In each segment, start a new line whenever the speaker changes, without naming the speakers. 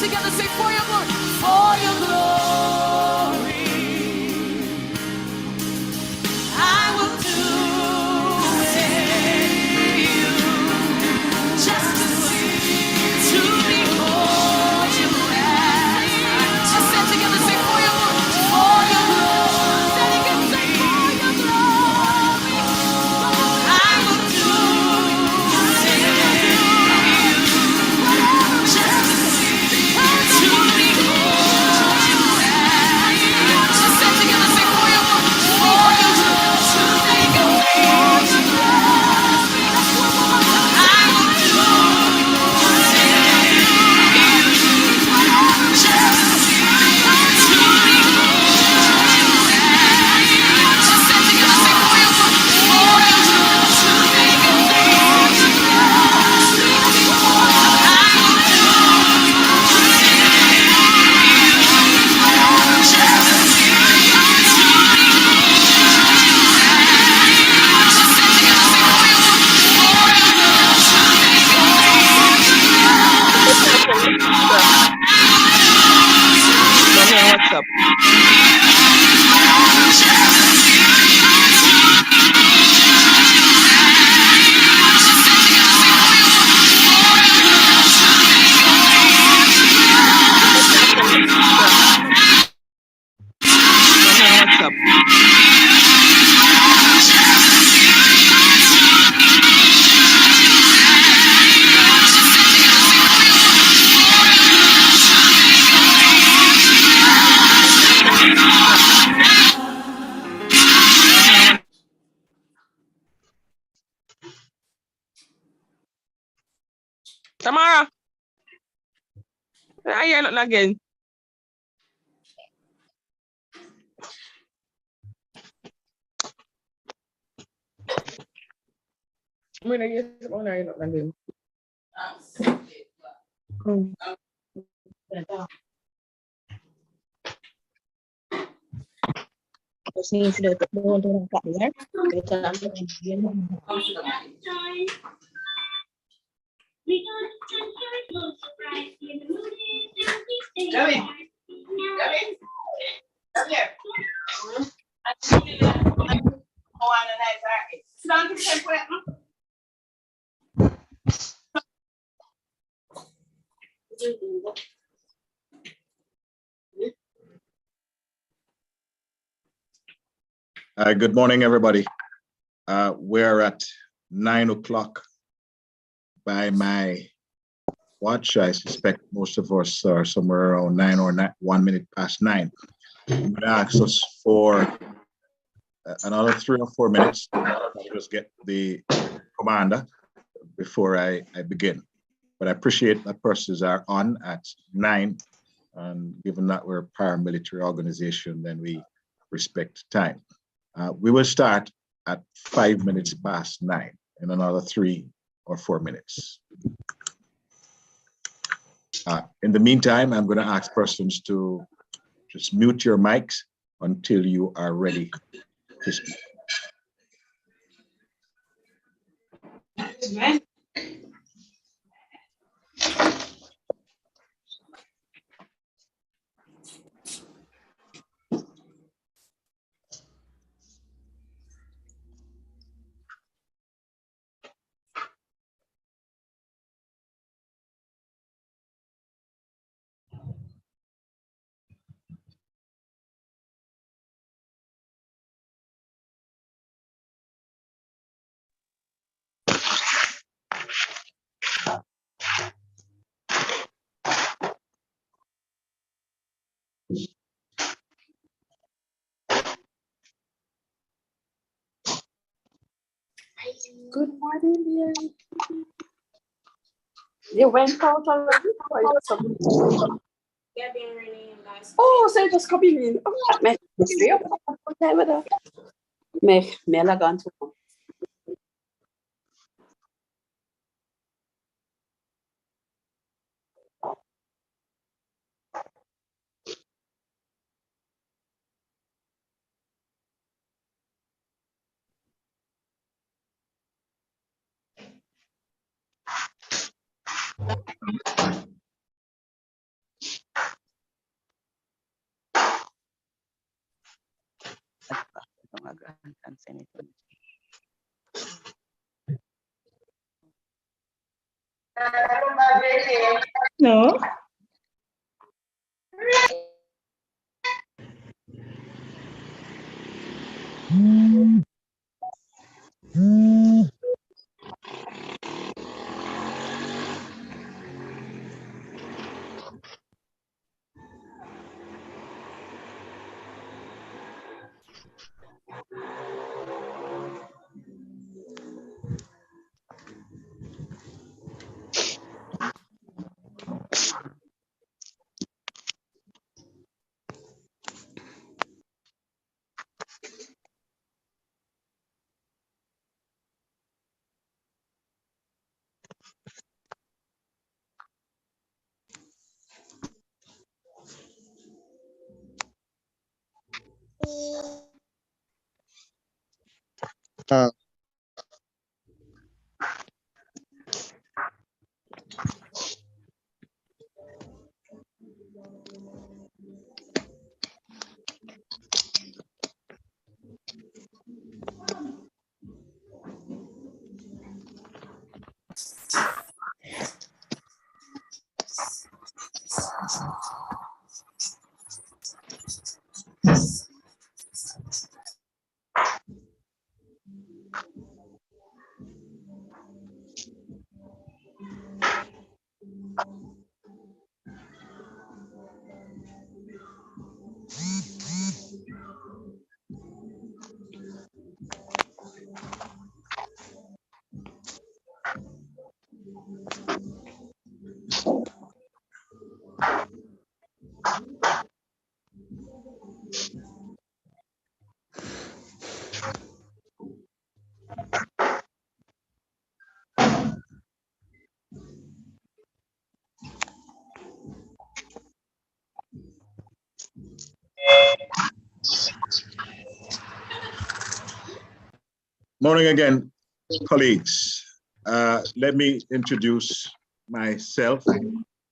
together, say for your glory, for your glory. I will do it just to see, to behold you as mine. Let's stand together, say for your glory, for your glory. Stand again, say for your glory. I will do it just to see, to behold you as mine. Let's stand together, say for your glory, for your glory. To behold you as mine. I will do just to see, to behold you as mine. Let's stand together, say for your glory, for your glory. To behold you as mine. I will do just to see, to behold you as mine. Let's stand together, say for your glory, for your glory. To behold you
What's up? What's up? Tamara, I hear nothing again. I'm gonna get some on nothing again.
Sim, filho, eu tô na cadeira. Eu tô na
Good morning, everybody. We're at 9 o'clock by my watch. I suspect most of us are somewhere around 1 minute past 9. I'm going to ask us for another 3 or 4 minutes. I'll just get the commander before I begin. But I appreciate that persons are on at 9. And given that we're a paramilitary organization, then we respect time. We will start at 5 minutes past 9 in another 3 or 4 minutes. In the meantime, I'm going to ask persons to just mute your mics until you are ready to speak.
Good morning, dear. You went out already? Oh, so you just coming in. Oh, me lagan to.
my grandson send it to me.
No.
Morning again, colleagues. Let me introduce myself.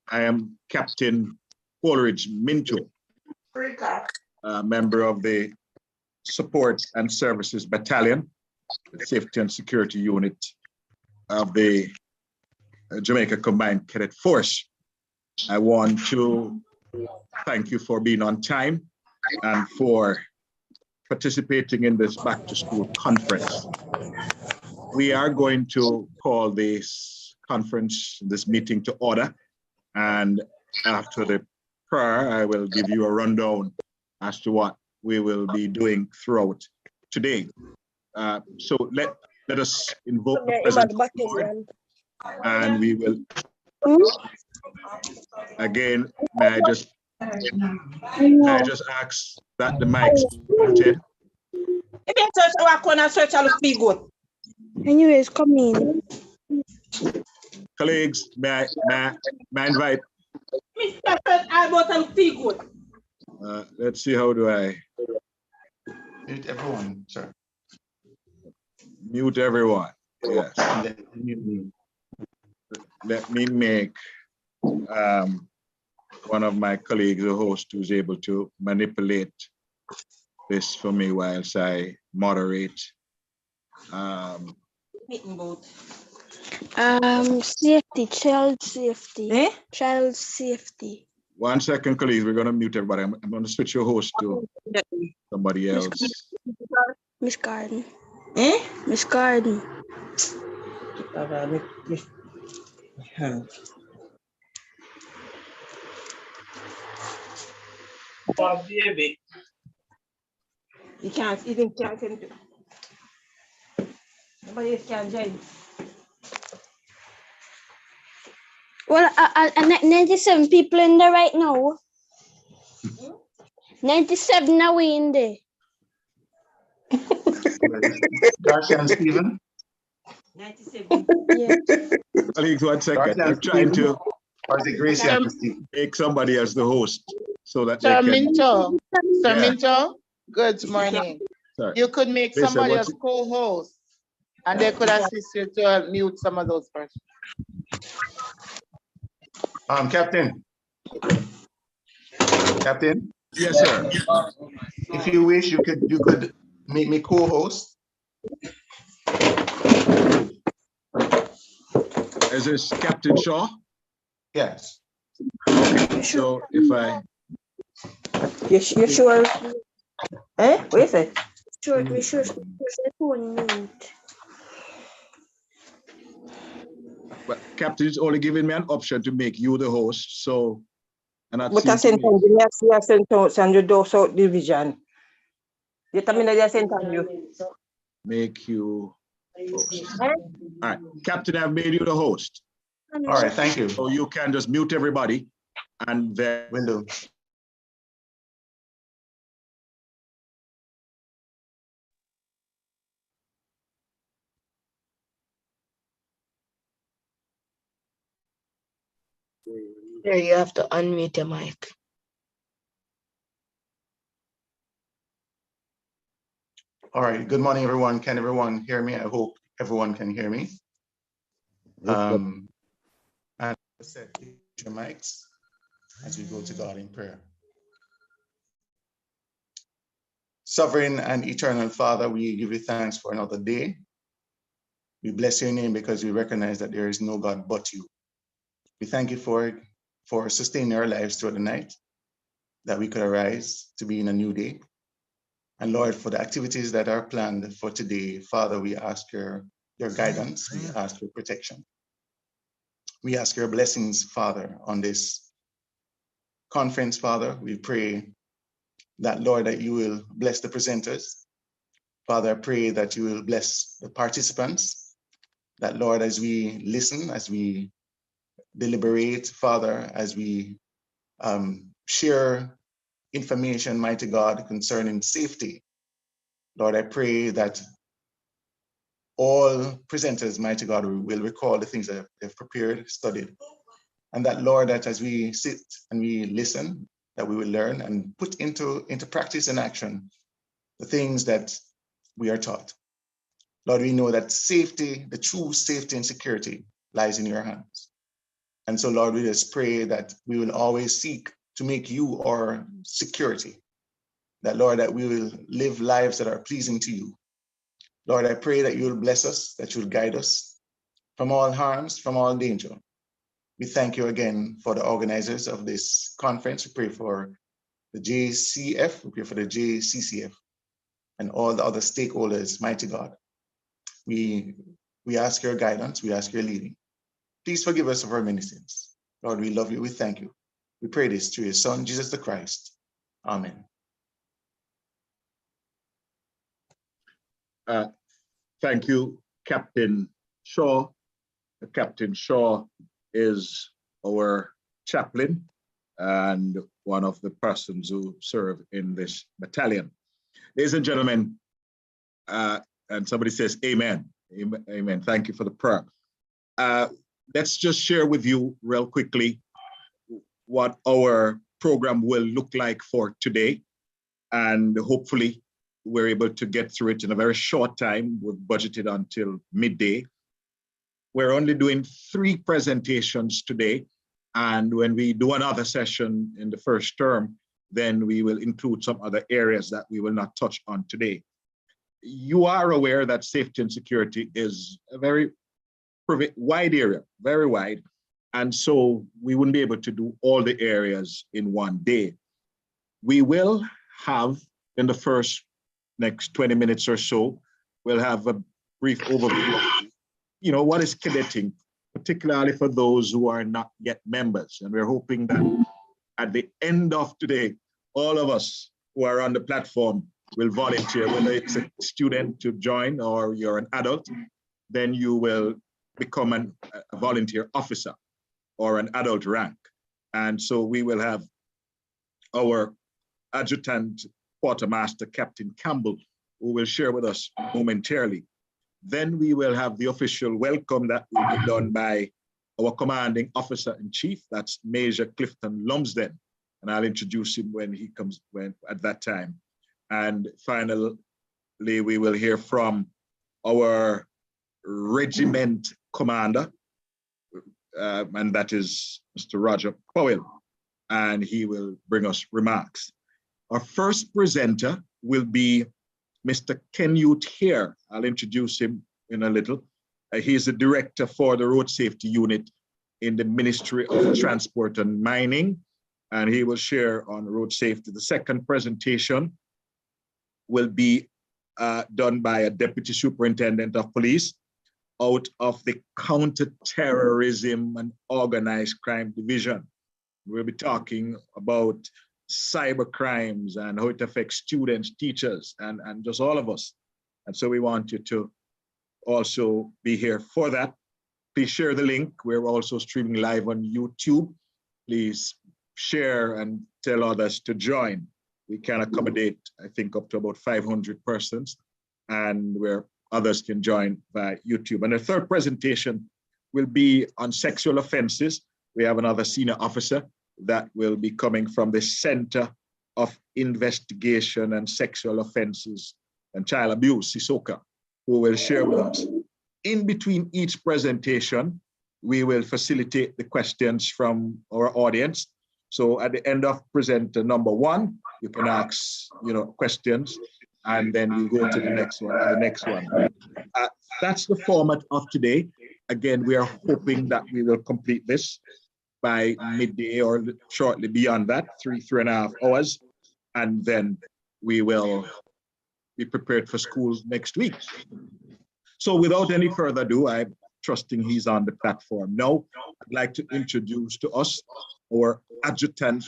I am Captain Coleridge Minto, a member of the Support and Services Battalion, the Safety and Security Unit of the Jamaica Combined Cadet Force. I want to thank you for being on time and for participating in this back to school conference. We are going to call this conference, this meeting to order. And after the prayer, I will give you a rundown as to what we will be doing throughout today. So let us invoke the presence of the Lord, and we will, again, may I just ask that the mics be muted.
Anyways, come in.
Colleagues, may I invite? Let's see, how do I?
Mute everyone, sir.
Mute everyone, yes. Let me make one of my colleagues, a host, who's able to manipulate this for me whilst I moderate.
Safety, child safety. Child safety.
1 second, colleagues, we're gonna mute everybody. I'm gonna switch your host to somebody else.
Miss Garden. Miss Garden.
You can't even nobody else can join.
Well, 97 people in there right now. 97 are we in there.
Darcy and Stephen.
97.
Yeah.
Colleagues, 1 second.
Darcy
I'm
and
trying
Stephen.
to
Or is it Gracie and Christine?
make somebody as the host so that they
Sir
can.
Minto, Sir
Yeah.
Minto, good morning.
Sorry.
You could make
Lisa,
somebody
what's
as co-host and they could assist you to mute some of those persons.
Captain. Captain,
Yes, sir.
if you wish, you could make me co-host.
Is this Captain Shaw?
Yes.
Okay, so if I,
You sure? Eh? What is it?
Sure, we sure the phone mute.
well, Captain is only giving me an option to make you the host, so. And
But I sent you Sandra do South Division. You tell me that I sent you.
Make you host. All right, Captain, I've made you the host.
All right, thank you.
So you can just mute everybody and then
Will do.
Here you have to unmute your mic.
All right, good morning, everyone. Can everyone hear me? I hope everyone can hear me. And I said, your mics as we go to God in prayer. Sovereign and eternal Father, we give you thanks for another day. We bless your name because we recognize that there is no God but you. We thank you for sustaining our lives through the night, that we could arise to be in a new day. And Lord, for the activities that are planned for today, Father, we ask your guidance, we ask your protection. We ask your blessings, Father, on this conference, Father. We pray that, Lord, that you will bless the presenters. Father, I pray that you will bless the participants, that, Lord, as we listen, as we deliberate, Father, as we share information, mighty God, concerning safety. Lord, I pray that all presenters, mighty God, will recall the things that they've prepared, studied. And that, Lord, that as we sit and we listen, that we will learn and put into practice and action the things that we are taught. Lord, we know that safety, the true safety and security lies in your hands. And so, Lord, we just pray that we will always seek to make you our security. That, Lord, that we will live lives that are pleasing to you. Lord, I pray that you will bless us, that you will guide us from all harms, from all danger. We thank you again for the organizers of this conference. We pray for the JCF, we pray for the JCCF, and all the other stakeholders, mighty God. We ask your guidance, we ask your leading. Please forgive us of our many sins. Lord, we love you, we thank you. We pray this through your Son, Jesus the Christ. Amen.
thank you, Captain Shaw. Captain Shaw is our chaplain and one of the persons who serve in this battalion. Ladies and gentlemen, and somebody says amen. Amen. Thank you for the prayer. Let's just share with you real quickly what our program will look like for today. And hopefully we're able to get through it in a very short time. We've budgeted until midday. We're only doing 3 presentations today. And when we do another session in the first term, then we will include some other areas that we will not touch on today. You are aware that safety and security is a very wide area, very wide. And so we wouldn't be able to do all the areas in one day. We will have in the first next 20 minutes or so, we'll have a brief overview of, what is cadetting, particularly for those who are not yet members. And we're hoping that at the end of today, all of us who are on the platform will volunteer, whether it's a student to join or you're an adult, then you will become a volunteer officer or an adult rank. And so we will have our adjutant quartermaster, Captain Campbell, who will share with us momentarily. Then we will have the official welcome that will be done by our commanding officer in chief, that's Major Clifton Lumsden. And I'll introduce him when he comes at that time. And finally, we will hear from our regiment commander, and that is Mr. Roger Powell, and he will bring us remarks. Our first presenter will be Mr. Ken Ute here. I'll introduce him in a little. He's the director for the Road Safety Unit in the Ministry of Transport and Mining, and he will share on road safety. The second presentation will be done by a Deputy Superintendent of Police out of the Counter-Terrorism and Organized Crime Division. We'll be talking about cyber crimes and how it affects students, teachers, and just all of us. And so we want you to also be here for that. Please share the link. We're also streaming live on YouTube. Please share and tell others to join. We can accommodate, I think, up to about 500 persons, and where others can join via YouTube. And the third presentation will be on sexual offenses. We have another senior officer that will be coming from the Center of Investigation and Sexual Offenses and Child Abuse, CISOCA, who will share with us. In between each presentation, we will facilitate the questions from our audience. So at the end of presenter number one, you can ask, questions, and then we go to the next one, and the next one. That's the format of today. Again, we are hoping that we will complete this by midday or shortly beyond that, 3.5 hours, and then we will be prepared for schools next week. So without any further ado, I'm trusting he's on the platform now. I'd like to introduce to us our Adjutant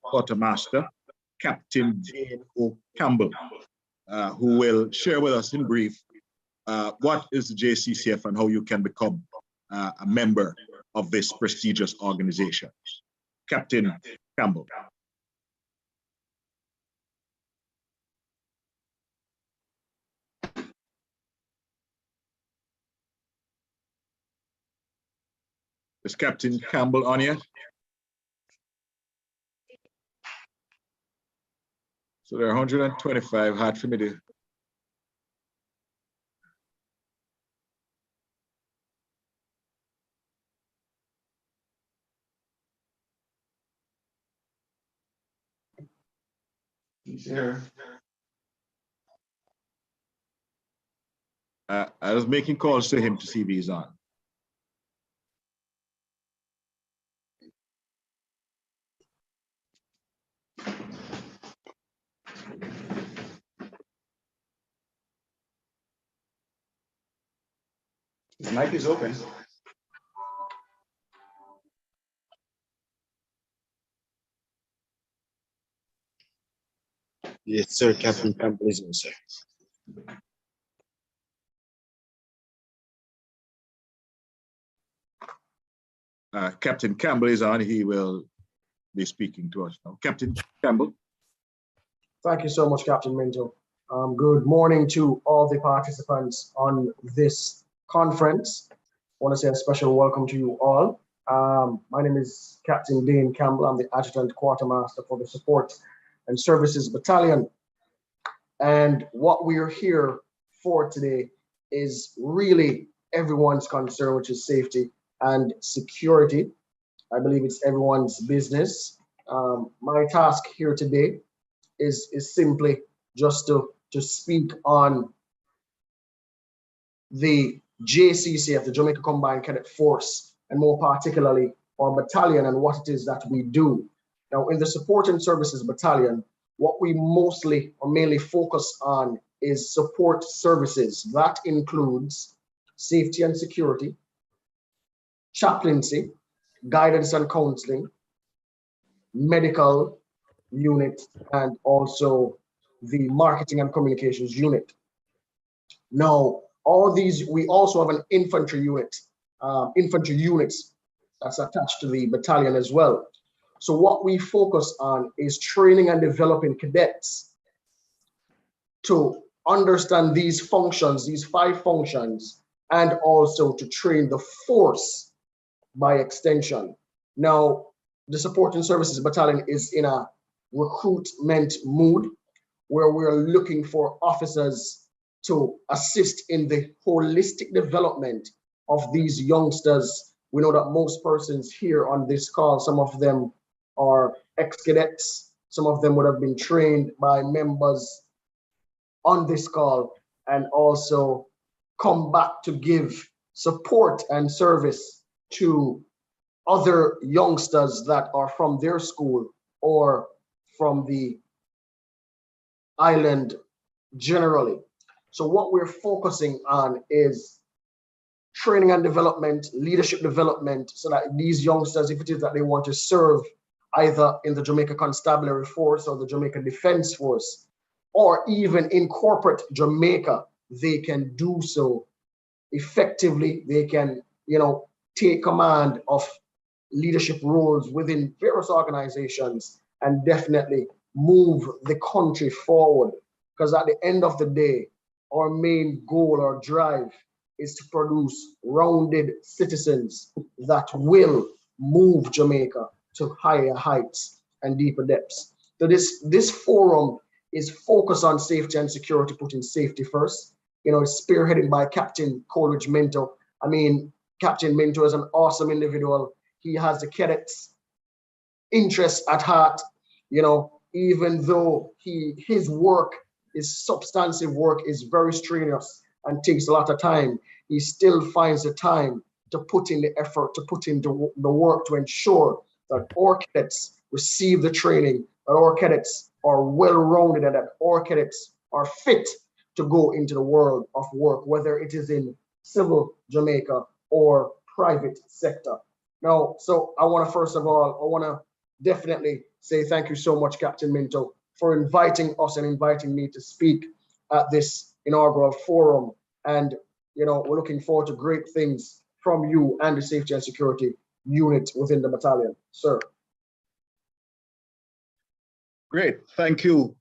Quartermaster, Captain Dane O. Campbell, who will share with us in brief what is the JCCF and how you can become a member of this prestigious organization. Captain Campbell. Is Captain Campbell on yet? So there are 125, hard for me to.
He's here.
I was making calls to him to see if he's on.
His mic is open.
Yes, sir. Captain Campbell is on, sir.
Captain Campbell is on. He will be speaking to us now. Captain Campbell.
Thank you so much, Captain Minto. Good morning to all the participants on this conference. I want to say a special welcome to you all. My name is Captain Dane Campbell. I'm the Adjutant Quartermaster for the Support and Services Battalion. And what we are here for today is really everyone's concern, which is safety and security. I believe it's everyone's business. My task here today is simply just to speak on the JCCF, the Jamaica Combined Cadet Force, and more particularly our battalion and what it is that we do. Now, in the Support and Services Battalion, what we mostly or mainly focus on is support services. That includes safety and security, chaplaincy, guidance and counseling, medical unit, and also the marketing and communications unit. Now, all these, we also have an infantry unit, infantry units that's attached to the battalion as well. So what we focus on is training and developing cadets to understand these functions, these 5 functions, and also to train the force by extension. Now, the Support and Services Battalion is in a recruitment mood where we're looking for officers to assist in the holistic development of these youngsters. We know that most persons here on this call, some of them are ex-cadets, some of them would have been trained by members on this call and also come back to give support and service to other youngsters that are from their school or from the island generally. So what we're focusing on is training and development, leadership development, so that these youngsters, if it is that they want to serve either in the Jamaica Constabulary Force or the Jamaica Defense Force, or even in corporate Jamaica, they can do so effectively. They can, take command of leadership roles within various organizations and definitely move the country forward. Because at the end of the day, our main goal or drive is to produce rounded citizens that will move Jamaica to higher heights and deeper depths. So this forum is focused on safety and security, putting safety first. It's spearheaded by Captain Coleridge Minto. I mean, Captain Minto is an awesome individual. He has the cadets' interest at heart. Even though his work, his substantive work is very strenuous and takes a lot of time, he still finds the time to put in the effort, to put in the work to ensure that our cadets receive the training, that our cadets are well-rounded, and that our cadets are fit to go into the world of work, whether it is in civil Jamaica or private sector. Now, so I want to definitely say thank you so much, Captain Minto, for inviting us and inviting me to speak at this inaugural forum. And, we're looking forward to great things from you and the safety and security unit within the battalion, sir.
Great, thank you,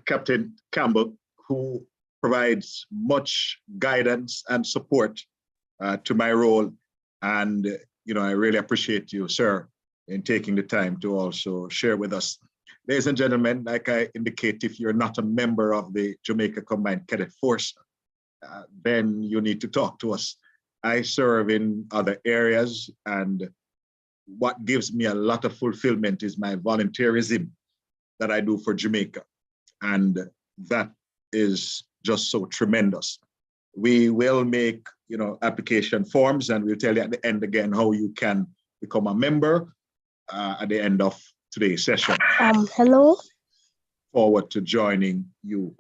Captain Campbell, who provides much guidance and support to my role. And, I really appreciate you, sir, in taking the time to also share with us. Ladies and gentlemen, like I indicate, if you're not a member of the Jamaica Combined Cadet Force, then you need to talk to us. I serve in other areas, and what gives me a lot of fulfillment is my volunteerism that I do for Jamaica. And that is just so tremendous. We will make, application forms, and we'll tell you at the end again how you can become a member at the end of today's session.
Hello.
Forward to joining you.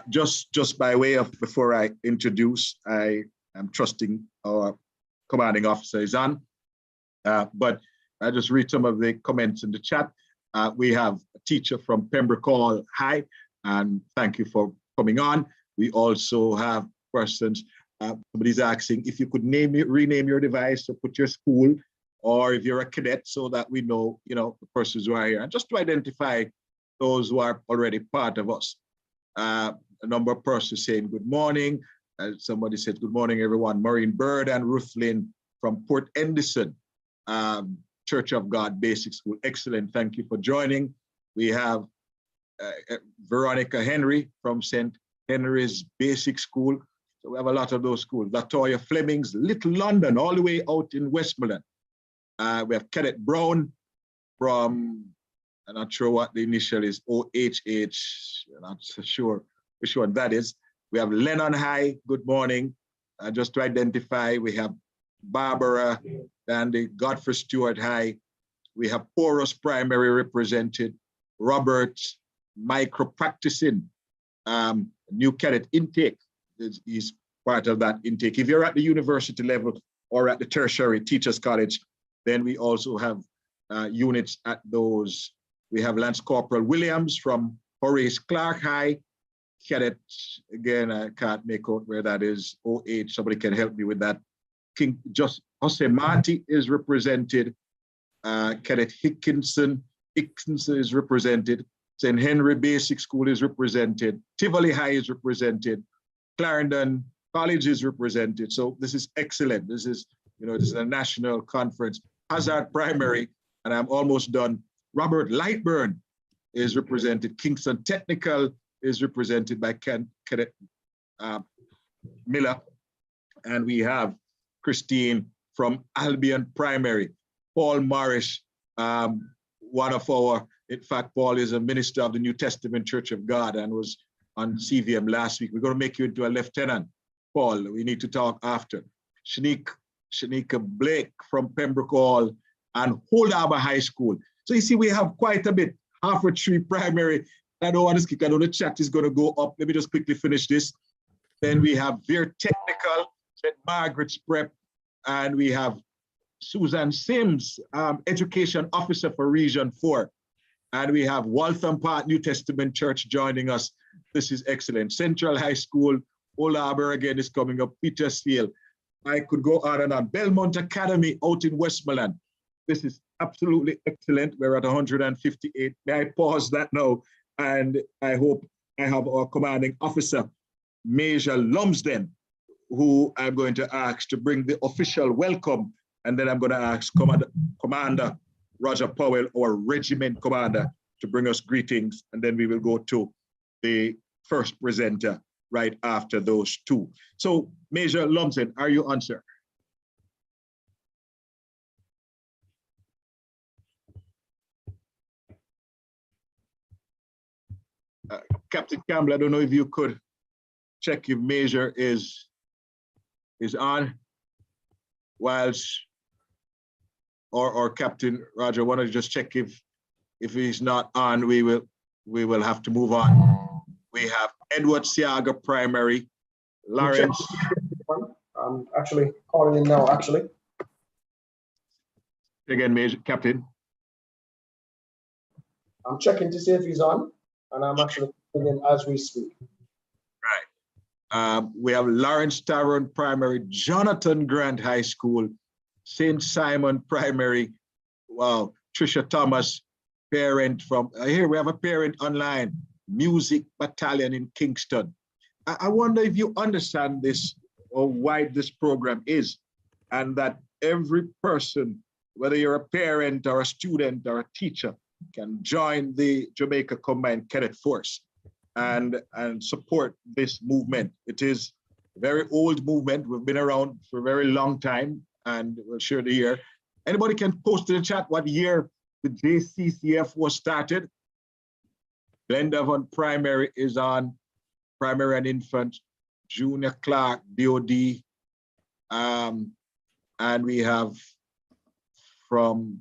Just by way of, before I introduce, I am trusting our commanding officer is on, but I just read some of the comments in the chat. We have a teacher from Pembroke Hall High, and thank you for coming on. We also have persons, somebody's asking if you could rename your device or put your school, or if you're a cadet, so that we know, the persons who are here, and just to identify those who are already part of us. A number of persons saying good morning. Somebody said good morning, everyone. Maureen Bird and Ruth Lynn from Port Endison, Church of God Basic School. Excellent, thank you for joining. We have Veronica Henry from St. Henry's Basic School. So we have a lot of those schools. Latoya Fleming's Little London, all the way out in Westmoreland. We have Cadet Brown from, I'm not sure what the initial is, OHH, I'm not so sure which one that is. We have Lennon High, good morning. Just to identify, we have Barbara and the Godfrey Stewart High. We have Porus Primary represented, Robert Micro Practicing, new cadet intake is part of that intake. If you're at the university level or at the tertiary teachers college, then we also have units at those. We have Lance Corporal Williams from Horace Clark High, cadet, again, I can't make out where that is, OH, somebody can help me with that. King Jose Marti is represented, Cadet Hickinson is represented, St. Henry Basic School is represented, Tivoli High is represented, Clarendon College is represented. So this is excellent. This is, this is a national conference. Hazard Primary, and I'm almost done. Robert Lightburn is represented. Kingston Technical is represented by Cadet Miller. And we have Christine from Albion Primary. Paul Morris, one of our, in fact, Paul is a minister of the New Testament Church of God and was on CVM last week. We're going to make you into a lieutenant, Paul. We need to talk after. Shanika Blake from Pembroke Hall and Old Harbour High School. So you see, we have quite a bit. Harford Tree Primary. I don't want to skip. I know the chat is going to go up. Let me just quickly finish this. Then we have Veer Technical, St. Margaret's Prep, and we have Susan Sims, Education Officer for Region 4. And we have Waltham Park New Testament Church joining us. This is excellent. Central High School, Old Harbour again is coming up, Petersfield. I could go on and on. Belmont Academy out in Westmoreland. This is absolutely excellent. We're at 158. May I pause that now? And I hope I have our commanding officer, Major Lumsden, who I'm going to ask to bring the official welcome. And then I'm going to ask Commander Roger Powell, our regiment commander, to bring us greetings. And then we will go to the first presenter right after those two. So Major Lumsden, are you on, sir? Captain Campbell, I don't know if you could check if Major is on, whilst, or Captain Roger, why don't you just check if he's not on, we will have to move on. We have Edward Siaga Primary, Lawrence.
I'm actually calling him now, actually.
Again, Major, Captain.
I'm checking to see if he's on, and I'm actually calling him as we speak.
Right. We have Lawrence Tyrone Primary, Jonathan Grant High School, St. Simon Primary. Wow, Trisha Thomas, parent from, here we have a parent online, Music Battalion in Kingston. I wonder if you understand this or why this program is, and that every person, whether you're a parent or a student or a teacher, can join the Jamaica Combined Cadet Force and support this movement. It is a very old movement. We've been around for a very long time, and we'll share the year. Anybody can post in the chat what year the JCCF was started. Glendavon Primary is on, primary and infant, Junior Clark, DOD, and we have from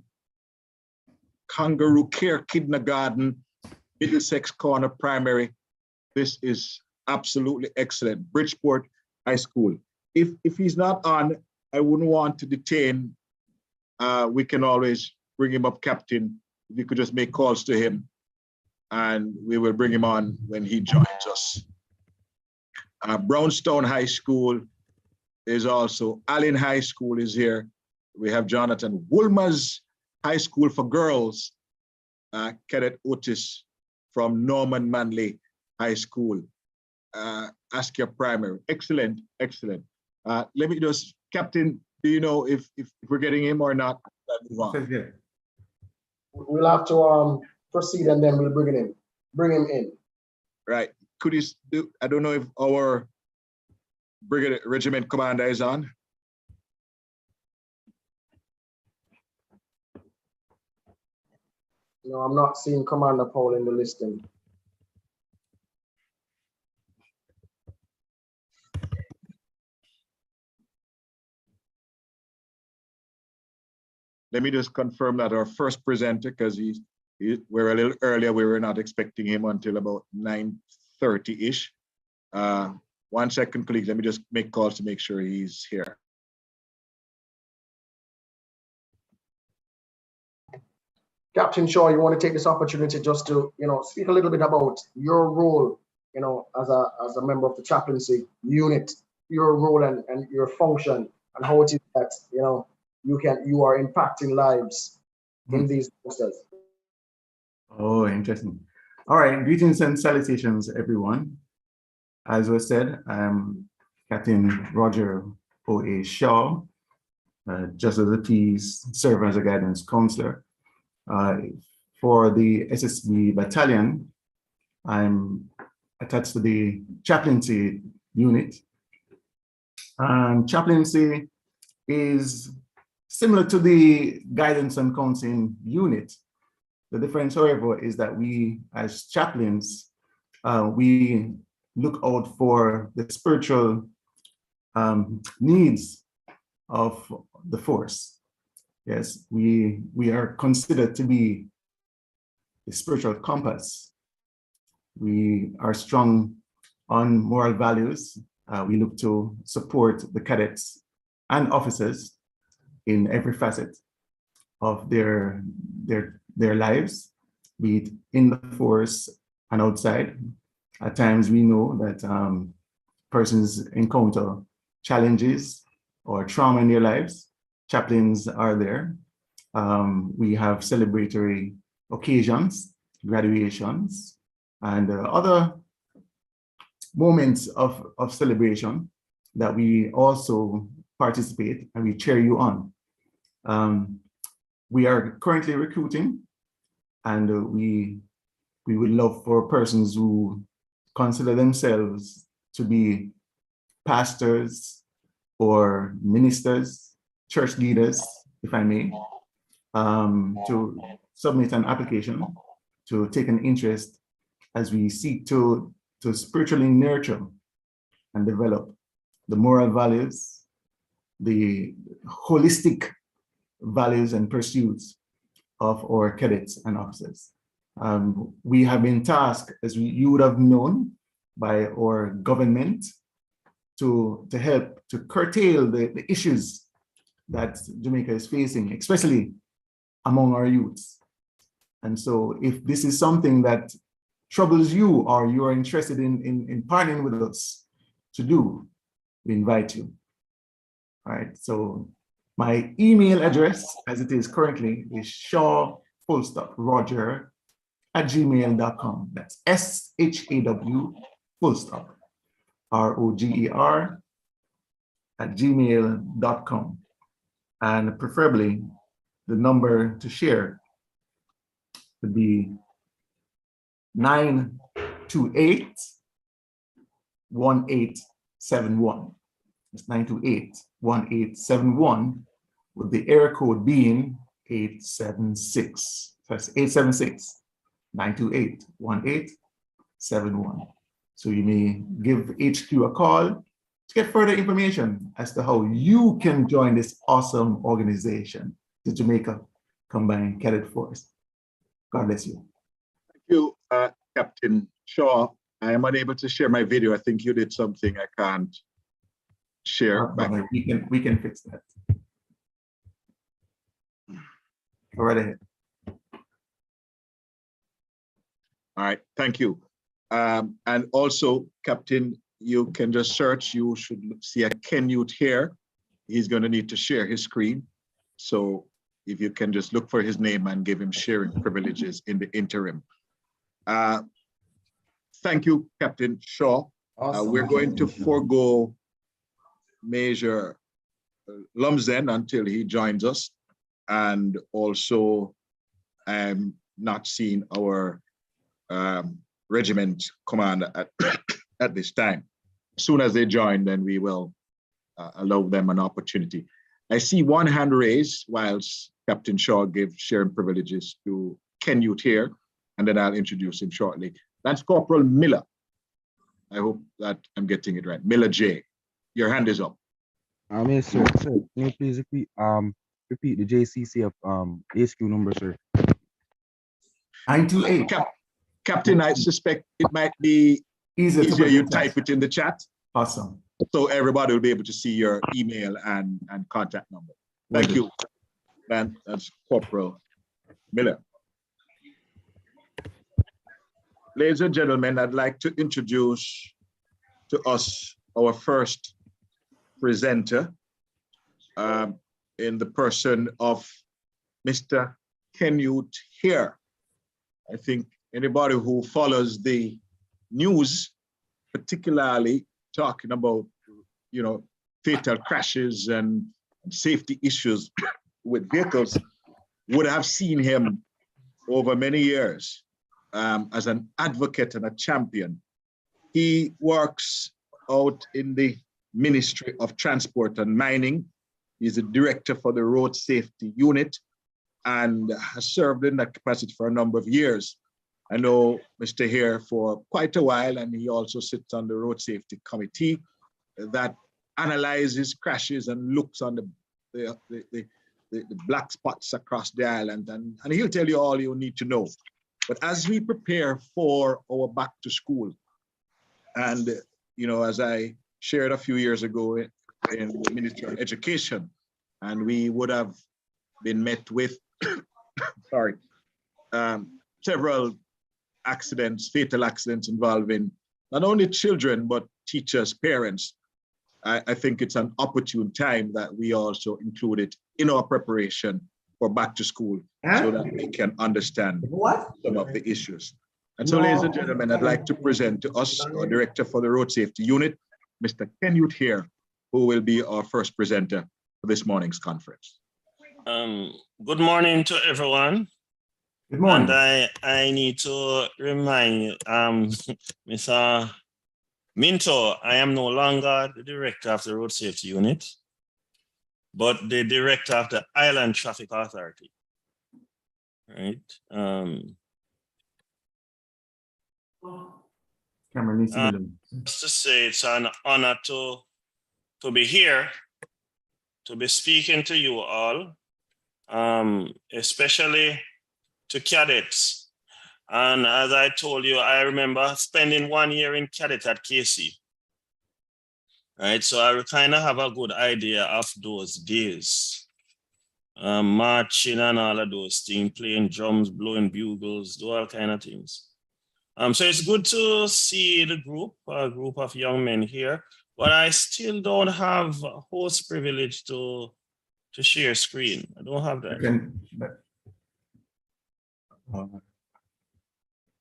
Kangaroo Care Kindergarten, Middlesex Corner Primary. This is absolutely excellent. Bridgeport High School. If he's not on, I wouldn't want to detain. We can always bring him up, Captain. If you could just make calls to him, and we will bring him on when he joins us. Brownstone High School is also, Allen High School is here. We have Jonathan. Woolmer's High School for Girls, Cadet Otis from Norman Manley High School, Askia Primary. Excellent, excellent. Let me just, Captain, do you know if we're getting him or not?
We'll have to proceed and then we'll bring him in.
Right. Could you do, I don't know if our brigade regiment commander is on.
No, I'm not seeing Commander Paul in the listing.
Let me just confirm that our first presenter, because we're a little earlier, we were not expecting him until about 9:30-ish. 1 second, please. Let me just make calls to make sure he's here.
Captain Shaw, you want to take this opportunity just to, speak a little bit about your role, as a member of the chaplaincy unit, your role and your function, and how it is that, you are impacting lives in these posters.
Oh, interesting. All right, greetings and salutations, everyone. As was said, I'm Captain Roger O.A. Shaw, just as a piece, serve as a guidance counselor. For the SSB battalion, I'm attached to the chaplaincy unit. And chaplaincy is similar to the guidance and counseling unit. The difference, however, is that we, as chaplains, we look out for the spiritual needs of the force. Yes, we are considered to be the spiritual compass. We are strong on moral values. We look to support the cadets and officers in every facet of their lives, be it in the force and outside. At times we know that persons encounter challenges or trauma in their lives. Chaplains are there. We have celebratory occasions, graduations, and other moments of celebration that we also participate and we cheer you on. We are currently recruiting, and we would love for persons who consider themselves to be pastors or ministers, church leaders, if I may, to submit an application to take an interest as we seek to spiritually nurture and develop the moral values, the holistic values and pursuits of our cadets and officers. We have been tasked, as you would have known, by our government to help to curtail the issues that Jamaica is facing, especially among our youths. And so if this is something that troubles you or you are interested in partnering with us to do, we invite you. All right, so my email address, as it is currently, is shaw_roger@gmail.com. That's SHAW_ROGER@gmail.com. And preferably, the number to share would be 928-1871. It's 928-1871, with the area code being 876. That's 876 928-1871. So you may give HQ a call to get further information as to how you can join this awesome organization, the Jamaica Combined Cadet Force. God bless you.
Thank you, Captain Shaw. I am unable to share my video. I think you did something I can't share.
We can fix that. Go right ahead.
All right, thank you. And also, Captain, you can just search. You should see a Ken Youth here. He's going to need to share his screen. So if you can just look for his name and give him sharing privileges in the interim. Thank you, Captain Shaw.
Awesome.
We're going to forego Major Lumsden until he joins us. And also, I'm not seeing our regiment commander at this time. As soon as they join, then we will allow them an opportunity. I see one hand raised whilst Captain Shaw gives sharing privileges to Ken Youth here, and then I'll introduce him shortly. That's Corporal Miller. I hope that I'm getting it right. Miller J. Your hand is up.
Yes, sir. Sir, can you please repeat the JCC of HQ number, sir?
928.
Captain, I suspect it might be easier you type it in the chat.
Awesome.
So everybody will be able to see your email and contact number. Thank you. And that's Corporal Miller. Ladies and gentlemen, I'd like to introduce to us our first presenter in the person of Mr. Ken Youth here. I think anybody who follows the news, particularly talking about, fatal crashes and safety issues with vehicles, would have seen him over many years as an advocate and a champion. He works out in the Ministry of Transport and Mining. He's a director for the Road Safety Unit and has served in that capacity for a number of years. I know Mr. here for quite a while, and he also sits on the road safety committee that analyzes crashes and looks on the black spots across the island, and he'll tell you all you need to know. But as we prepare for our back to school, and as I shared a few years ago in the Ministry of Education, and we would have been met with several accidents, fatal accidents involving not only children, but teachers, parents. I think it's an opportune time that we also include it in our preparation for back to school so that we can understand some of the issues. And so, ladies and gentlemen, I'd like to present to us our Director for the Road Safety Unit, Mr. Ken Youth here, who will be our first presenter for this morning's conference.
Good morning to everyone.
Good morning.
And I need to remind Mr. Minto, I am no longer the Director of the Road Safety Unit, but the Director of the Island Traffic Authority. Right. Just to say, it's an honor to be here, to be speaking to you all, especially to cadets. And as I told you, I remember spending 1 year in cadet at KC. Right, so I kind of have a good idea of those days. Marching and all of those things, playing drums, blowing bugles, do all kind of things. So it's good to see the group, a group of young men here, but I still don't have a host privilege to share screen. I don't have that.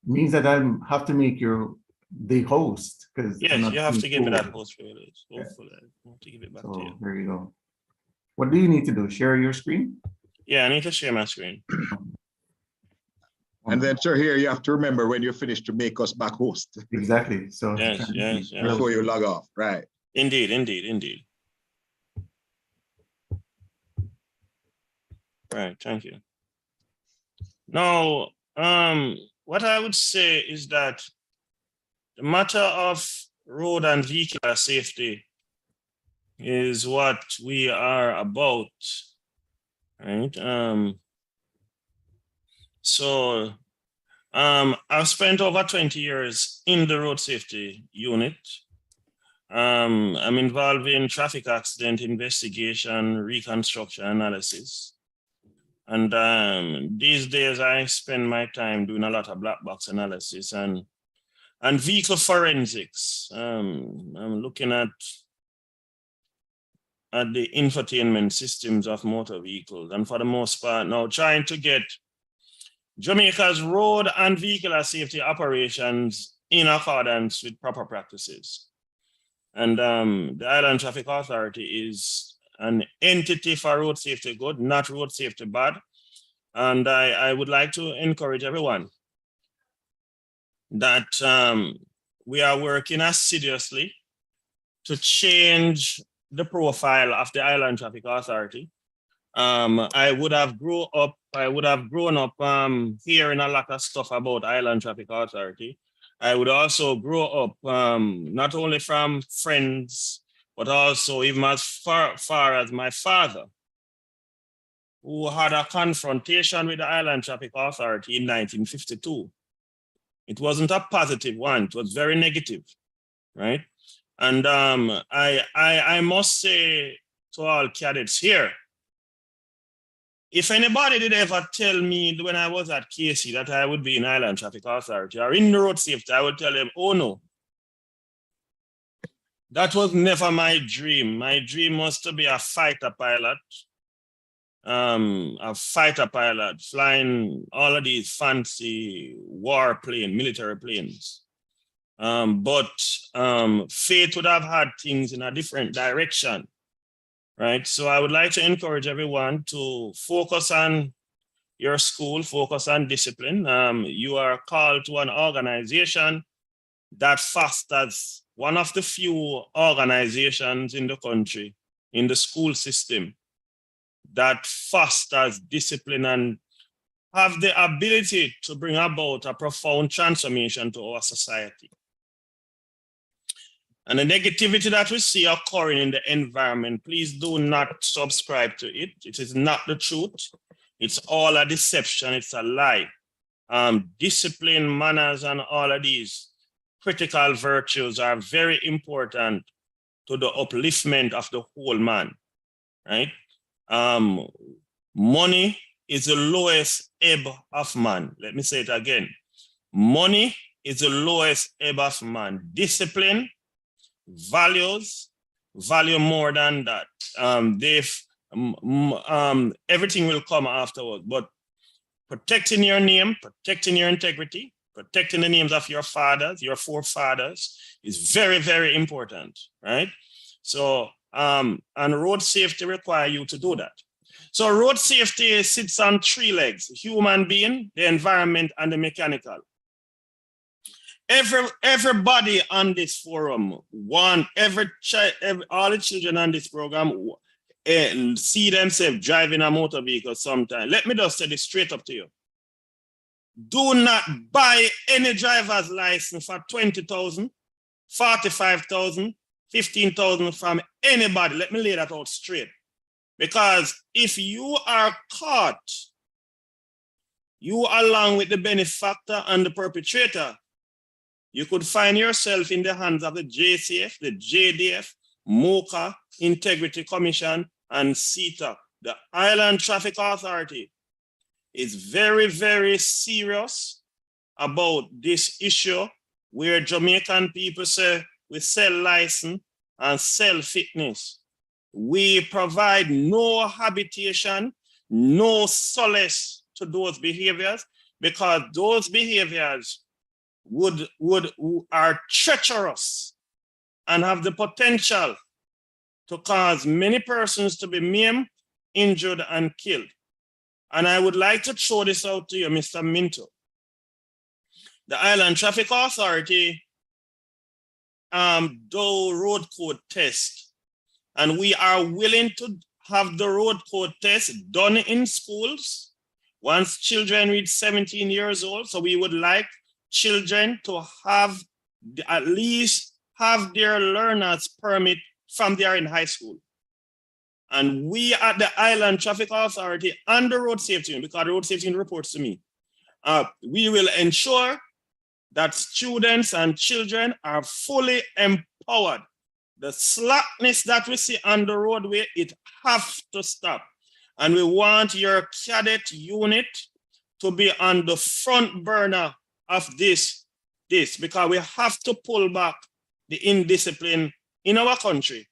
Means that I have to make you the host, because
yes, you have to give me that host privilege. Hopefully, I have to give it back to you.
There you go. What do you need to do? Share your screen?
Yeah, I need to share my screen.
And then, sir, here you have to remember when you're finished to make us back host.
Exactly. So
yes.
Before you log off, right?
Indeed. Right, thank you. Now, what I would say is that the matter of road and vehicular safety is what we are about, right? I've spent over 20 years in the road safety unit. I'm involved in traffic accident investigation, reconstruction analysis. And these days I spend my time doing a lot of black box analysis and vehicle forensics. I'm looking at the infotainment systems of motor vehicles, and for the most part now trying to get Jamaica's road and vehicular safety operations in accordance with proper practices. And the Island Traffic Authority is an entity for road safety good, not road safety bad. And I would like to encourage everyone that we are working assiduously to change the profile of the Island Traffic Authority. I would have grown up hearing a lot of stuff about Island Traffic Authority. I would also grow up not only from friends, but also even as far as my father, who had a confrontation with the Island Traffic Authority in 1952. It wasn't a positive one, it was very negative, right? And I must say to all cadets here, if anybody did ever tell me when I was at KC that I would be in Island Traffic Authority or in the road safety, I would tell them, oh no. That was never my dream. My dream was to be a fighter pilot flying all of these fancy military planes. But fate would have had things in a different direction, right? So I would like to encourage everyone to focus on your school, focus on discipline. You are called to an organization that fosters, one of the few organizations in the country, in the school system, that fosters discipline have the ability to bring about a profound transformation to our society. And the negativity that we see occurring in the environment, please do not subscribe to it. It is not the truth. It's all a deception. It's a lie. Discipline, manners, and all of these critical virtues are very important to the upliftment of the whole man, right? Money is the lowest ebb of man. Let me say it again. Money is the lowest ebb of man. Discipline, values, value more than that. Everything will come afterwards, but protecting your name, protecting your integrity, protecting the names of your fathers, your forefathers is very, very important, right? So, and road safety require you to do that. So road safety sits on 3 legs: human being, the environment, and the mechanical. Everybody on this forum want all the children on this program see themselves driving a motor vehicle sometime. Let me just say this straight up to you. Do not buy any driver's license for 20,000, 45,000, 15,000 from anybody. Let me lay that out straight. Because if you are caught, you along with the benefactor and the perpetrator, you could find yourself in the hands of the JCF, the JDF, MOCA, Integrity Commission, and CETA. The Island Traffic Authority is very, very serious about this issue where Jamaican people say we sell license and sell fitness. We provide no habitation, no solace to those behaviors, because those behaviors are treacherous and have the potential to cause many persons to be maimed, injured, and killed. And I would like to throw this out to you, Mr. Minto. The Island Traffic Authority do road code test, and we are willing to have the road code test done in schools once children reach 17 years old. So we would like children to have at least have their learner's permit from they are in high school. And we at the Island Traffic Authority and the Road Safety Unit, because the Road Safety Unit reports to me, we will ensure that students and children are fully empowered. The slackness that we see on the roadway, it has to stop. And we want your cadet unit to be on the front burner of this because we have to pull back the indiscipline in our country.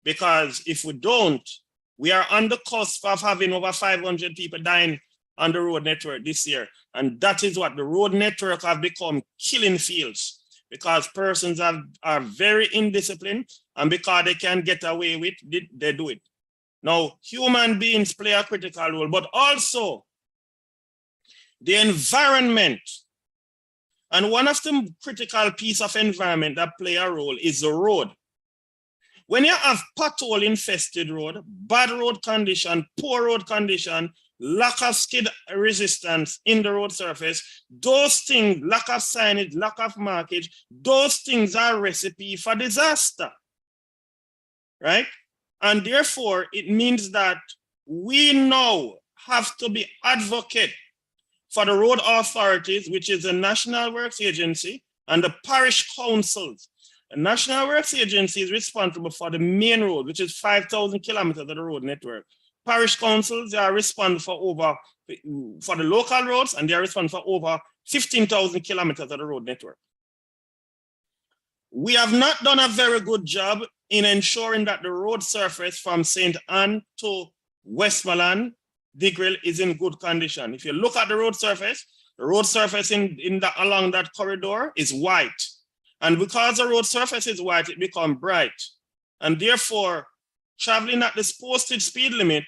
Because if we don't, we are on the cusp of having over 500 people dying on the road network this year. And that is what the road network have become killing fields, because persons are very indisciplined, and because they can get away with it, they do it. Now, human beings play a critical role, but also the environment. And one of the critical pieces of environment that play a role is the road. When you have pothole infested road, bad road condition, poor road condition, lack of skid resistance in the road surface, those things, lack of signage, lack of markage, those things are recipe for disaster, right? And therefore, it means that we now have to be advocate for the road authorities, which is the National Works Agency and the parish councils. The National Works Agency is responsible for the main road, which is 5,000 kilometers of the road network. Parish councils are responsible for the local roads, and they are responsible for over 15,000 kilometers of the road network. We have not done a very good job in ensuring that the road surface from St. Ann to Westmoreland, Digril is in good condition. If you look at the road surface along that corridor is white. And because the road surface is white, it becomes bright. And therefore, traveling at this posted speed limit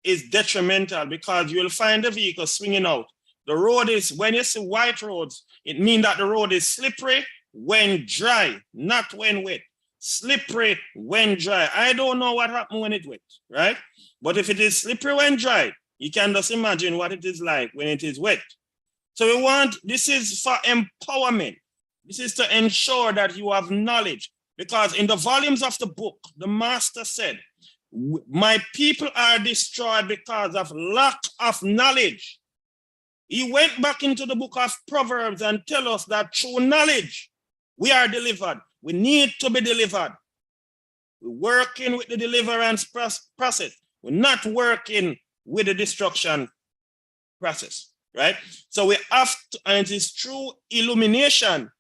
is detrimental, because you will find the vehicle swinging out. The road is, when you see white roads, it means that the road is slippery when dry, not when wet. Slippery when dry. I don't know what happens when it's wet, right? But if it is slippery when dry, You can just imagine what it is like when it is wet. So this is for empowerment. This is to ensure that you have knowledge. Because in the volumes of the book, the master said, my people are destroyed because of lack of knowledge. He went back into the book of Proverbs and tell us that through knowledge, we are delivered. We need to be delivered. We're working with the deliverance process. We're not working with the destruction process, right? So we have to, and it is through illumination,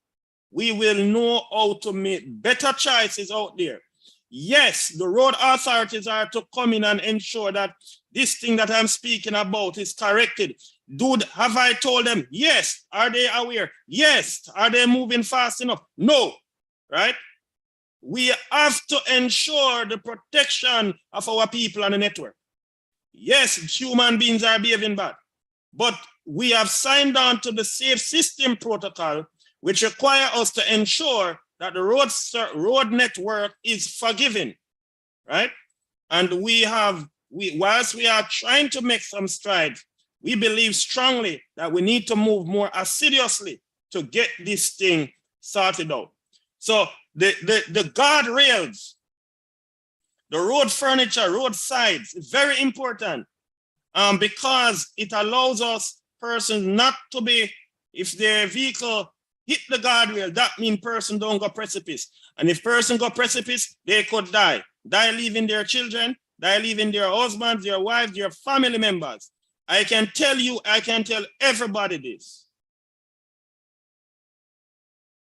we will know how to make better choices out there. Yes, the road authorities are to come in and ensure that this thing that I'm speaking about is corrected. Have I told them? Yes. Are they aware? Yes. Are they moving fast enough? No, right? We have to ensure the protection of our people on the network. Yes, human beings are behaving bad, but we have signed on to the Safe System Protocol, which require us to ensure that the road network is forgiving, right? And whilst we are trying to make some strides, we believe strongly that we need to move more assiduously to get this thing sorted out. So the guardrails, the road furniture, road sides is very important because it allows us persons not to be, if their vehicle hit the guardrail, that means person don't go precipice. And if person go precipice, they could die. Die leaving their children, die leaving their husbands, their wives, their family members. I can tell you, I can tell everybody this.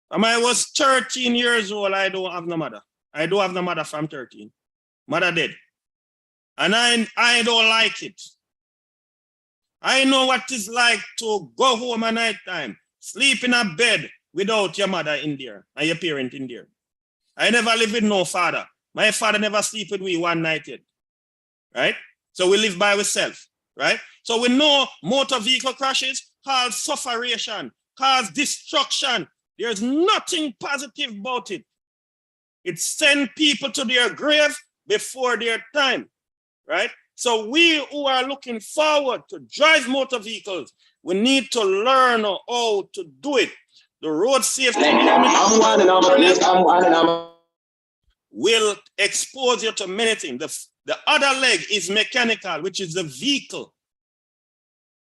When I was 13 years old, I don't have no mother. I don't have no mother from 13. Mother dead. And I don't like it. I know what it's like to go home at night time, sleep in a bed without your mother in there and your parent in there. I never live with no father. My father never sleep with me one night yet, right? So we live by ourselves, right? So we know motor vehicle crashes cause sufferation, cause destruction. There's nothing positive about it. It sends people to their grave before their time, right? So we who are looking forward to drive motor vehicles, we need to learn how to do it. The road safety will expose you to many things. The other leg is mechanical, which is the vehicle,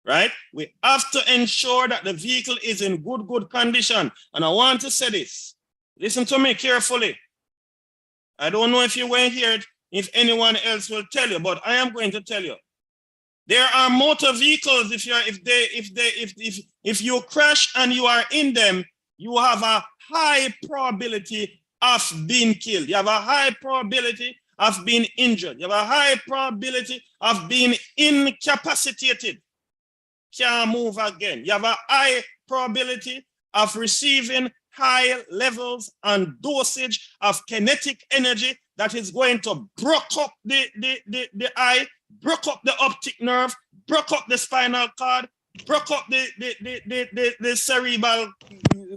right? We have to ensure that the vehicle is in good condition. And I want to say this. Listen to me carefully. I don't know if you went here, if anyone else will tell you, but I am going to tell you. There are motor vehicles, if you crash and you are in them, you have a high probability of being killed. You have a high probability of being injured. You have a high probability of being incapacitated. Can't move again. You have a high probability of receiving high levels and dosage of kinetic energy that is going to break up the eye, break up the optic nerve, break up the spinal cord, break up the cerebral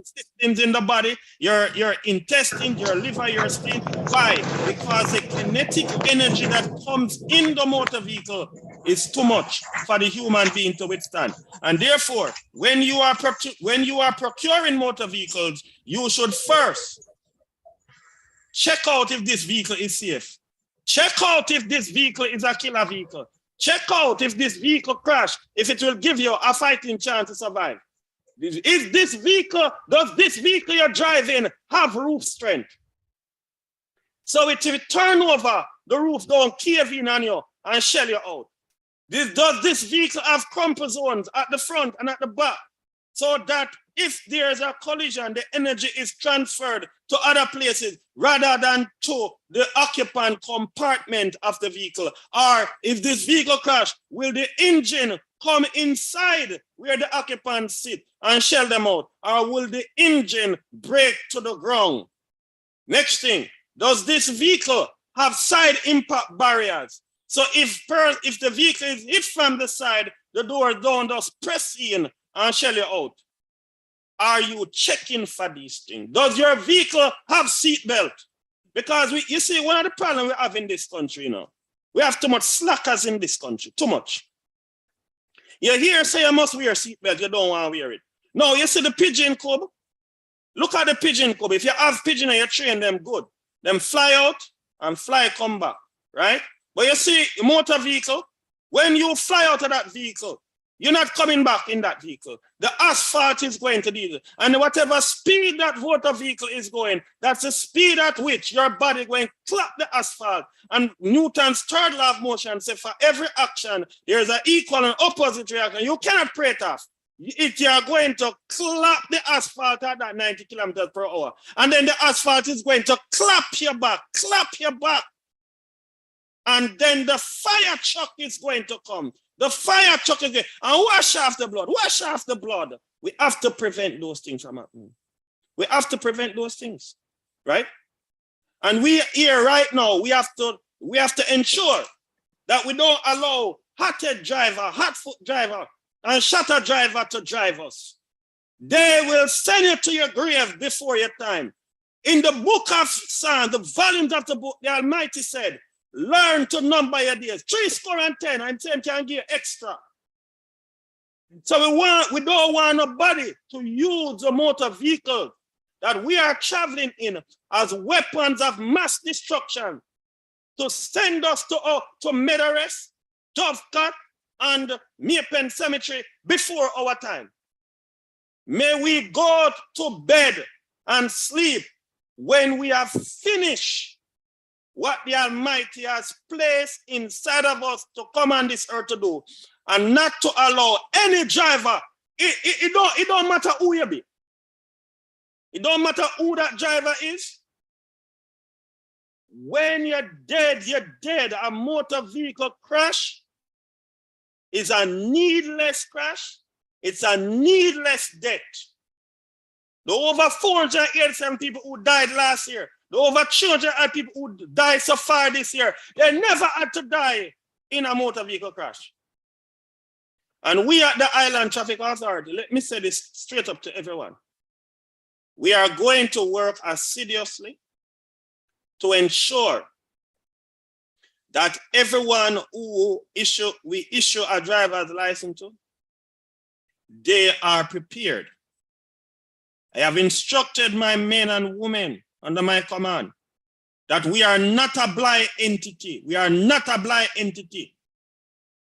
systems in the body, your intestine, your liver, your spleen. Why? Because the kinetic energy that comes in the motor vehicle is too much for the human being to withstand. And therefore, when you are procuring motor vehicles, you should first check out if this vehicle is safe. Check out if this vehicle is a killer vehicle. Check out if this vehicle crashed, if it will give you a fighting chance to survive. Does this vehicle you're driving have roof strength? So if you turn over, the roof don't cave in on you and shell you out. Does this vehicle have crumple zones at the front and at the back? So that if there's a collision, the energy is transferred to other places rather than to the occupant compartment of the vehicle. Or if this vehicle crash, will the engine come inside where the occupants sit and shell them out? Or will the engine break to the ground? Next thing, does this vehicle have side impact barriers? So if the vehicle is hit from the side, the door don't just press in and shell you out. Are you checking for these things? Does your vehicle have seatbelt? Because you see, one of the problems we have in this country now, we have too much slackers in this country, too much. You hear say you must wear seatbelt, you don't want to wear it. No, you see the pigeon club? Look at the pigeon club. If you have pigeon and you train them good, them fly out and fly come back, right? But you see, motor vehicle, when you fly out of that vehicle, you're not coming back in that vehicle. The asphalt is going to do it. And whatever speed that motor vehicle is going, that's the speed at which your body going to clap the asphalt. And Newton's third law of motion says for every action, there's an equal and opposite reaction. You cannot pray it off. If you are going to clap the asphalt at that 90 kilometers per hour, and then the asphalt is going to clap your back. And then the fire truck is going to come. The fire truck is going and wash off the blood. We have to prevent those things from happening. We have to prevent those things, right? And we here right now, we have to ensure that we don't allow hot-head driver, hot-foot driver, and shutter driver to drive us. They will send you to your grave before your time. In the book of Psalms, the volumes of the book, the Almighty said, learn to number your days. 70. I'm saying can give extra. So we don't want nobody to use the motor vehicle that we are traveling in as weapons of mass destruction to send us to Meadowrest, Dovecote, and Maypen Cemetery before our time. May we go to bed and sleep when we have finished what the Almighty has placed inside of us to come on this earth to do, and not to allow any driver, it don't matter who you be. It don't matter who that driver is. When you're dead, you're dead. A motor vehicle crash is a needless crash. It's a needless death. The over 487 people who died last year, the over 300 people who died so far this year, they never had to die in a motor vehicle crash. And we at the Island Traffic Authority, let me say this straight up to everyone. We are going to work assiduously to ensure that everyone who we issue a driver's license to, they are prepared. I have instructed my men and women under my command that we are not a blind entity. We are not a blind entity.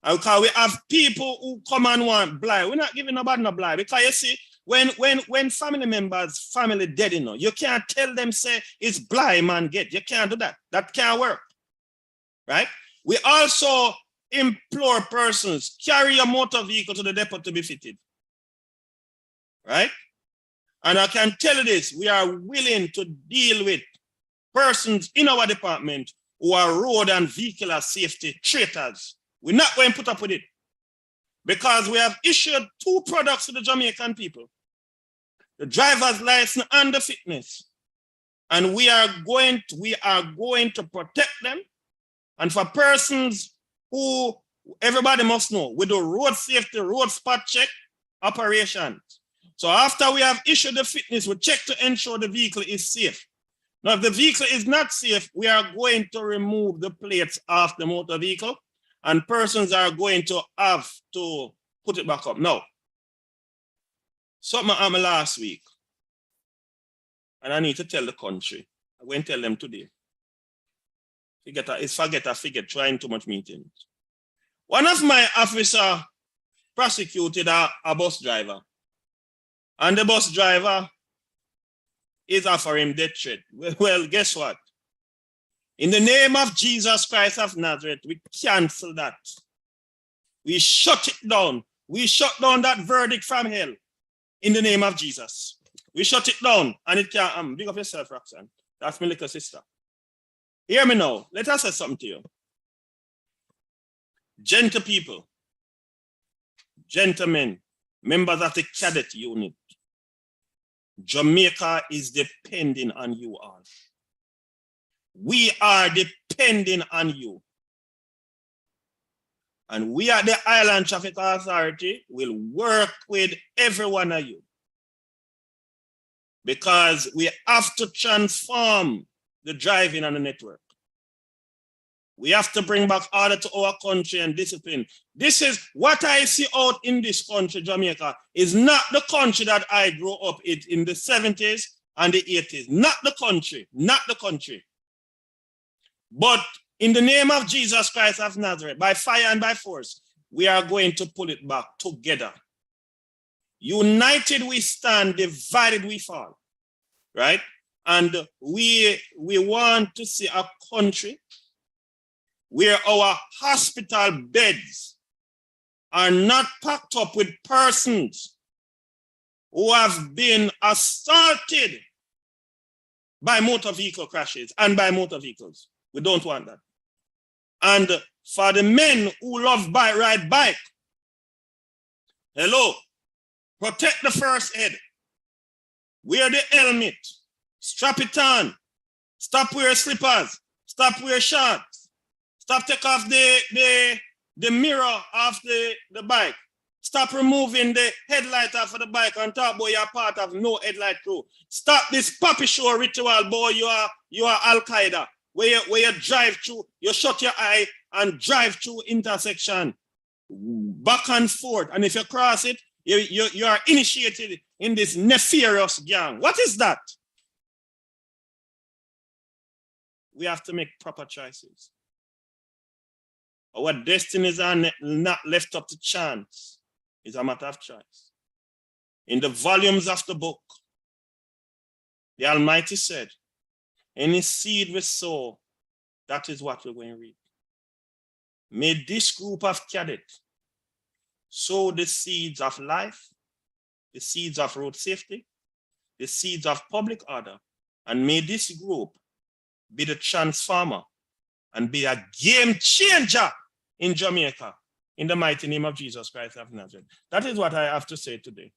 Because we have people who come and want blind. We're not giving nobody no blind. Because you see, when family members, family dead, you can't tell them, say, it's blind man get. You can't do that. That can't work. Right? We also implore persons, carry a motor vehicle to the depot to be fitted. Right? And I can tell you this, we are willing to deal with persons in our department who are road and vehicular safety traitors. We're not going to put up with it because we have issued 2 products to the Jamaican people, the driver's license and the fitness. And we are going to protect them. And for persons who, everybody must know, we do road safety, road spot check operations. So after we have issued the fitness, we check to ensure the vehicle is safe. Now, if the vehicle is not safe, we are going to remove the plates off the motor vehicle and persons are going to have to put it back up. Now, something happened last week and I need to tell the country. I'm going to tell them today. Forget a figure, trying too much meetings. One of my officers prosecuted a bus driver. And the bus driver is offering death threat. Well, guess what? In the name of Jesus Christ of Nazareth, we cancel that. We shut it down. We shut down that verdict from hell in the name of Jesus. We shut it down and it can't, big up yourself, Roxanne. That's my little sister. Hear me now. Let us say something to you. Gentle people, gentlemen, members of the cadet unit, Jamaica is depending on you all. We are depending on you. And we at the Island Traffic Authority will work with every one of you. Because we have to transform the driving on the network. We have to bring back order to our country and discipline. This is what I see out in this country, Jamaica, is not the country that I grew up in the 70s and the 80s. Not the country, not the country. But in the name of Jesus Christ of Nazareth, by fire and by force, we are going to pull it back together. United we stand, divided we fall, right? And we want to see a country where our hospital beds are not packed up with persons who have been assaulted by motor vehicle crashes and by motor vehicles. We don't want that. And for the men who love ride bike, hello, protect the first aid, wear the helmet, strap it on, stop wear slippers, stop wear shorts, stop take off the mirror of the bike, stop removing the headlight off of the bike and talk about you're part of no headlight crew. Stop this puppy show ritual, boy, you are Al-Qaeda, where you drive through, you shut your eye and drive through intersection, back and forth, and if you cross it, you are initiated in this nefarious gang. What is that? We have to make proper choices. Our destinies are not left up to chance. It's a matter of choice. In the volumes of the book, the Almighty said, any seed we sow, that is what we're going to reap. May this group of cadets sow the seeds of life, the seeds of road safety, the seeds of public order, and may this group be the transformer and be a game changer in Jamaica, in the mighty name of Jesus Christ of Nazareth. That is what I have to say today.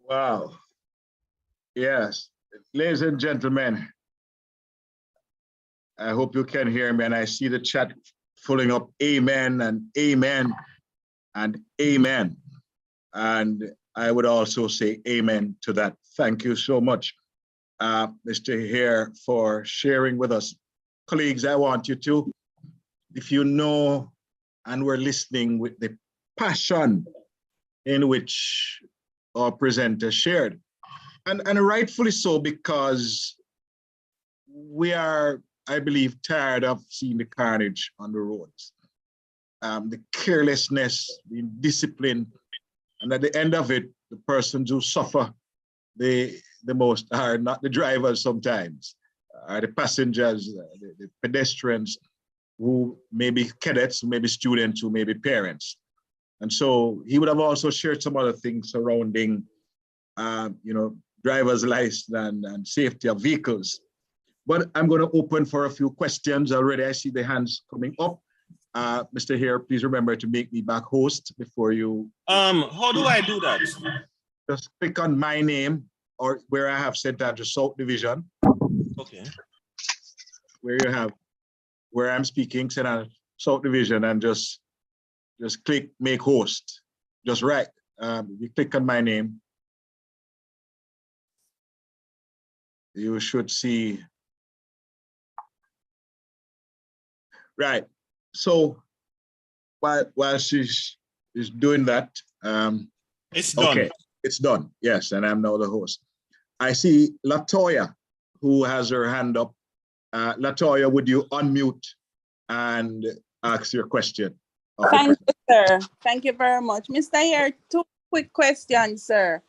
Wow. Yes. Ladies and gentlemen, I hope you can hear me, and I see the chat filling up amen and amen and amen. And I would also say amen to that. Thank you so much, Mr. Hare, for sharing with us. Colleagues, I want you to, if you know and were listening with the passion in which our presenter shared, and rightfully so, because we are, I believe, tired of seeing the carnage on the roads, the carelessness, the indiscipline, and at the end of it, the persons who suffer the most are not the drivers sometimes, are the passengers, the pedestrians, who may be cadets, who may be students, who may be parents. And so he would have also shared some other things surrounding, driver's license and safety of vehicles. But I'm going to open for a few questions already. I see the hands coming up. Mr. Hare, please remember to make me back host before you.
How do I do that?
Just click on my name or where I have St. Andrews South Division.
Okay.
Where I'm speaking, St. Andrews South Division, and just click make host. Just right. You click on my name, you should see. Right. So while she's doing that,
it's done.
Okay, it's done. Yes, and I'm now the host. I see Latoya, who has her hand up. Latoya, would you unmute and ask your question? Okay.
Thank you, sir. Thank you very much. Mr. Hare, two quick questions, sir.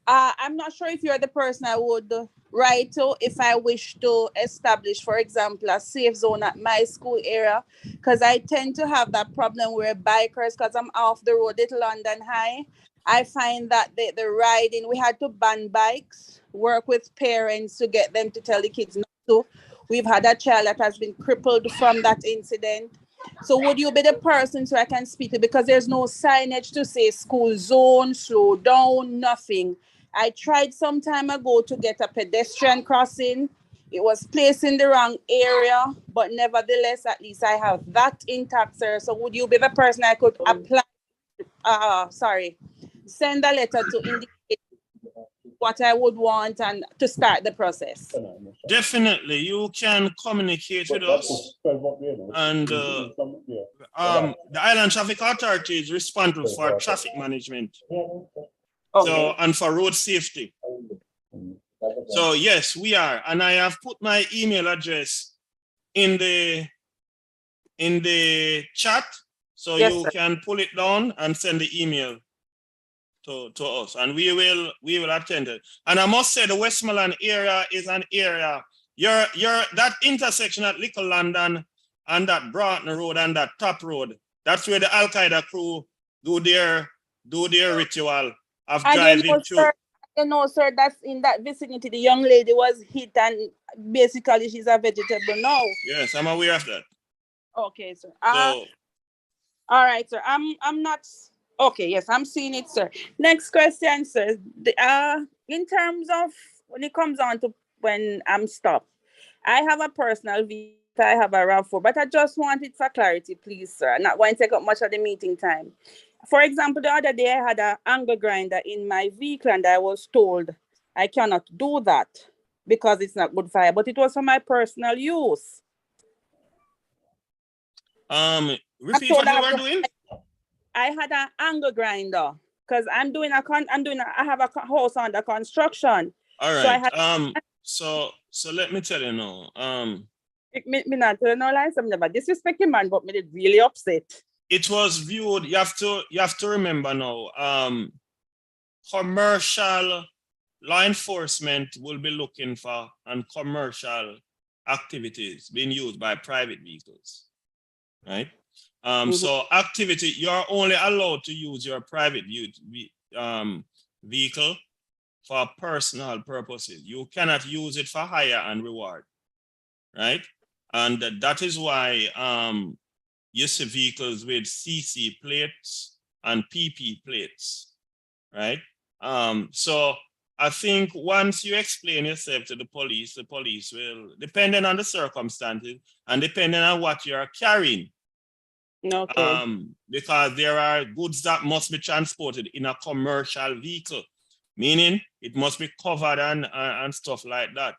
I'm not sure if you're the person I would write to if I wish to establish, for example, a safe zone at my school area, because I tend to have that problem where bikers, because I'm off the road, Little London High, I find that the riding, we had to ban bikes, work with parents to get them to tell the kids not to. We've had a child that has been crippled from that incident. So would you be the person so I can speak to, because there's no signage to say school zone, slow down, nothing. I tried some time ago to get a pedestrian crossing. It was placed in the wrong area, but nevertheless, at least I have that intact, sir. So would you be the person I could apply, send a letter to indicate what I would want and to start the process?
Definitely, you can communicate with us, and the Island Traffic Authority is responsible for traffic management, so and for road safety. So yes, we are, and I have put my email address in the chat, so
Yes,
you
sir.
can pull it down and send the email to us, and we will attend it. And I must say, the Westmoreland area is an area. Your that intersection at Little London and that Broughton Road and that Top Road. That's where the Al Qaeda crew do their ritual of driving through.
Sir, you know, sir, that's in that vicinity. The young lady was hit, and basically she's a vegetable now.
Yes, I'm aware of that.
Okay, sir.
So,
all right, sir. I'm not. Okay, yes, I'm seeing it, sir. Next question, sir. In terms of when it comes on to when I'm stopped, I have a personal vehicle, I have a RAV4, but I just wanted for clarity, please, sir. I'm not going to take up much of the meeting time. For example, the other day I had an angle grinder in my vehicle, and I was told I cannot do that because it's not good fire, but it was for my personal use.
Repeat what you were doing.
I had an angle grinder because I have a house under construction.
All right. So let me tell you now.
Me not tell no lies. I'm never disrespecting man, but me did really upset.
It was viewed. You have to remember now. Commercial law enforcement will be looking for and commercial activities being used by private vehicles, right? So activity, you're only allowed to use your private vehicle for personal purposes. You cannot use it for hire and reward, right? And that is why you see vehicles with CC plates and PP plates, right? So I think once you explain yourself to the police will, depending on the circumstances and depending on what you're carrying, because there are goods that must be transported in a commercial vehicle, meaning it must be covered and stuff like that.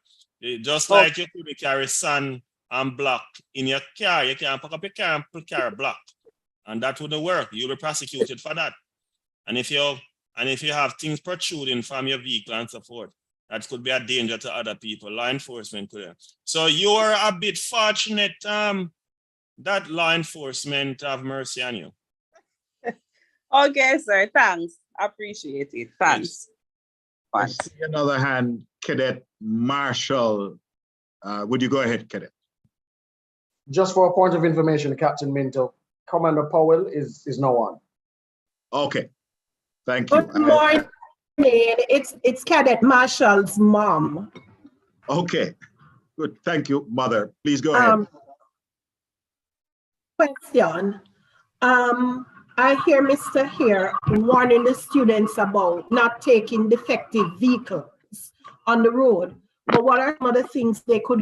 Just like you could carry sand and block in your car, you can pack up your car and carry block, and that wouldn't work. You'll be prosecuted for that. And if you have things protruding from your vehicle and so forth, that could be a danger to other people. Law enforcement could. So you are a bit fortunate. That law enforcement have mercy on you.
Okay, sir. Thanks. Appreciate it. Thanks.
On the other hand, Cadet Marshall, would you go ahead, Cadet?
Just for a point of information, Captain Minto, Commander Powell is now on.
Okay, thank you.
Good morning. It's Cadet Marshall's mom.
Okay, good. Thank you, Mother. Please go ahead.
Question. I hear Mr. here warning the students about not taking defective vehicles on the road. But what are some of the things they could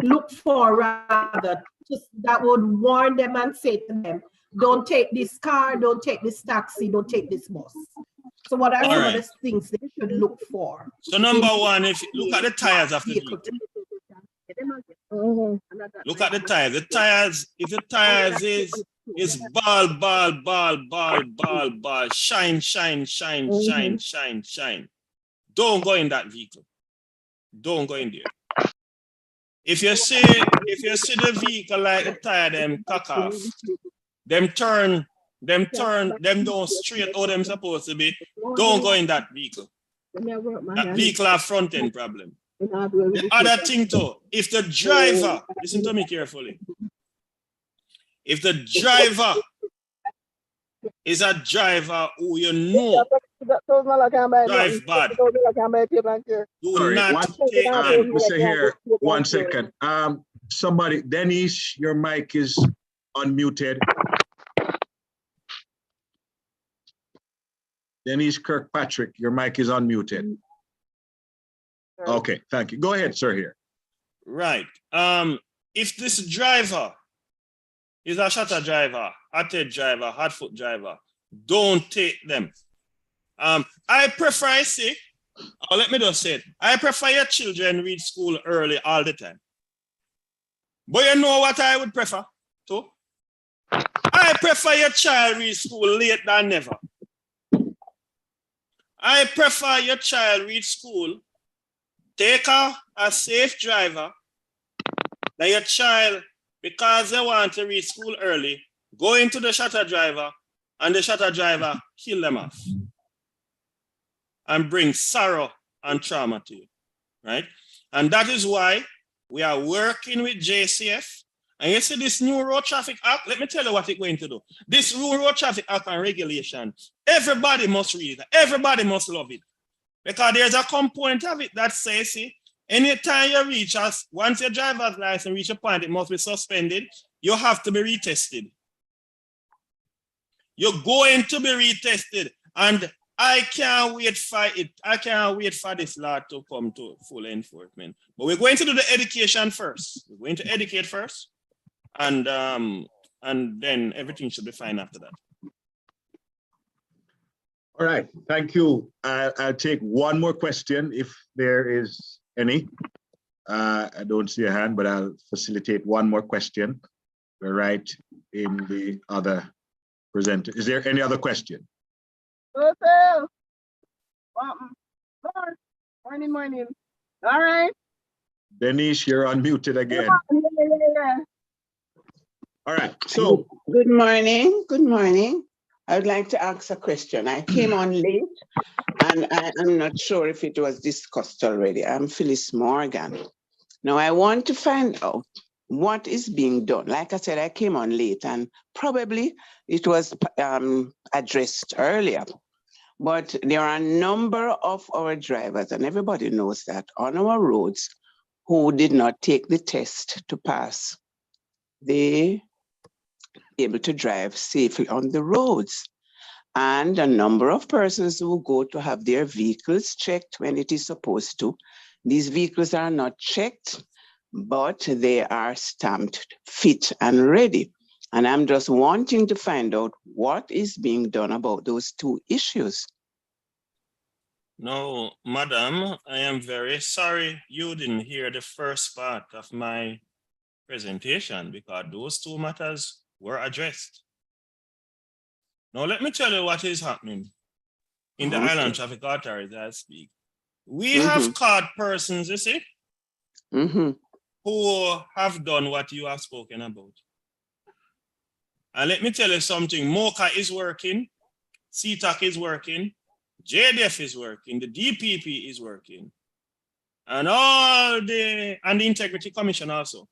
look for rather, just that would warn them and say to them, don't take this car, don't take this taxi, don't take this bus. So what are some of the things they should look for?
So number one, if you look at the tires of the vehicle. Look at the tires. The tires, if the tires is ball, shine, don't go in that vehicle. Don't go in there. If you see the vehicle like the tire them cock off, them don't straight how them supposed to be, don't go in that vehicle. That vehicle have front end problem. The other thing too, if the driver, listen to me carefully, if the driver is a driver who you know drive bad, do not take them.
Mr. Here, 1 second. Somebody, Denise, your mic is unmuted. Denise Kirkpatrick, your mic is unmuted. Okay, thank you. Go ahead, sir, here.
Right. If this driver is a shutter driver, hot-head driver, hot foot driver, don't take them. I prefer, I say, Oh, let me just say it. I prefer your children read school early all the time. But you know what I would prefer too? I prefer your child read school late than never. I prefer your child read school, take a safe driver, that your child, because they want to read school early, go into the shutter driver and the shutter driver kill them off and bring sorrow and trauma to you, right? And that is why we are working with JCF. And you see this new Road Traffic Act, let me tell you what it's going to do. This new Road Traffic Act and regulation, everybody must read it. Everybody must love it. Because there's a component of it that says, see, anytime you reach us, once your driver's license reach a point, it must be suspended, you have to be retested. You're going to be retested. And I can't wait for it. I can't wait for this law to come to full enforcement. But we're going to do the education first. We're going to educate first. And then everything should be fine after that.
All right, thank you. I'll take one more question if there is any. I don't see a hand, but I'll facilitate one more question. We're right in the other presenter. Is there any other question?
Morning. All right.
Denise, you're unmuted again. All right, so.
Good morning, good morning. I would like to ask a question. I came on late and I'm not sure if it was discussed already. I'm Phyllis Morgan. Now I want to find out what is being done. Like I said, I came on late and probably it was addressed earlier, but there are a number of our drivers, and everybody knows that, on our roads who did not take the test to pass. They able to drive safely on the roads. And a number of persons who go to have their vehicles checked when it is supposed to. These vehicles are not checked, but they are stamped fit and ready. And I'm just wanting to find out what is being done about those two issues.
No, madam, I am very sorry you didn't hear the first part of my presentation because those two matters were addressed. Now, let me tell you what is happening in the Island Traffic Authority as I speak. We have caught persons, you see, who have done what you have spoken about. And let me tell you something, MOCA is working, CTAC is working, JDF is working, the DPP is working, and the Integrity Commission also.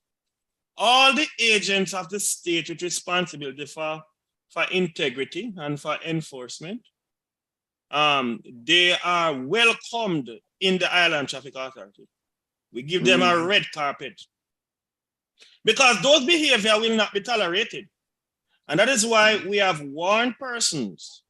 All the agents of the state with responsibility for integrity and for enforcement, they are welcomed in the Island Traffic Authority. We give them a red carpet because those behavior will not be tolerated. And that is why we have warned persons,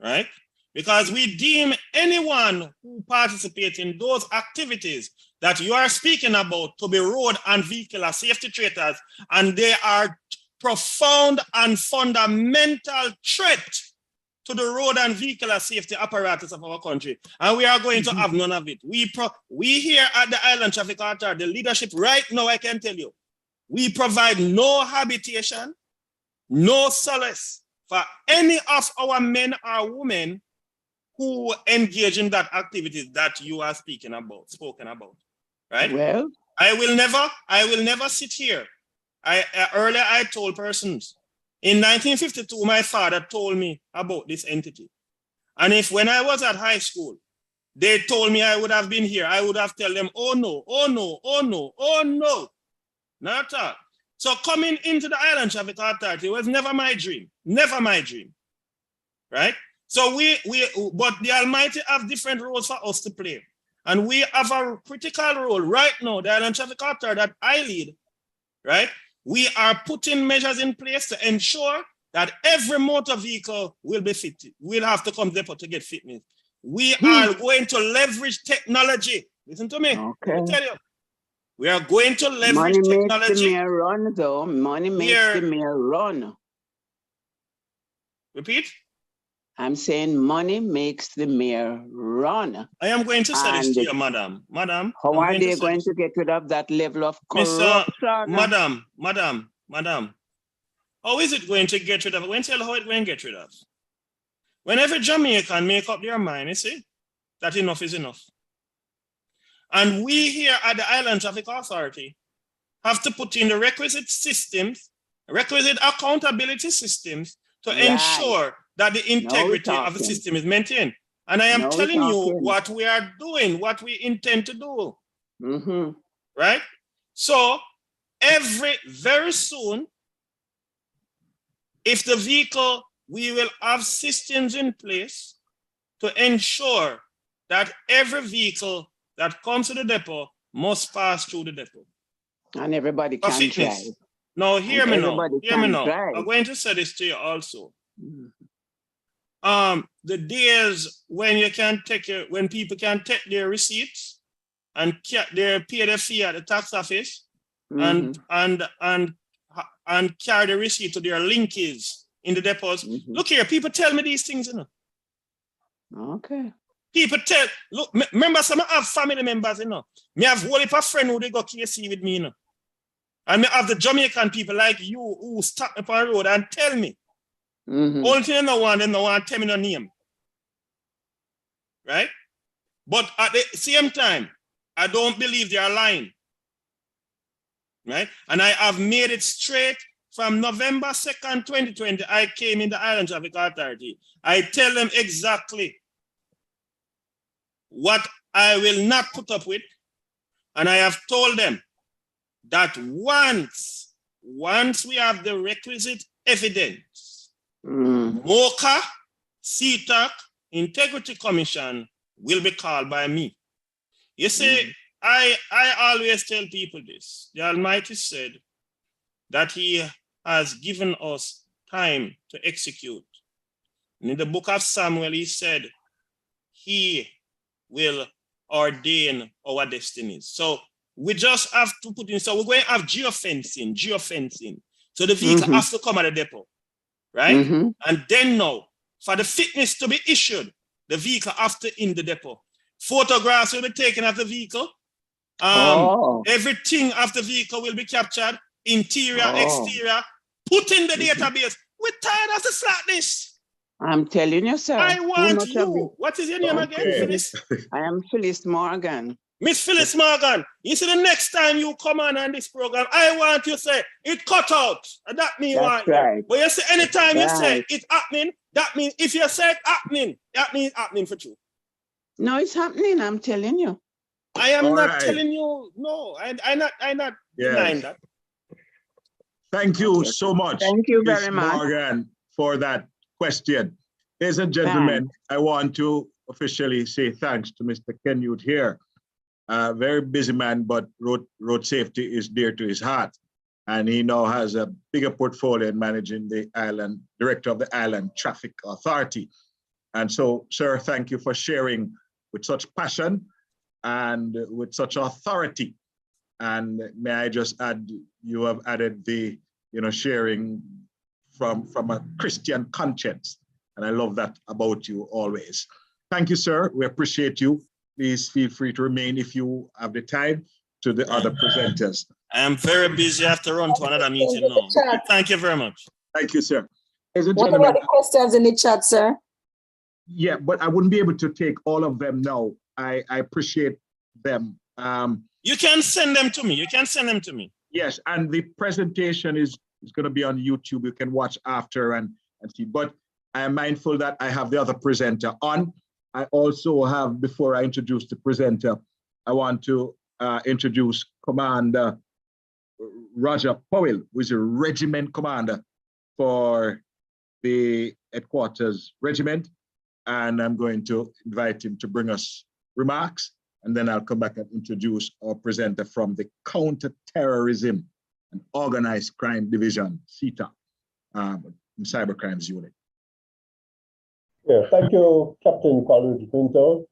right? Because we deem anyone who participates in those activities that you are speaking about to be road and vehicular safety traitors, and they are profound and fundamental threat to the road and vehicular safety apparatus of our country. And we are going to have none of it. We here at the Island Traffic Authority, the leadership right now, I can tell you, we provide no habitation, no solace for any of our men or women who engage in that activity that you are spoken about, right?
Well,
I will never sit here. Earlier I told persons, in 1952, my father told me about this entity. And if when I was at high school, they told me I would have been here, I would have told them, oh no, oh no, oh no, oh no, not at all. So coming into the Island Traffic Authority was never my dream, right? So but the Almighty have different roles for us to play. And we have a critical role right now, the Island Traffic Authority that I lead, right? We are putting measures in place to ensure that every motor vehicle will be fitted. We'll have to come depot to get fitness. We are going to leverage technology. Listen to me.
Okay.
Let me tell you. We are going to leverage
money
technology.
Makes the mayor run, though. Money makes the mayor run.
Repeat?
I'm saying money makes the mayor run.
I am going to say this
And
to you, madam. Madam,
how
I'm
are
going to
they
say
going
this.
to get rid of that level of
Mr.
corruption?
Madam, how is it going to get rid of it? When tell how it going to get rid of? When every Jamaican make up their mind, you see, that enough is enough. And we here at the Island Traffic Authority have to put in the requisite systems, requisite accountability systems to ensure that the integrity of the system is maintained. And I am telling you what we are doing, what we intend to do. Right? So very soon, if the vehicle, we will have systems in place to ensure that every vehicle that comes to the depot must pass through the depot.
And everybody can drive.
Now, hear me now. Hear me now.
Drive.
I'm going to say this to you also. The days when you can take when people can take their receipts and pay their fee at the tax office and carry the receipt to their linkages in the depots. Look here, people tell me these things, you know.
Okay.
People look, remember some have family members, you know. Me have one of a friend who they go KC with me, you know. And me have the Jamaican people like you who stop me on the road and tell me. Only thing they don't want to tell me no name. Right? But at the same time, I don't believe they are lying. Right? And I have made it straight from November 2nd, 2020. I came in the Island Traffic Authority. I tell them exactly what I will not put up with. And I have told them that once we have the requisite evidence, MOCA, CTAC, Integrity Commission will be called by me. You see, I always tell people this. The Almighty said that He has given us time to execute. And in the book of Samuel, He said, He will ordain our destinies. So we just have to put in, so we're going to have geofencing. So the vehicle has to come at the depot, right? And then now, for the fitness to be issued, the vehicle after in the depot. Photographs will be taken of the vehicle. Everything of the vehicle will be captured, interior, exterior, put in the database. We're tired of the slackness.
I'm telling you, sir.
I want you. What is your name again, Phyllis?
I am Phyllis Morgan.
Miss Phyllis Morgan, you see the next time you come on this program, I want you to say, it cut out. And that means
That's right.
But you say, anytime you say it's happening, that means if you say it's happening, that means happening for you.
No, it's happening, I'm telling you.
I am not telling you, no, I'm not denying that.
Thank you so much.
Thank you
Ms.
very much.
Morgan, for that question. Ladies and gentlemen, I want to officially say thanks to Mr. Kenyut here. Very busy man, but road safety is dear to his heart. And he now has a bigger portfolio in managing the island, director of the Island Traffic Authority. And so, sir, thank you for sharing with such passion and with such authority. And may I just add, you have added the, sharing from a Christian conscience. And I love that about you always. Thank you, sir. We appreciate you. Please feel free to remain if you have the time to the other presenters.
I am very busy. I have to run to another meeting now. Thank you very much.
Thank you, sir.
What about the questions in the chat, sir?
Yeah, but I wouldn't be able to take all of them now. I appreciate them.
You can send them to me. You can send them to me.
Yes, and the presentation is going to be on YouTube. You can watch after and see. But I am mindful that I have the other presenter on. I also have, before I introduce the presenter, I want to introduce Commander Roger Powell, who is a regiment commander for the headquarters regiment. And I'm going to invite him to bring us remarks. And then I'll come back and introduce our presenter from the Counter-Terrorism and Organized Crime Division, CETA, Cyber Crimes Unit.
Yeah, thank you, Captain Colin Pinto.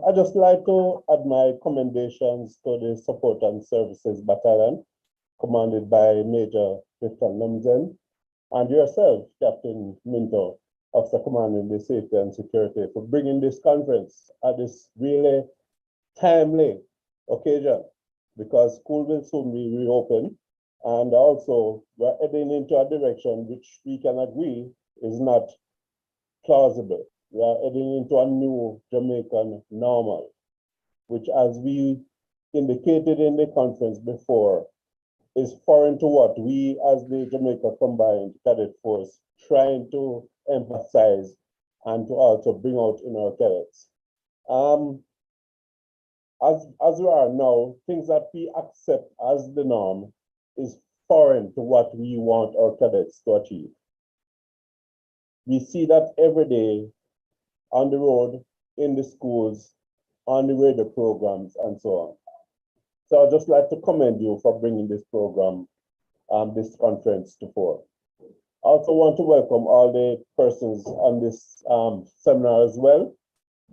I'd just like to add my commendations to the Support and Services Battalion, commanded by Major Clifton Lumsden, and yourself, Captain Minto. Officer Commanding the Safety and Security, for bringing this conference at this really timely occasion, because school will soon be reopened. And also, we're heading into a direction which we can agree is not plausible. We are heading into a new Jamaican normal, which, as we indicated in the conference before, is foreign to what we as the Jamaica Combined Cadet Force trying to emphasize and to also bring out in our cadets. As we are now, things that we accept as the norm is foreign to what we want our cadets to achieve. We see that every day on the road, in the schools, on the radio programs, and so on. So I'd just like to commend you for bringing this program, this conference to fore. I also want to welcome all the persons on this seminar as well,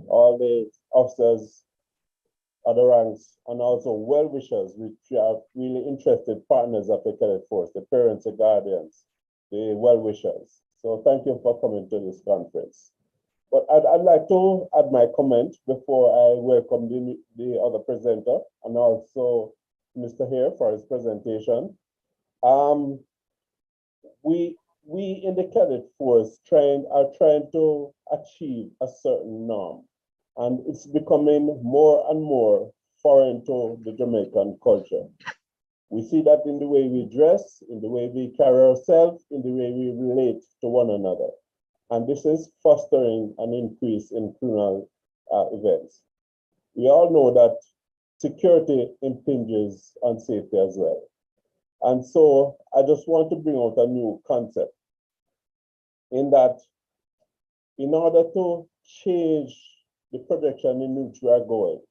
all the officers, other ranks, and also well-wishers, which are really interested partners of the Cadet Force, the parents, the guardians, the well-wishers. So thank you for coming to this conference. But I'd like to add my comment before I welcome the other presenter and also Mr. Hare for his presentation. We in the Cadet Force are trying to achieve a certain norm, and it's becoming more and more foreign to the Jamaican culture. We see that in the way we dress, in the way we carry ourselves, in the way we relate to one another. And this is fostering an increase in criminal events. We all know that security impinges on safety as well. And so I just want to bring out a new concept in that in order to change the projection in which we are going,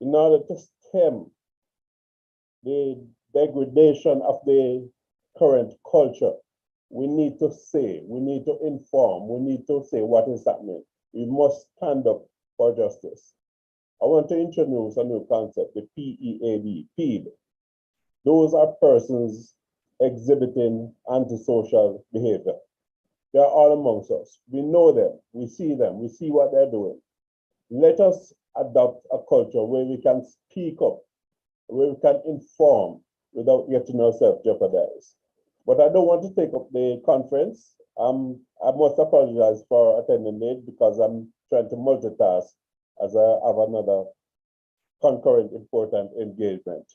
in order to stem the degradation of the current culture, we need to say, we need to inform, we need to say what is happening. We must stand up for justice. I want to introduce a new concept, the PEAB, PEAB. Those are persons exhibiting antisocial behavior. They are all amongst us. We know them, we see what they're doing. Let us adopt a culture where we can speak up, where we can inform without getting ourselves jeopardized. But I don't want to take up the conference. I must apologize for attending late because I'm trying to multitask as I have another concurrent important engagement.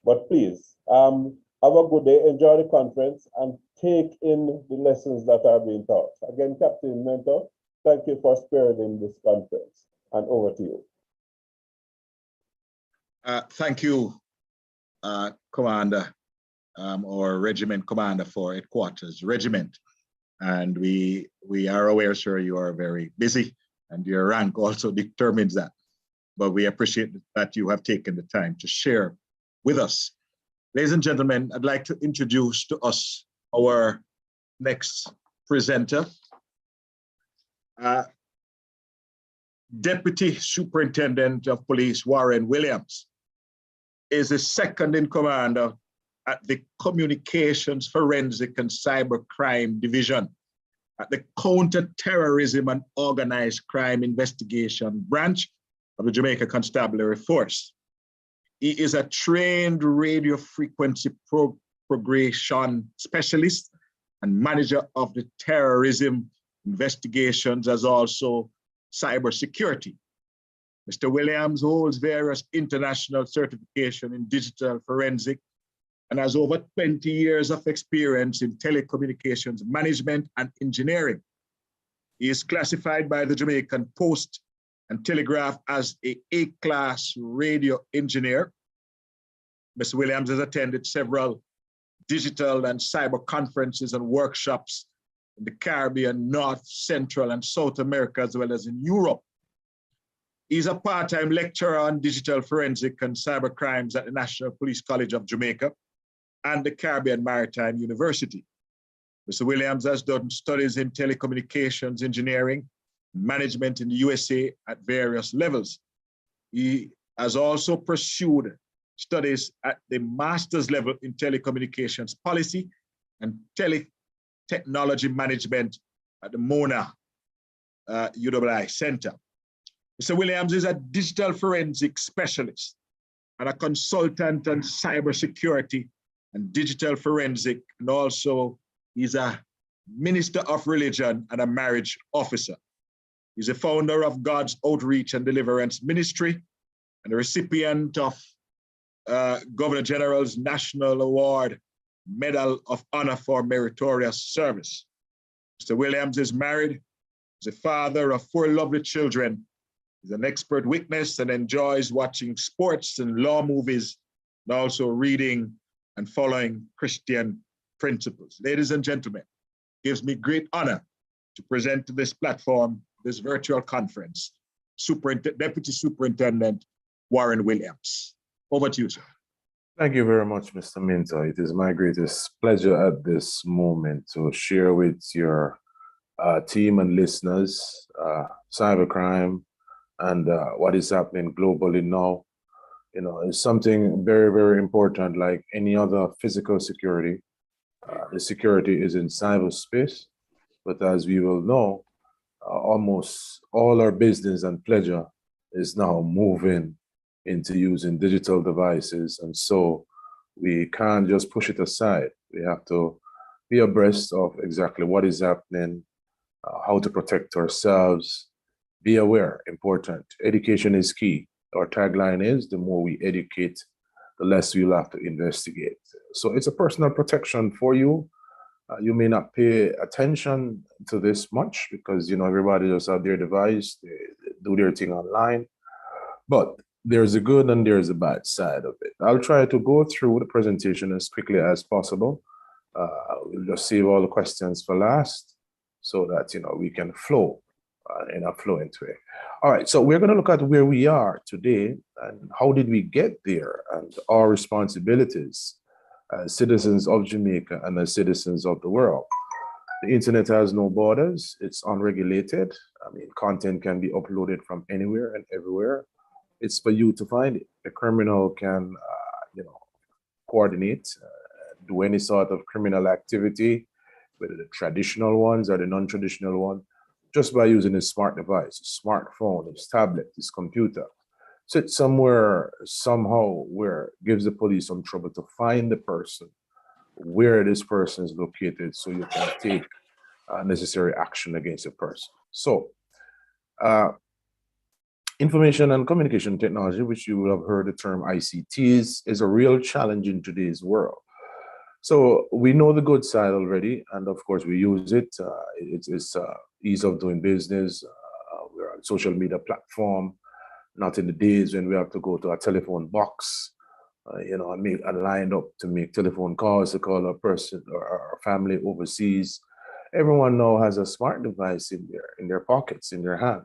But please, have a good day, enjoy the conference, and take in the lessons that are being taught. Again, Captain Mentor, thank you for spearheading this conference, and over to you.
Thank you, Commander, or Regiment Commander for Headquarters Regiment. And we are aware, sir, you are very busy, and your rank also determines that. But we appreciate that you have taken the time to share with us. Ladies and gentlemen, I'd like to introduce to us our next presenter. Deputy Superintendent of Police Warren Williams is the second in command at the Communications Forensic and Cybercrime Division at the Counter-Terrorism and Organized Crime Investigation Branch of the Jamaica Constabulary Force. He is a trained radio frequency propagation specialist and manager of the terrorism investigations, as also cybersecurity. Mr. Williams holds various international certification in digital forensic and has over 20 years of experience in telecommunications management and engineering. He is classified by the Jamaican Post and Telegraph as an A-class radio engineer. Mr. Williams has attended several digital and cyber conferences and workshops in the Caribbean, North, Central, and South America, as well as in Europe. He's a part-time lecturer on digital forensic and cyber crimes at the National Police College of Jamaica and the Caribbean Maritime University. Mr. Williams has done studies in telecommunications engineering, management in the USA at various levels. He has also pursued studies at the master's level in telecommunications policy and technology management at the Mona UWI Center. Mr. Williams is a digital forensic specialist and a consultant on cybersecurity and digital forensic, and also he's a minister of religion and a marriage officer. He's a founder of God's Outreach and Deliverance Ministry and a recipient of Governor General's National Award Medal of Honor for Meritorious Service. Mr. Williams is married. He's a father of 4 lovely children. He's an expert witness and enjoys watching sports and law movies, and also reading and following Christian principles. Ladies and gentlemen, it gives me great honor to present to this platform, this virtual conference, Deputy Superintendent Warren Williams. Over to you, sir.
Thank you very much, Mr. Minter. It is my greatest pleasure at this moment to share with your team and listeners cybercrime and what is happening globally now. You know, it's something very, very important. Like any other physical security, the security is in cyberspace. But as we will know, almost all our business and pleasure is now moving into using digital devices. And so we can't just push it aside. We have to be abreast of exactly what is happening, how to protect ourselves, be aware, important. Education is key. Our tagline is, the more we educate, the less we'll have to investigate. So it's a personal protection for you. You may not pay attention to this much because, you know, everybody just have their device, they do their thing online. But there's a good and there's a bad side of it. I'll try to go through the presentation as quickly as possible. We'll just save all the questions for last so that, you know, we can flow in a fluent way. All right, so we're going to look at where we are today and how did we get there and our responsibilities as citizens of Jamaica and as citizens of the world. The internet has no borders. It's unregulated. I mean, content can be uploaded from anywhere and everywhere. It's for you to find it. The criminal can, you know, coordinate, do any sort of criminal activity, whether the traditional ones or the non-traditional one, just by using his smart device, his smartphone, his tablet, his computer. Sit somewhere, somehow, where it gives the police some trouble to find the person, where this person is located, so you can take necessary action against the person. So, information and communication technology, which you will have heard the term ICTs, is a real challenge in today's world. So we know the good side already, and of course we use it. It's ease of doing business. We're on social media platform, not in the days when we have to go to a telephone box, you know, and line up to make telephone calls to call a person or our family overseas. Everyone now has a smart device in their pockets, in their hand.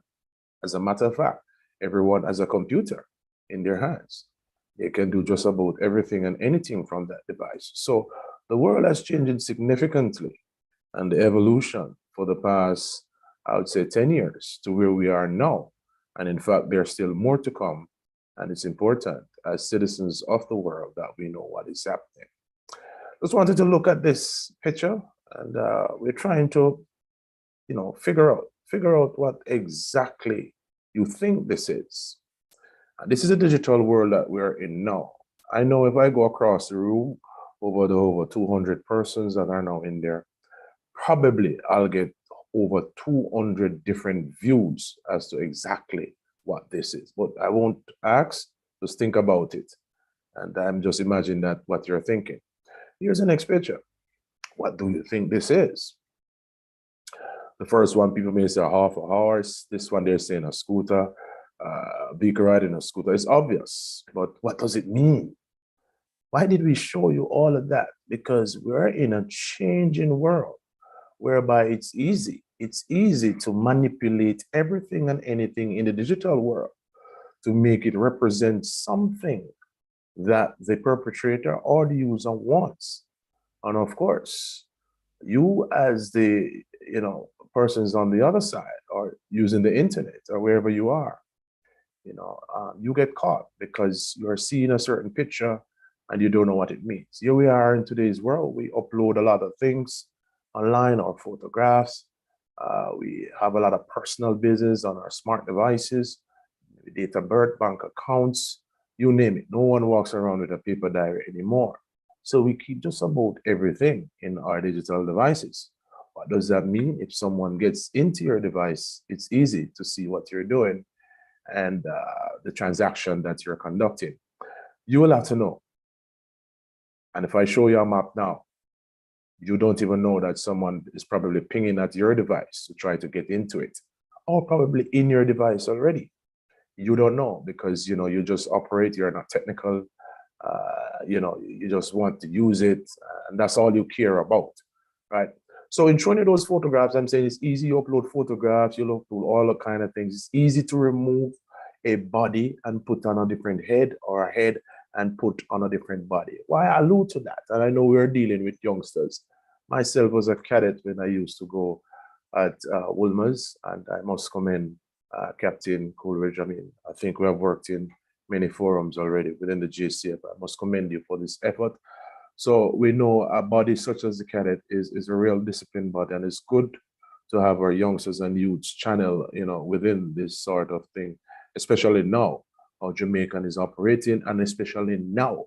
As a matter of fact, everyone has a computer in their hands. They can do just about everything and anything from that device. So the world has changed significantly, and the evolution for the past, I would say, 10 years to where we are now. And in fact, there's still more to come. And it's important as citizens of the world that we know what is happening. Just wanted to look at this picture, and we're trying to, you know, figure out what exactly you think this is. This is a digital world that we're in now. I know if I go across the room over the over 200 persons that are now in there, probably I'll get over 200 different views as to exactly what this is. But I won't ask, just think about it. And I'm just imagining that what you're thinking. Here's the next picture. What do you think this is? The first one, people may say half a horse. This one, they're saying a scooter. Beaker riding a scooter. It's obvious, but what does it mean? Why did we show you all of that? Because we're in a changing world whereby it's easy to manipulate everything and anything in the digital world to make it represent something that the perpetrator or the user wants. And of course, you as the, you know, persons on the other side or using the internet or wherever you are, you know, you get caught because you're seeing a certain picture and you don't know what it means. Here we are in today's world. We upload a lot of things online, our photographs, We have a lot of personal business on our smart devices, date of birth, bank accounts, you name it. No one walks around with a paper diary anymore. So we keep just about everything in our digital devices. What does that mean? If someone gets into your device, it's easy to see what you're doing and the transaction that you're conducting. You will have to know. And if I show you a map now, you don't even know that someone is probably pinging at your device to try to get into it, or probably in your device already. You don't know because, you know, you just operate, you're not technical, you know, you just want to use it, and that's all you care about, right? So in showing you those photographs, I'm saying it's easy. You upload photographs, you look through all the kind of things. It's easy to remove a body and put on a different head, or a head and put on a different body. Why I allude to that? And I know we're dealing with youngsters. Myself was a cadet when I used to go at Wolmer's, and I must commend Captain Coleridge. I mean, I think we have worked in many forums already within the JCF. I must commend you for this effort. So we know a body such as the cadet is a real disciplined body, and it's good to have our youngsters and youths channel, you know, within this sort of thing, especially now how Jamaican is operating, and especially now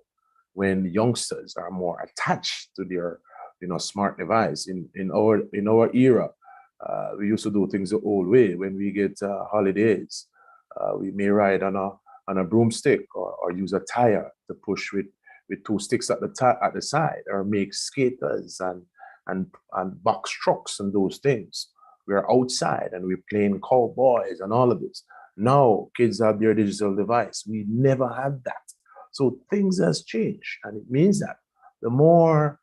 when youngsters are more attached to their, you know, smart device. In our era, we used to do things the old way. When we get holidays, we may ride on a broomstick, or use a tire to push with 2 sticks at the side, or make skaters and box trucks and those things. We're outside and we're playing cowboys and all of this. Now kids have their digital device. We never had that. So things has changed, and it means that the more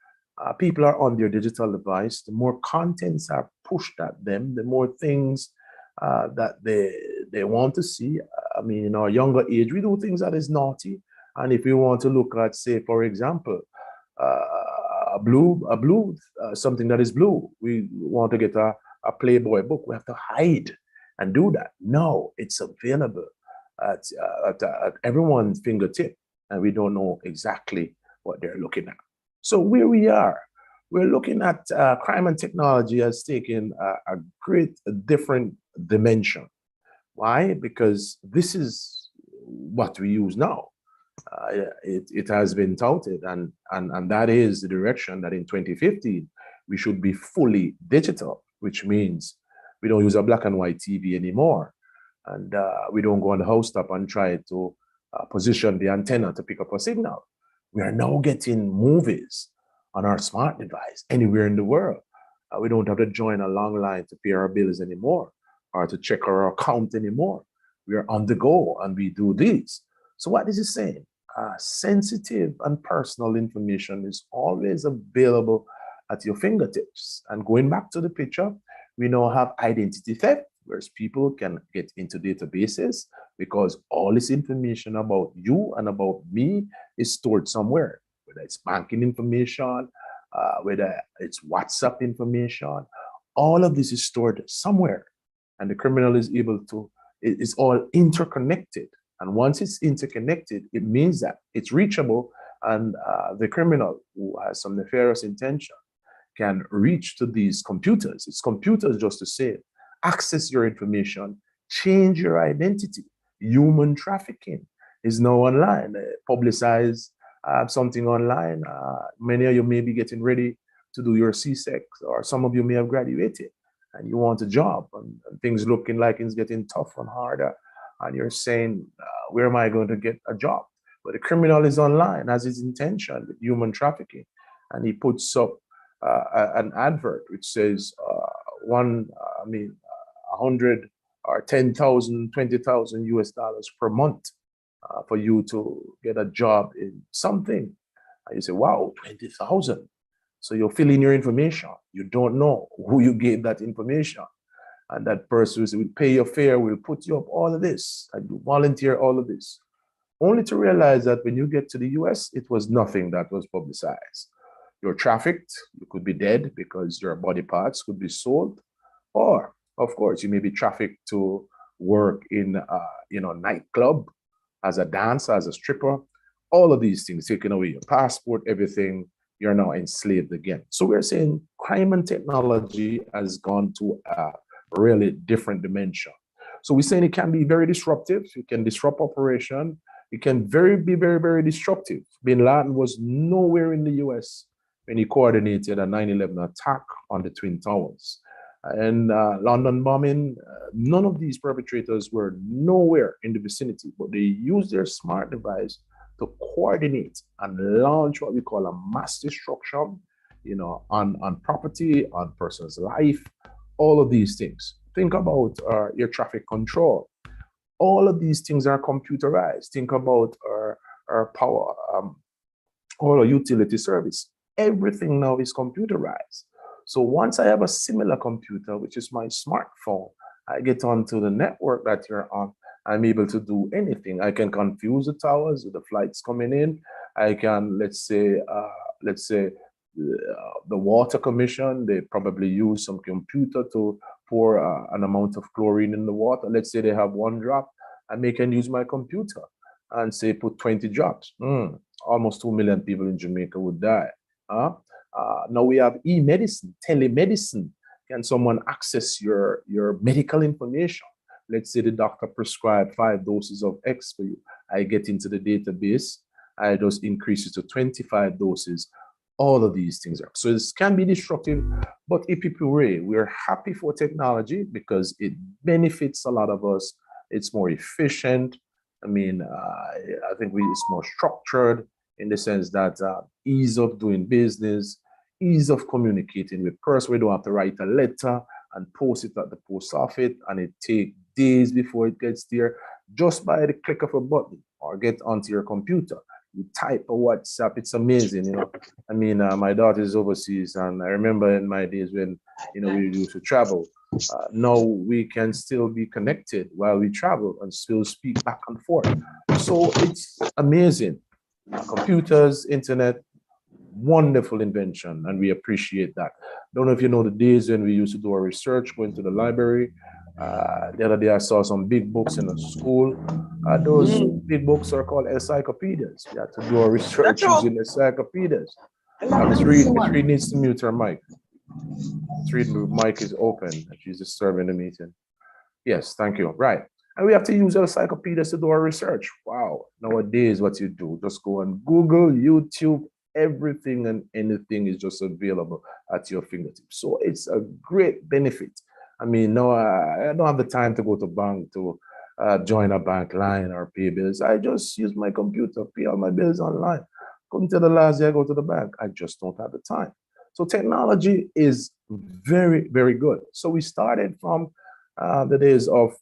people are on their digital device, the more contents are pushed at them, the more things that they want to see. I mean, in our younger age, we do things that is naughty. And if we want to look at, say, for example, something that is blue, we want to get a Playboy book, we have to hide and do that. No, it's available at everyone's fingertip, and we don't know exactly what they're looking at. So where we are, we're looking at crime and technology has taken a great different dimension. Why? Because this is what we use now. It has been touted, and that is the direction that in 2015 we should be fully digital, which means we don't use a black and white TV anymore, and we don't go on the house top and try to position the antenna to pick up a signal. We are now getting movies on our smart device anywhere in the world. We don't have to join a long line to pay our bills anymore, or to check our account anymore. We are on the go and we do this. So what is it saying? Sensitive and personal information is always available at your fingertips. And going back to the picture, we now have identity theft, where people can get into databases because all this information about you and about me is stored somewhere, whether it's banking information, whether it's WhatsApp information. All of this is stored somewhere, and the criminal is able to, it's all interconnected. And once it's interconnected, it means that it's reachable, and the criminal who has some nefarious intention can reach to these computers. It's computers, just to say, access your information, change your identity. Human trafficking is now online. Publicize something online. Many of you may be getting ready to do your CSEC, or some of you may have graduated and you want a job, and things looking like it's getting tough and harder. And you're saying, where am I going to get a job? But the criminal is online, has his intention with human trafficking, and he puts up an advert which says 100 or 10,000, 20,000 US dollars per month for you to get a job in something. And you say, wow, 20,000. So you're filling your information. You don't know who you gave that information. And that person will pay your fare, will put you up, all of this, and you volunteer all of this. Only to realize that when you get to the US, it was nothing that was publicized. You're trafficked, you could be dead because your body parts could be sold, or of course, you may be trafficked to work in a nightclub as a dancer, as a stripper. All of these things, taking away your passport, everything, you're now enslaved again. So we're saying crime and technology has gone to a really different dimension. So we're saying it can be very disruptive. It can disrupt operation. It can be very, very destructive. Bin Laden was nowhere in the US when he coordinated a 9/11 attack on the Twin Towers. And London bombing, none of these perpetrators were nowhere in the vicinity, but they used their smart device to coordinate and launch what we call a mass destruction, you know, on property, on person's life, all of these things. Think about air traffic control. All of these things are computerized. Think about our power, all our utility service. Everything now is computerized. So once I have a similar computer, which is my smartphone, I get onto the network that you're on, I'm able to do anything. I can confuse the towers with the flights coming in. I can, let's say the water commission, they probably use some computer to pour an amount of chlorine in the water. Let's say they have 1 drop, and they can use my computer and say put 20 drops. Almost 2 million people in Jamaica would die. Now we have e-medicine, telemedicine. Can someone access your medical information? Let's say the doctor prescribed 5 doses of X for you. I get into the database, I just increase it to 25 doses. All of these things are. So this can be destructive, but we're happy for technology because it benefits a lot of us. It's more efficient. I mean, I think it's more structured in the sense that ease of doing business, ease of communicating with person. We don't have to write a letter and post it at the post office, and it takes days before it gets there, just by the click of a button or get onto your computer. You type a WhatsApp, it's amazing, you know. I mean, my daughter is overseas, and I remember in my days when, you know, we used to travel. Now we can still be connected while we travel and still speak back and forth. So it's amazing. Computers, internet, wonderful invention, and we appreciate that. Don't know if you know the days when we used to do our research, going to the library. The other day I saw some big books in the school. Those big books are called encyclopedias. You have to do our research using encyclopedias. Miss Reed needs to mute her mic. Miss Reed, mic is open. She's disturbing the meeting. Yes, thank you. Right. And we have to use encyclopedias to do our research. Wow. Nowadays, what you do, just go on Google, YouTube, everything and anything is just available at your fingertips. So it's a great benefit. I mean, no, I don't have the time to go to bank to join a bank line or pay bills. I just use my computer, pay all my bills online. Couldn't tell the last day I go to the bank. I just don't have the time. So technology is very, very good. So we started from the days of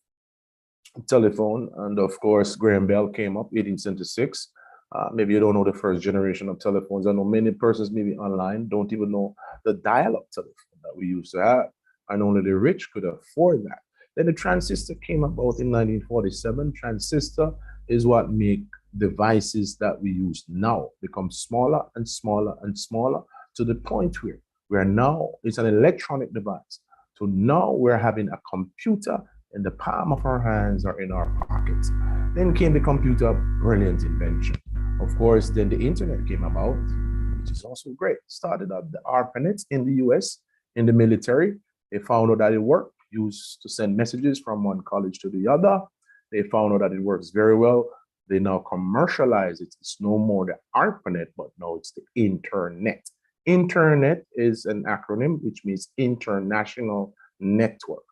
telephone, and of course, Graham Bell came up, 1876. Maybe you don't know the first generation of telephones. I know many persons maybe online don't even know the dial-up telephone that we used to have, and only the rich could afford that. Then the transistor came about in 1947. Transistor is what make devices that we use now become smaller and smaller and smaller to the point where we're now, it's an electronic device. So now we're having a computer in the palm of our hands or in our pockets. Then came the computer, brilliant invention. Of course, then the internet came about, which is also great. Started up the ARPANET in the US, in the military. They found out that it worked, used to send messages from one college to the other. They found out that it works very well. They now commercialize it. It's no more the ARPANET, but now it's the internet. Internet is an acronym, which means International Network.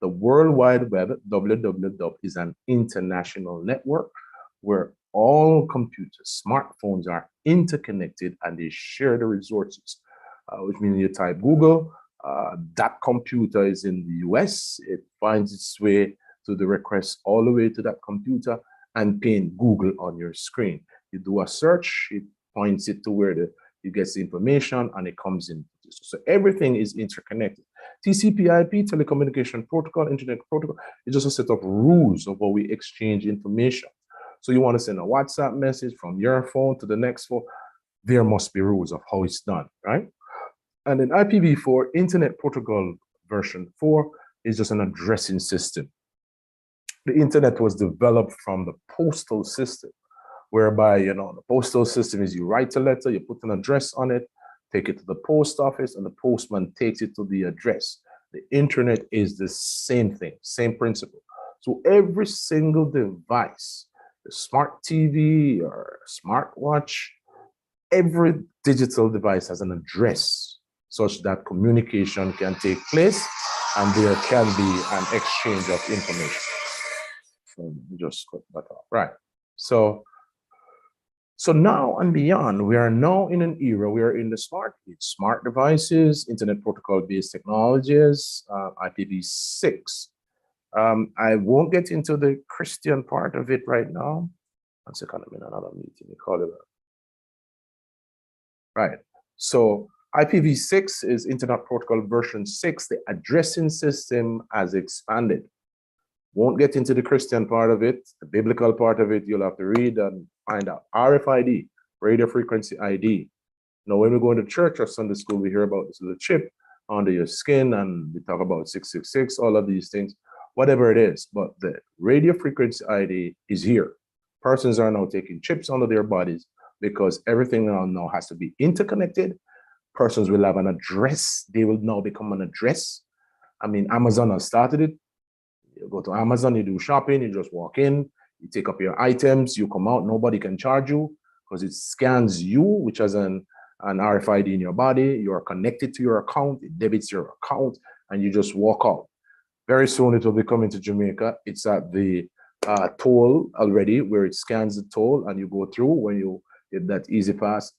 The World Wide Web, www, is an international network where all computers, smartphones are interconnected and they share the resources, which means you type Google, that computer is in the US, it finds its way to the request all the way to that computer and pin Google on your screen. You do a search, it points it to where you get the information and it comes in. So everything is interconnected. TCP/IP, telecommunication protocol, internet protocol, is just a set of rules of how we exchange information. So you want to send a WhatsApp message from your phone to the next phone, there must be rules of how it's done, right? And then IPv4, Internet Protocol version 4, is just an addressing system. The internet was developed from the postal system, whereby, you know, the postal system is you write a letter, you put an address on it, take it to the post office, and the postman takes it to the address. The internet is the same thing, same principle. So every single device, the smart TV or smartwatch, every digital device has an address such that communication can take place and there can be an exchange of information. So just cut that off. Right. So now and beyond, we are now in an era, we are in the smart devices, internet protocol-based technologies, IPv6. I won't get into the Christian part of it right now. One second, I'm in another meeting. You call it up. Right. So IPv6 is Internet Protocol version 6. The addressing system has expanded. Won't get into the Christian part of it. The biblical part of it, you'll have to read and find out. RFID, radio frequency ID. Now, when we go into church or Sunday school, we hear about this little chip under your skin, and we talk about 666, all of these things, whatever it is. But the radio frequency ID is here. Persons are now taking chips under their bodies because everything now has to be interconnected. Persons will have an address. They will now become an address. I mean, Amazon has started it. You go to Amazon, you do shopping, you just walk in, you take up your items, you come out, nobody can charge you because it scans you, which has an RFID in your body. You are connected to your account, it debits your account, and you just walk out. Very soon it will be coming to Jamaica. It's at the toll already, where it scans the toll and you go through when you get that easy pass.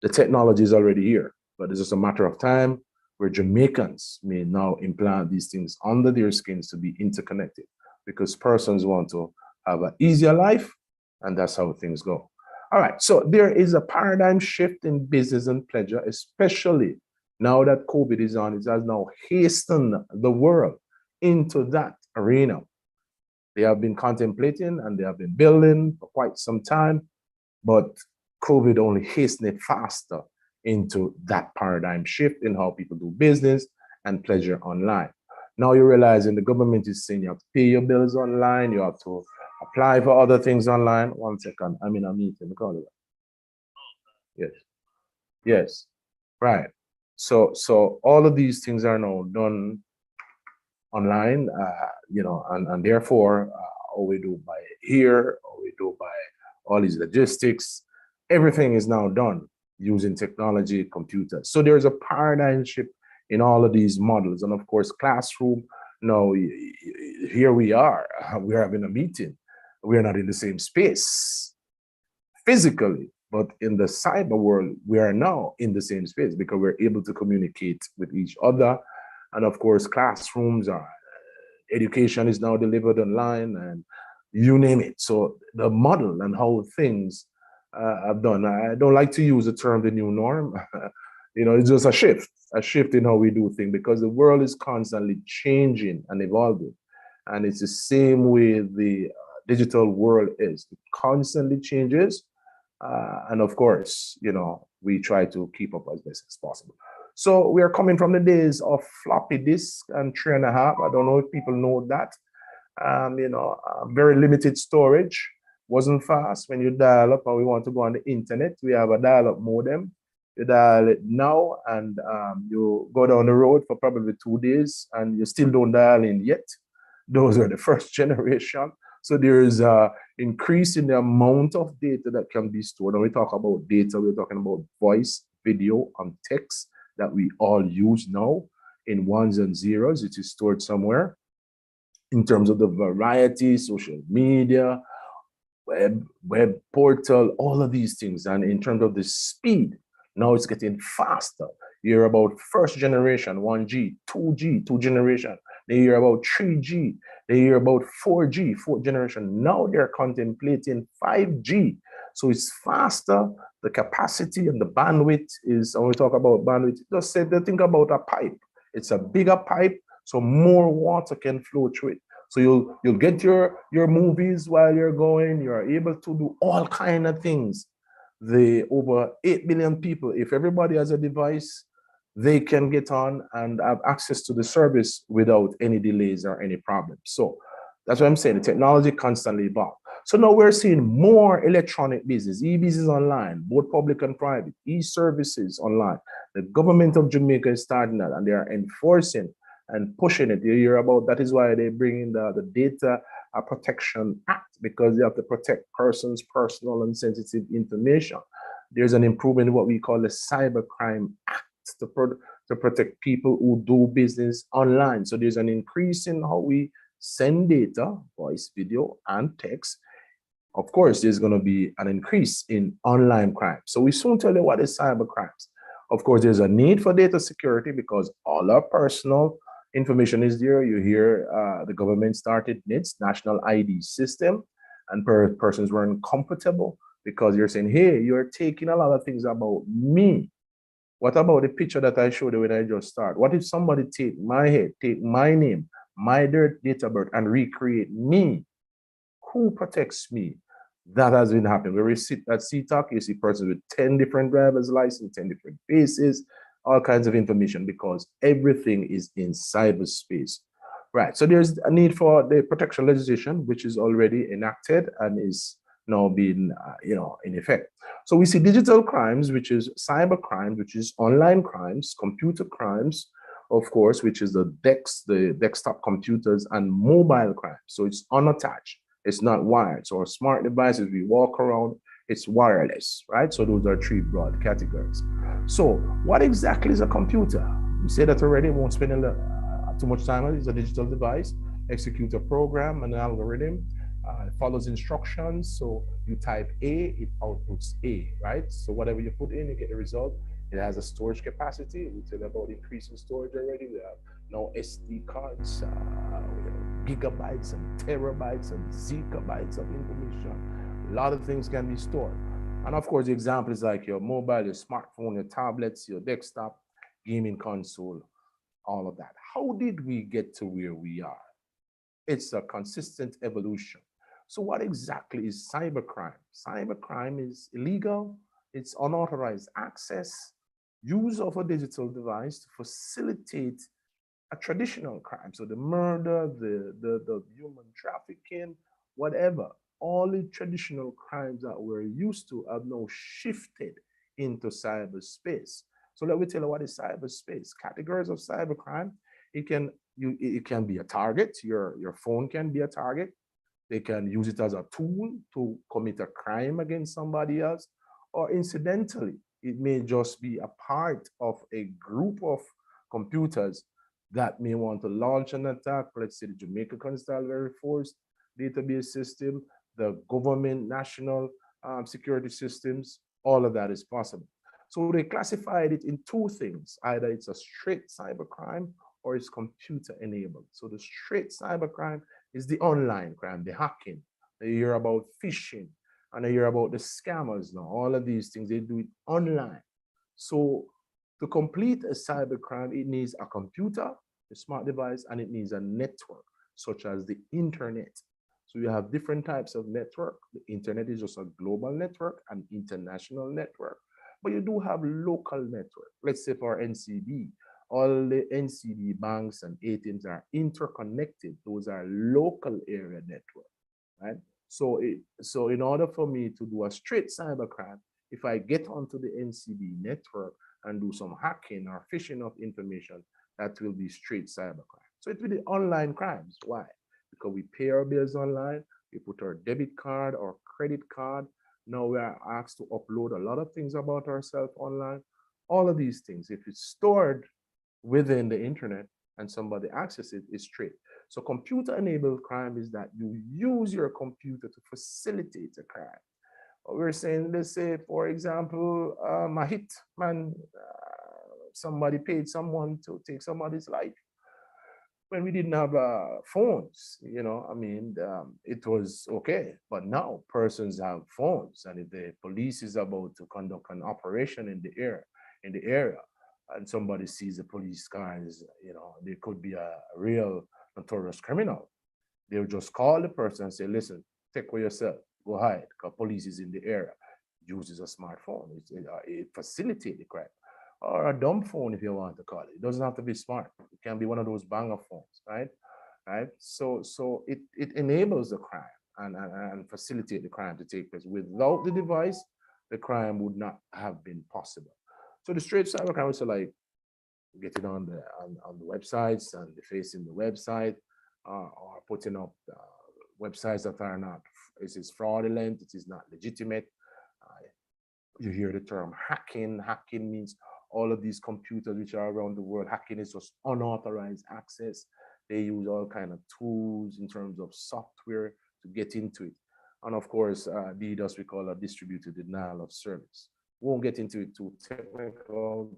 The technology is already here, but it's just a matter of time where Jamaicans may now implant these things under their skins to be interconnected, because persons want to have an easier life, and that's how things go. All right, so there is a paradigm shift in business and pleasure, especially now that COVID is on. It has now hastened the world into that arena. They have been contemplating and they have been building for quite some time, but COVID only hastened it faster into that paradigm shift in how people do business and pleasure online. Now you're realizing the government is saying you have to pay your bills online, you have to apply for other things online. 1 second, I'm in a meeting. Call it. Yes. Yes. Right. So all of these things are now done online, and therefore, all we do by here, all we do by all these logistics, everything is now done using technology, computers. So there's a paradigm shift in all of these models. And of course, classroom, now here we're having a meeting. We're not in the same space physically, but in the cyber world, we are now in the same space because we're able to communicate with each other. And of course, classrooms education is now delivered online, and you name it. So the model and how things have done. I don't like to use the term the new norm. It's just a shift in how we do things, because the world is constantly changing and evolving. And it's the same way the digital world is. It constantly changes. And of course, we try to keep up as best as possible. So we are coming from the days of floppy disk and 3.5. I don't know if people know that. Very limited storage. Wasn't fast. When you dial up and we want to go on the internet, we have a dial-up modem. You dial it now and you go down the road for probably 2 days and you still don't dial in yet. Those are the first generation. So there is an increase in the amount of data that can be stored. When we talk about data, we're talking about voice, video, and text that we all use now in ones and zeros. It is stored somewhere. In terms of the variety, social media, web portal, all of these things. And in terms of the speed, now it's getting faster. You hear about first generation, 1G, 2G, 2 generation. They hear about 3G. They hear about 4G, 4th generation. Now they're contemplating 5G. So it's faster. The capacity and the bandwidth is, when we talk about bandwidth, just say, think about a pipe. It's a bigger pipe, so more water can flow through it. So you'll get your movies while you're going. You're able to do all kind of things. The over 8 billion people, if everybody has a device, they can get on and have access to the service without any delays or any problems. So that's what I'm saying. The technology constantly evolves. So now we're seeing more electronic business, e-business online, both public and private, e-services online. The government of Jamaica is starting that, and they are enforcing and pushing it. You hear about that is why they bring in the Data Protection Act, because they have to protect persons' personal and sensitive information. There's an improvement in what we call the Cybercrime Act to protect people who do business online. So there's an increase in how we send data, voice, video, and text. Of course, there's going to be an increase in online crime. So we soon tell you what is cyber crimes. Of course, there's a need for data security because all our personal information is there. You hear the government started NIDS, National ID System, and persons weren't comfortable because you're saying, hey, you're taking a lot of things about me. What about the picture that I showed you when I just started? What if somebody take my head, take my name, my date of birth, and recreate me? Who protects me? That has been happening. Where we sit at CTAC, you see persons with 10 different driver's licenses, 10 different faces, all kinds of information, because everything is in cyberspace. Right, so there's a need for the protection legislation, which is already enacted and is now being, in effect. So we see digital crimes, which is cyber crimes, which is online crimes, computer crimes, of course, which is the desktop computers, and mobile crimes. So it's unattached, it's not wired. So our smart devices, we walk around, it's wireless, right? So those are three broad categories. So what exactly is a computer? We say that already, won't spend too much time on it. It's a digital device, execute a program, an algorithm, it follows instructions. So you type A, it outputs A, right? So whatever you put in, you get the result. It has a storage capacity. We tell about increasing storage already. We have now SD cards, gigabytes and terabytes and zettabytes of information. A lot of things can be stored. And of course, the example is like your mobile, your smartphone, your tablets, your desktop, gaming console, all of that. How did we get to where we are? It's a consistent evolution. So what exactly is cybercrime? Cybercrime is illegal, it's unauthorized access, use of a digital device to facilitate a traditional crime. So the murder, the human trafficking, whatever, all the traditional crimes that we're used to have now shifted into cyberspace. So let me tell you what is cyberspace. Categories of cybercrime, it can be a target. Your phone can be a target. They can use it as a tool to commit a crime against somebody else. Or incidentally, it may just be a part of a group of computers that may want to launch an attack. Let's say the Jamaica Constabulary Force database system, the government national security systems, all of that is possible. So they classified it in two things. Either it's a straight cybercrime or it's computer enabled. So the straight cybercrime is the online crime, the hacking. You hear about phishing, and I hear about the scammers now. All of these things, they do it online. So to complete a cybercrime, it needs a computer, a smart device, and it needs a network, such as the internet. So you have different types of network. The internet is just a global network, an international network, but you do have local network. Let's say for NCB, all the NCB banks and ATMs are interconnected. Those are local area network, right? So in order for me to do a straight cybercrime, if I get onto the NCB network and do some hacking or phishing of information, that will be straight cybercrime. So it will be online crimes. Why? Because we pay our bills online, we put our debit card or credit card. Now we are asked to upload a lot of things about ourselves online. All of these things, if it's stored within the internet and somebody accesses it, is straight. So computer-enabled crime is that you use your computer to facilitate a crime. We're saying, let's say, for example, a hit man, somebody paid someone to take somebody's life. When we didn't have phones, it was okay. But now persons have phones, and if the police is about to conduct an operation in the area, and somebody sees a police car, there could be a real notorious criminal. They'll just call the person and say, listen, take care of yourself, go hide, because police is in the area. Uses a smartphone. It facilitates the crime. Or a dumb phone, if you want to call it. It doesn't have to be smart. It can be one of those banger phones, right? So it enables the crime. and facilitate the crime to take place. Without the device, the crime would not have been possible. So the straight cybercrime is like getting on the websites and defacing the website, or putting up websites that are not, it is fraudulent, it is not legitimate. You hear the term hacking. Hacking means all of these computers which are around the world. Hacking is just unauthorized access. They use all kind of tools in terms of software to get into it. And of course, DDoS we call a distributed denial of service. Won't get into it too technical.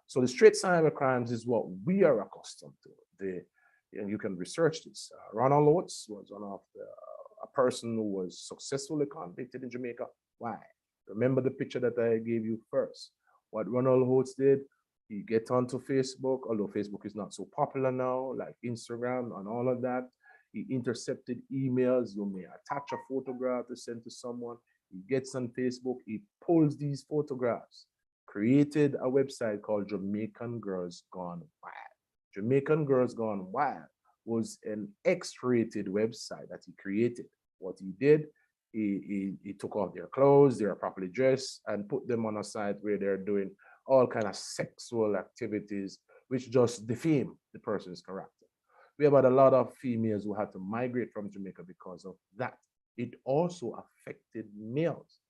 So the straight cyber crimes is what we are accustomed to. And you can research this. Ronald Oates was one of a person who was successfully convicted in Jamaica. Why? Remember the picture that I gave you first. What Ronald Oates did, he get onto Facebook, although Facebook is not so popular now, like Instagram and all of that. He intercepted emails. You may attach a photograph to send to someone. He gets on Facebook, he pulls these photographs, created a website called Jamaican Girls Gone Wild. Jamaican Girls Gone Wild was an X-rated website that he created. What he did, he took off their clothes, they are properly dressed, and put them on a site where they're doing all kind of sexual activities, which just defame the person's character. We have had a lot of females who had to migrate from Jamaica because of that. It also affected males.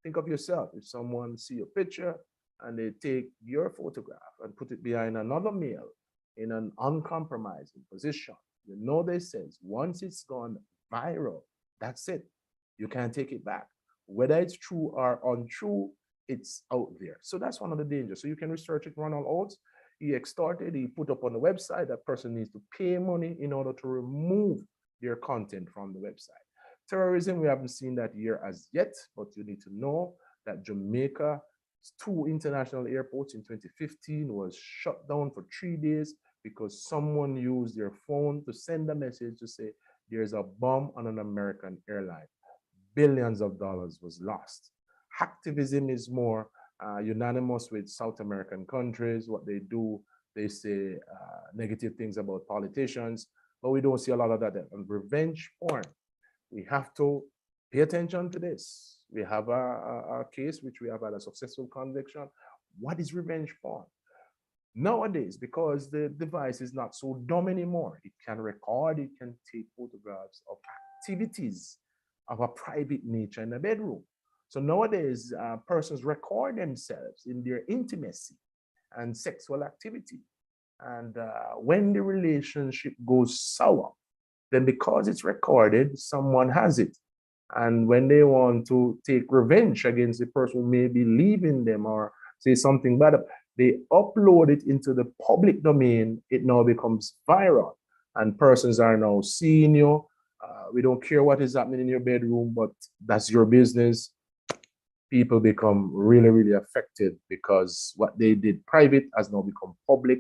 Think of yourself, if someone see a picture and they take your photograph and put it behind another male in an uncompromising position, you know they says, once it's gone viral, that's it. You can't take it back. Whether it's true or untrue, it's out there. So that's one of the dangers. So you can research it, Ronald Oates. He extorted, he put up on the website, that person needs to pay money in order to remove their content from the website. Terrorism, we haven't seen that here as yet, but you need to know that Jamaica's 2 international airports in 2015 was shut down for 3 days because someone used their phone to send a message to say there's a bomb on an American airline. Billions of dollars was lost. Hacktivism is more unanimous with South American countries. What they do, they say negative things about politicians, but we don't see a lot of that. And revenge porn, we have to pay attention to this. We have a case which we have had a successful conviction. What is revenge porn? Nowadays, because the device is not so dumb anymore, it can record, it can take photographs of activities of a private nature in the bedroom. So nowadays, persons record themselves in their intimacy and sexual activity. And when the relationship goes sour, then because it's recorded, someone has it. And when they want to take revenge against the person who may be leaving them or say something bad, they upload it into the public domain. It now becomes viral, and persons are now seeing you. We don't care what is happening in your bedroom, but that's your business. People become really, really affected because what they did private has now become public.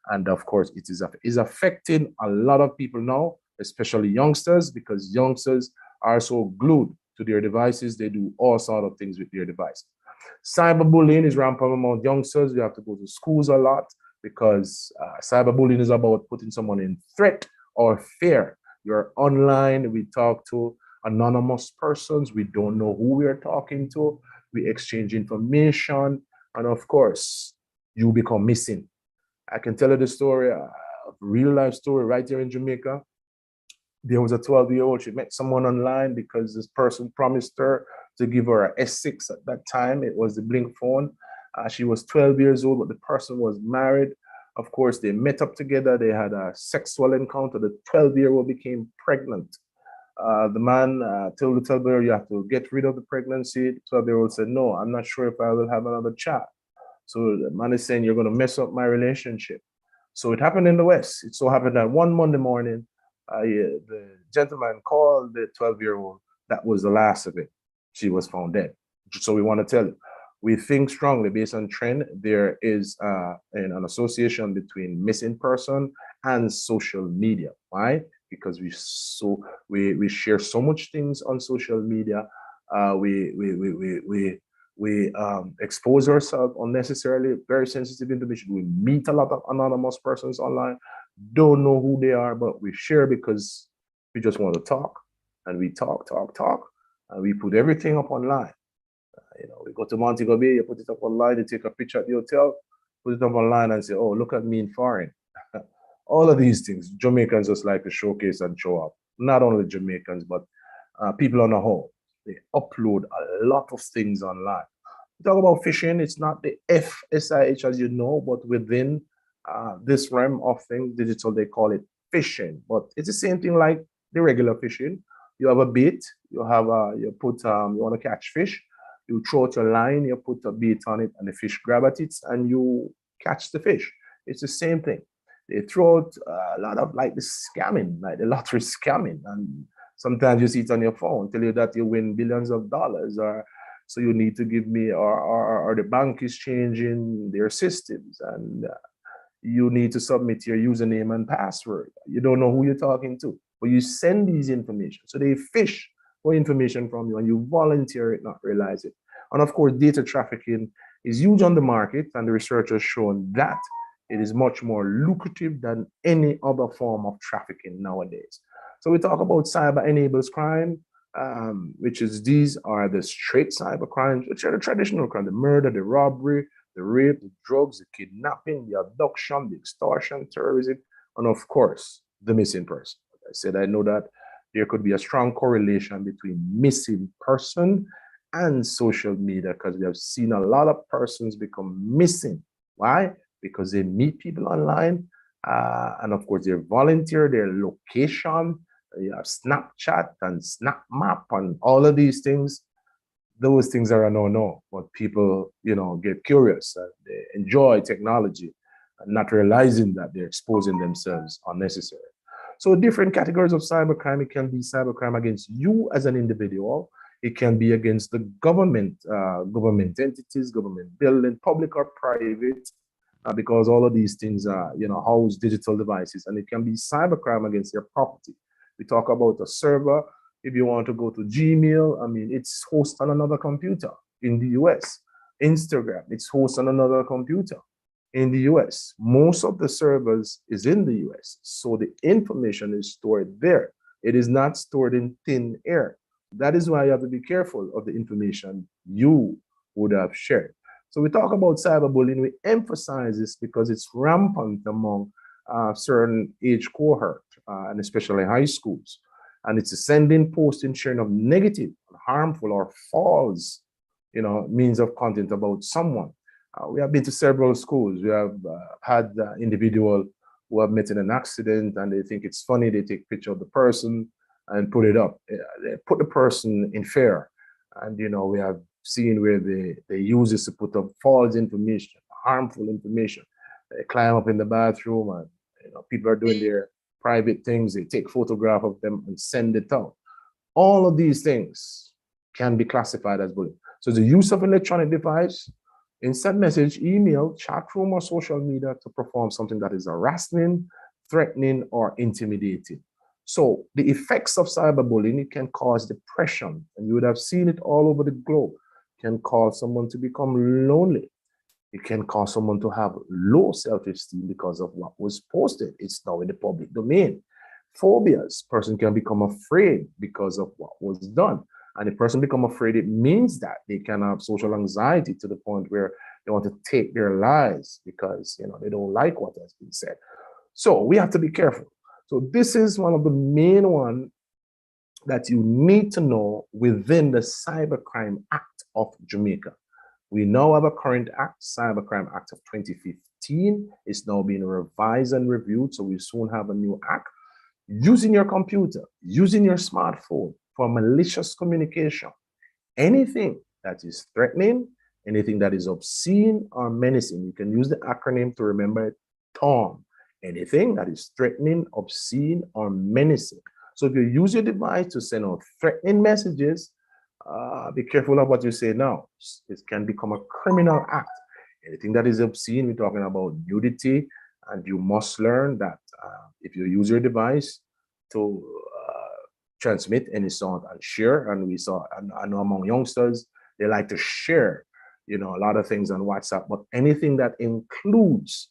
And of course, it is affecting a lot of people now, especially youngsters, because youngsters are so glued to their devices. They do all sorts of things with their device. Cyberbullying is rampant among youngsters. You have to go to schools a lot because cyberbullying is about putting someone in threat or fear. You're online, we talk to anonymous persons. We don't know who we're talking to. We exchange information. And of course, you become missing. I can tell you the story, a real life story right here in Jamaica. There was a 12-year-old, she met someone online because this person promised her to give her a S6 at that time. It was the Blink phone. She was 12 years old, but the person was married. Of course, they met up together. They had a sexual encounter. The 12-year-old became pregnant. The man told the 12-year-old, you have to get rid of the pregnancy. The 12-year-old said, no, I'm not sure if I will have another child. So the man is saying, you're going to mess up my relationship. So it happened in the West. It so happened that one Monday morning, the gentleman called the 12-year-old. That was the last of it. She was found dead. So we want to tell you, we think strongly based on trend, there is an association between missing person and social media. Why? Because we share so much things on social media. We expose ourselves unnecessarily, very sensitive information. We meet a lot of anonymous persons online, don't know who they are, but we share because we just want to talk and we talk, and we put everything up online. We go to Montego Bay, you put it up online, you take a picture at the hotel, put it up online and say, oh, look at me in foreign. All of these things, Jamaicans just like to showcase and show up. Not only Jamaicans, but people on the whole. They upload a lot of things online. We talk about phishing, it's not the FSIH as you know, but within this realm of things, digital, they call it phishing. But it's the same thing like the regular phishing. You have a bait, you want to catch fish, you throw out your line, you put a bait on it, and the fish grab at it, and you catch the fish. It's the same thing. They throw out a lot of like the scamming, like the lottery scamming, and sometimes you see it on your phone, tell you that you win billions of dollars, or so you need to give me, or the bank is changing their systems, and you need to submit your username and password. You don't know who you're talking to, but you send these information. So they fish for information from you, and you volunteer it, not realize it. And of course, data trafficking is huge on the market, and the research has shown that it is much more lucrative than any other form of trafficking nowadays. So we talk about cyber enables crime, which is these are the straight cyber crimes, which are the traditional crime, the murder, the robbery, the rape, the drugs, the kidnapping, the abduction, the extortion, terrorism, and of course, the missing person. Like I said, I know that there could be a strong correlation between missing person and social media, because we have seen a lot of persons become missing. Why? Because they meet people online, and of course, they volunteer their location. You have Snapchat and SnapMap and all of these things. Those things are a no-no, but people, get curious and they enjoy technology and not realizing that they're exposing themselves unnecessarily. So different categories of cybercrime. It can be cybercrime against you as an individual. It can be against the government, government entities, government building, public or private, because all of these things are, house digital devices, and it can be cybercrime against your property. We talk about a server. If you want to go to Gmail, it's hosted on another computer in the US. Instagram, it's hosted on another computer in the US. Most of the servers is in the US, so the information is stored there. It is not stored in thin air. That is why you have to be careful of the information you would have shared. So we talk about cyberbullying, we emphasize this because it's rampant among certain age cohort, and especially high schools. And it's a sending, posting, sharing of negative, harmful, or false, means of content about someone. We have been to several schools. We have had individual who have met in an accident, and they think it's funny. They take a picture of the person and put it up. They put the person in fear. And, we have seen where they use this to put up false information, harmful information. They climb up in the bathroom, and people are doing their private things. They take photograph of them and send it out. All of these things can be classified as bullying. So the use of electronic device, instant message, email, chat room, or social media to perform something that is harassing, threatening, or intimidating. So the effects of cyberbullying, it can cause depression, and you would have seen it all over the globe. It can cause someone to become lonely. It can cause someone to have low self-esteem because of what was posted. It's now in the public domain. Phobias, person can become afraid because of what was done. And if person become afraid, it means that they can have social anxiety to the point where they want to take their lives because they don't like what has been said. So we have to be careful. So this is one of the main one that you need to know within the Cybercrime Act of Jamaica. We now have a current act, Cybercrime Act of 2015. It's now being revised and reviewed, so we soon have a new act. Using your computer, using your smartphone for malicious communication, anything that is threatening, anything that is obscene or menacing, you can use the acronym to remember it, TORM. Anything that is threatening, obscene, or menacing. So if you use your device to send out threatening messages, be careful of what you say now. It can become a criminal act. Anything that is obscene, we're talking about nudity, and you must learn that if you use your device to transmit any song and share, and we saw, and I know among youngsters, they like to share, a lot of things on WhatsApp, but anything that includes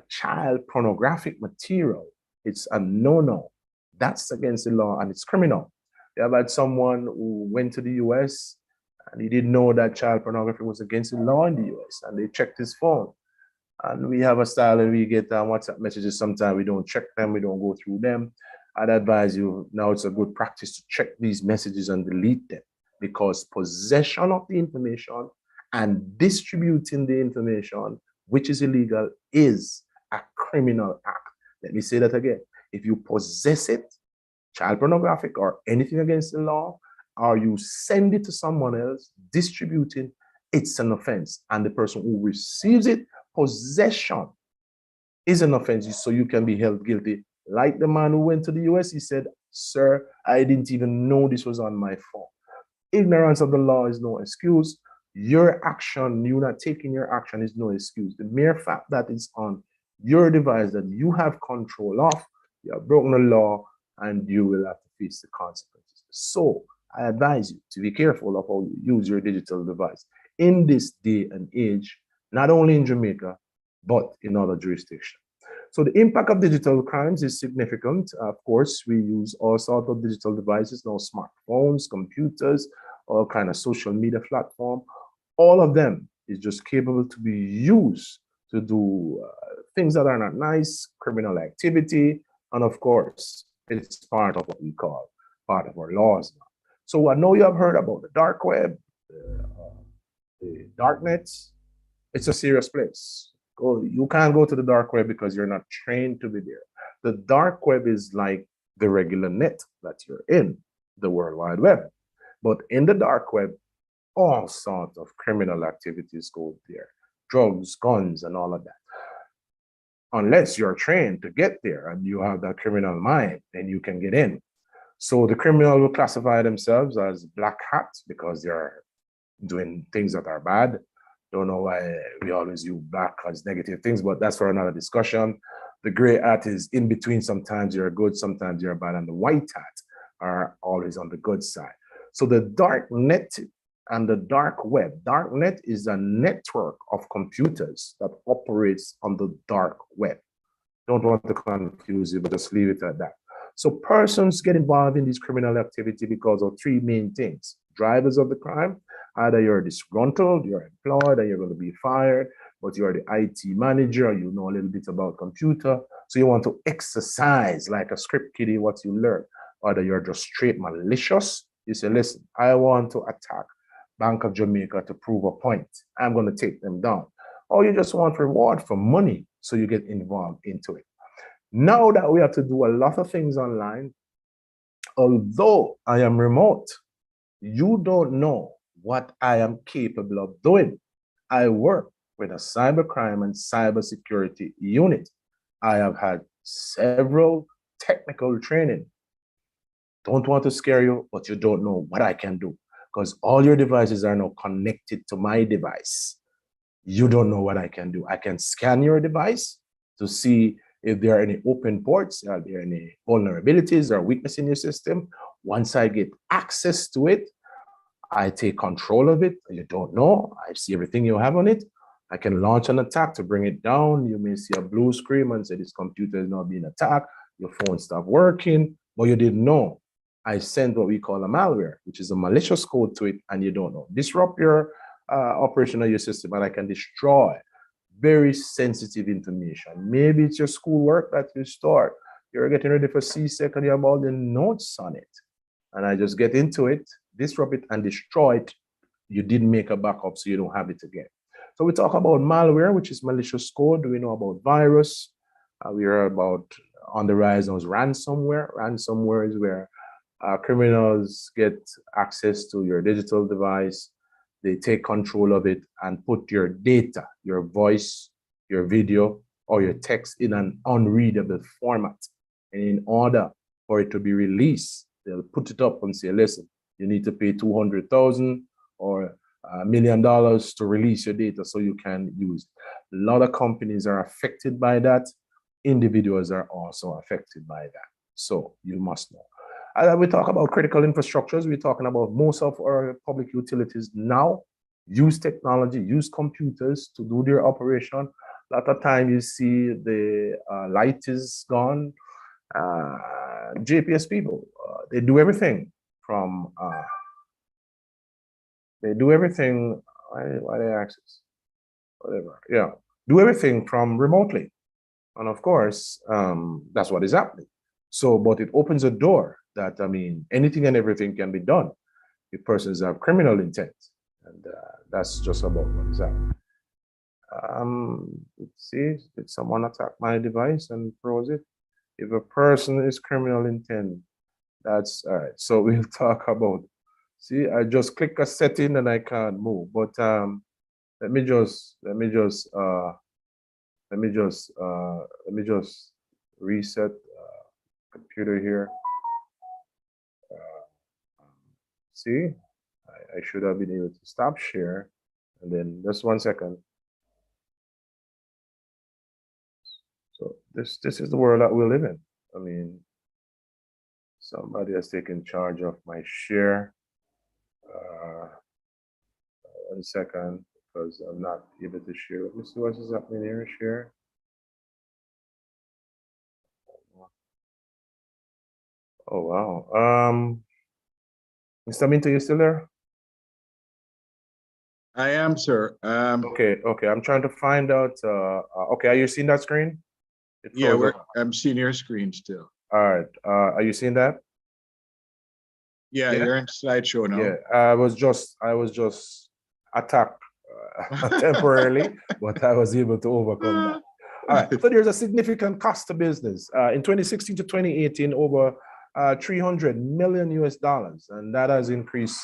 child pornographic material, it's a no-no. That's against the law and it's criminal. You have had someone who went to the US and he didn't know that child pornography was against the law in the US, and they checked his phone. And we have a style and we get WhatsApp messages. Sometimes we don't check them, we don't go through them. I'd advise you now, it's a good practice to check these messages and delete them, because possession of the information and distributing the information, which is illegal, is a criminal act. Let me say that again. If you possess it, child pornographic or anything against the law, or you send it to someone else, distributing, it's an offense. And the person who receives it, possession is an offense, so you can be held guilty. Like the man who went to the US, he said, sir, I didn't even know this was on my phone. Ignorance of the law is no excuse. Your action, you not taking your action, is no excuse. The mere fact that it's on your device that you have control of, you have broken the law, and you will have to face the consequences. So I advise you to be careful of how you use your digital device in this day and age, not only in Jamaica, but in other jurisdictions. So the impact of digital crimes is significant. Of course, we use all sorts of digital devices now, smartphones, computers, all kind of social media platform. All of them is just capable to be used to do things that are not nice, criminal activity, and of course, it's part of what we call part of our laws now. So I know you have heard about the dark web, the dark nets. It's a serious place. You can't go to the dark web because you're not trained to be there. The dark web is like the regular net that you're in, the World Wide Web. But in the dark web, all sorts of criminal activities go there. Drugs, guns, and all of that. Unless you're trained to get there and you have that criminal mind, then you can get in. So the criminal will classify themselves as black hats because they're doing things that are bad. Don't know why we always use black as negative things, but that's for another discussion. The gray hat is in between. Sometimes you're good, sometimes you're bad. And the white hat are always on the good side. So the dark net and the dark web. Dark net is a network of computers that operates on the dark web. Don't want to confuse you, but just leave it at that. So persons get involved in this criminal activity because of three main things. Drivers of the crime, either you're disgruntled, you're employed, and you're going to be fired, but you're the IT manager, you know a little bit about computer, so you want to exercise like a script kiddie what you learn. Either you're just straight malicious, you say, listen, I want to attack Bank of Jamaica to prove a point. I'm going to take them down. Or you just want reward for money, so you get involved into it. Now that we have to do a lot of things online, although I am remote, you don't know what I am capable of doing. I work with a cybercrime and cybersecurity unit. I have had several technical training. Don't want to scare you, but you don't know what I can do because all your devices are now connected to my device. You don't know what I can do. I can scan your device to see if there are any open ports, are there any vulnerabilities or weakness in your system. Once I get access to it, I take control of it. You don't know. I see everything you have on it. I can launch an attack to bring it down. You may see a blue screen and say this computer is now being attacked. Your phone stopped working, but you didn't know. I send what we call a malware, which is a malicious code to it, and you don't know. Disrupt your operation of your system, and I can destroy very sensitive information. Maybe it's your schoolwork that you stored. You're getting ready for CSEC and you have all the notes on it. And I just get into it, disrupt it, and destroy it. You didn't make a backup, so you don't have it again. So we talk about malware, which is malicious code. We know about virus. We hear about on the rise of ransomware. Ransomware is where criminals get access to your digital device. They take control of it and put your data, your voice, your video, or your text in an unreadable format. And in order for it to be released, they'll put it up and say, listen, you need to pay $200,000 or $1 million to release your data so you can use it. A lot of companies are affected by that. Individuals are also affected by that. So you must know. We talk about critical infrastructures. We're talking about most of our public utilities now use technology, use computers to do their operation. A lot of time you see the light is gone. JPS people, they do everything from, they do everything, why they access? Whatever, yeah. Do everything from remotely. And of course, that's what is happening. So, but it opens a door that, I mean, anything and everything can be done if persons have criminal intent. And that's just about what is happening. Let's see, did someone attack my device and froze it? If a person is criminal intent, that's all right. So we'll talk about, see, I just click a setting and I can't move, but let me just reset computer here. See, I should have been able to stop share, and then just 1 second. So this is the world that we live in. I mean, somebody has taken charge of my share. 1 second, because I'm not able to share. Let me see what is happening here. Share. Oh wow. Mr. Minto, you still there?
I am, sir.
Okay. I'm trying to find out. Okay, are you seeing that screen?
Yeah, I'm seeing your screen still.
All right. Are you seeing that?
Yeah, you're in slideshow now.
Yeah. I was just attacked temporarily, but I was able to overcome that. All right. So there's a significant cost to business. In 2016 to 2018, over $300 million US, and that has increased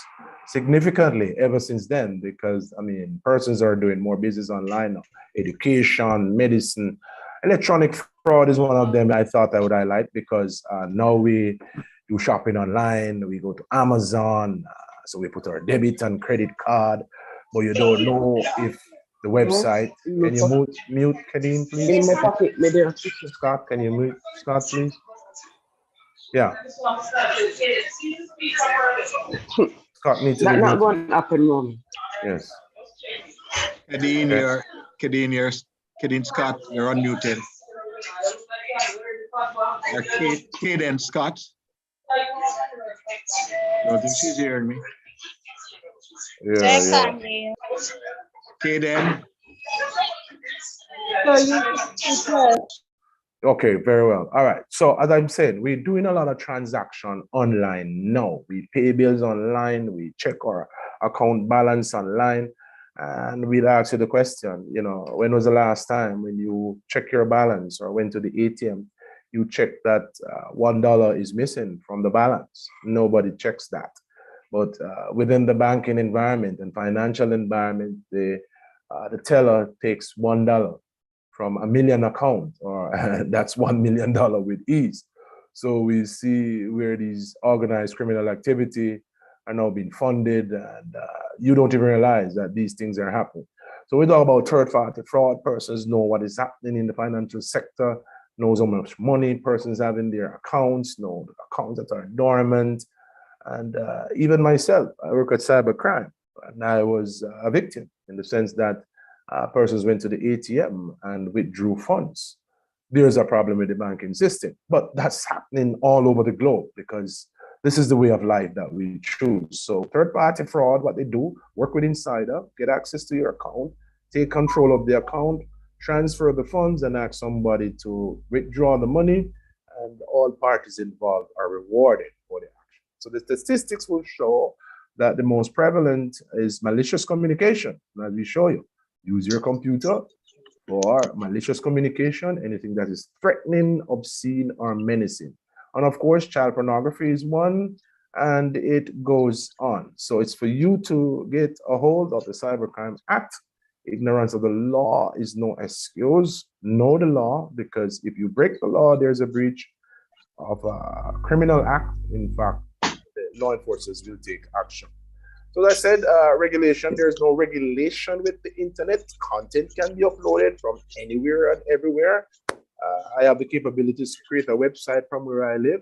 significantly ever since then, because I mean, persons are doing more business online now. Education, medicine, electronic fraud is one of them I thought I would highlight, because now we do shopping online, we go to Amazon, so we put our debit and credit card, but you don't know if the website, can you mute Kadeen, please?
In my pocket, maybe.
Scott, can you mute Scott, please? Yeah. Scott needs to be
Not
muted.
going up and room.
Yes.
Kadeen Scott, you're unmuted. Kaden Scott. I don't think she's hearing me.
Yeah.
Kaden.
Okay, very well. All right. So as I'm saying, we're doing a lot of transaction online now. We pay bills online. We check our account balance online. And we'll ask you the question, you know, when was the last time when you check your balance or went to the ATM, you check that $1 is missing from the balance? Nobody checks that. But within the banking environment and financial environment, the teller takes $1 from a million account, or that's $1 million with ease. So we see where these organized criminal activity are now being funded, and you don't even realize that these things are happening. So we talk about third-party fraud. Persons know what is happening in the financial sector, knows how much money persons have in their accounts, know the accounts that are dormant. And even myself, I work at cybercrime, and I was a victim in the sense that persons went to the ATM and withdrew funds. There's a problem with the banking system, but that's happening all over the globe because this is the way of life that we choose. So third-party fraud, what they do, work with insider, get access to your account, take control of the account, transfer the funds, and ask somebody to withdraw the money, and all parties involved are rewarded for the action. So the statistics will show that the most prevalent is malicious communication, as we show you. Use your computer for malicious communication, anything that is threatening, obscene, or menacing. And of course, child pornography is one, and it goes on. So it's for you to get a hold of the Cybercrime Act. Ignorance of the law is no excuse. Know the law, because if you break the law, there's a breach of a criminal act. In fact, the law enforcers will take action. So as I said, regulation, there's no regulation with the internet. Content can be uploaded from anywhere and everywhere. I have the capabilities to create a website from where I live,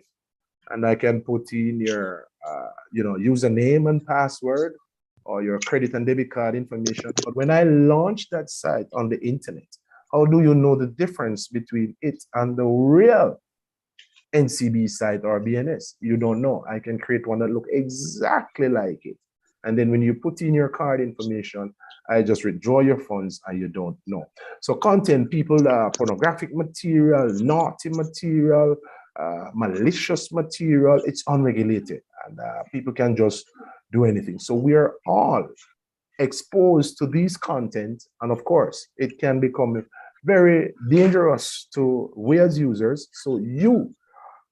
and I can put in your username and password or your credit and debit card information. But when I launch that site on the internet, how do you know the difference between it and the real NCB site or BNS. You don't know. I can create one that look exactly like it. And then when you put in your card information, I just withdraw your funds and you don't know. So content, people, pornographic material, naughty material, malicious material, it's unregulated and people can just do anything. So we are all exposed to these content. And of course, it can become very dangerous to we as users. So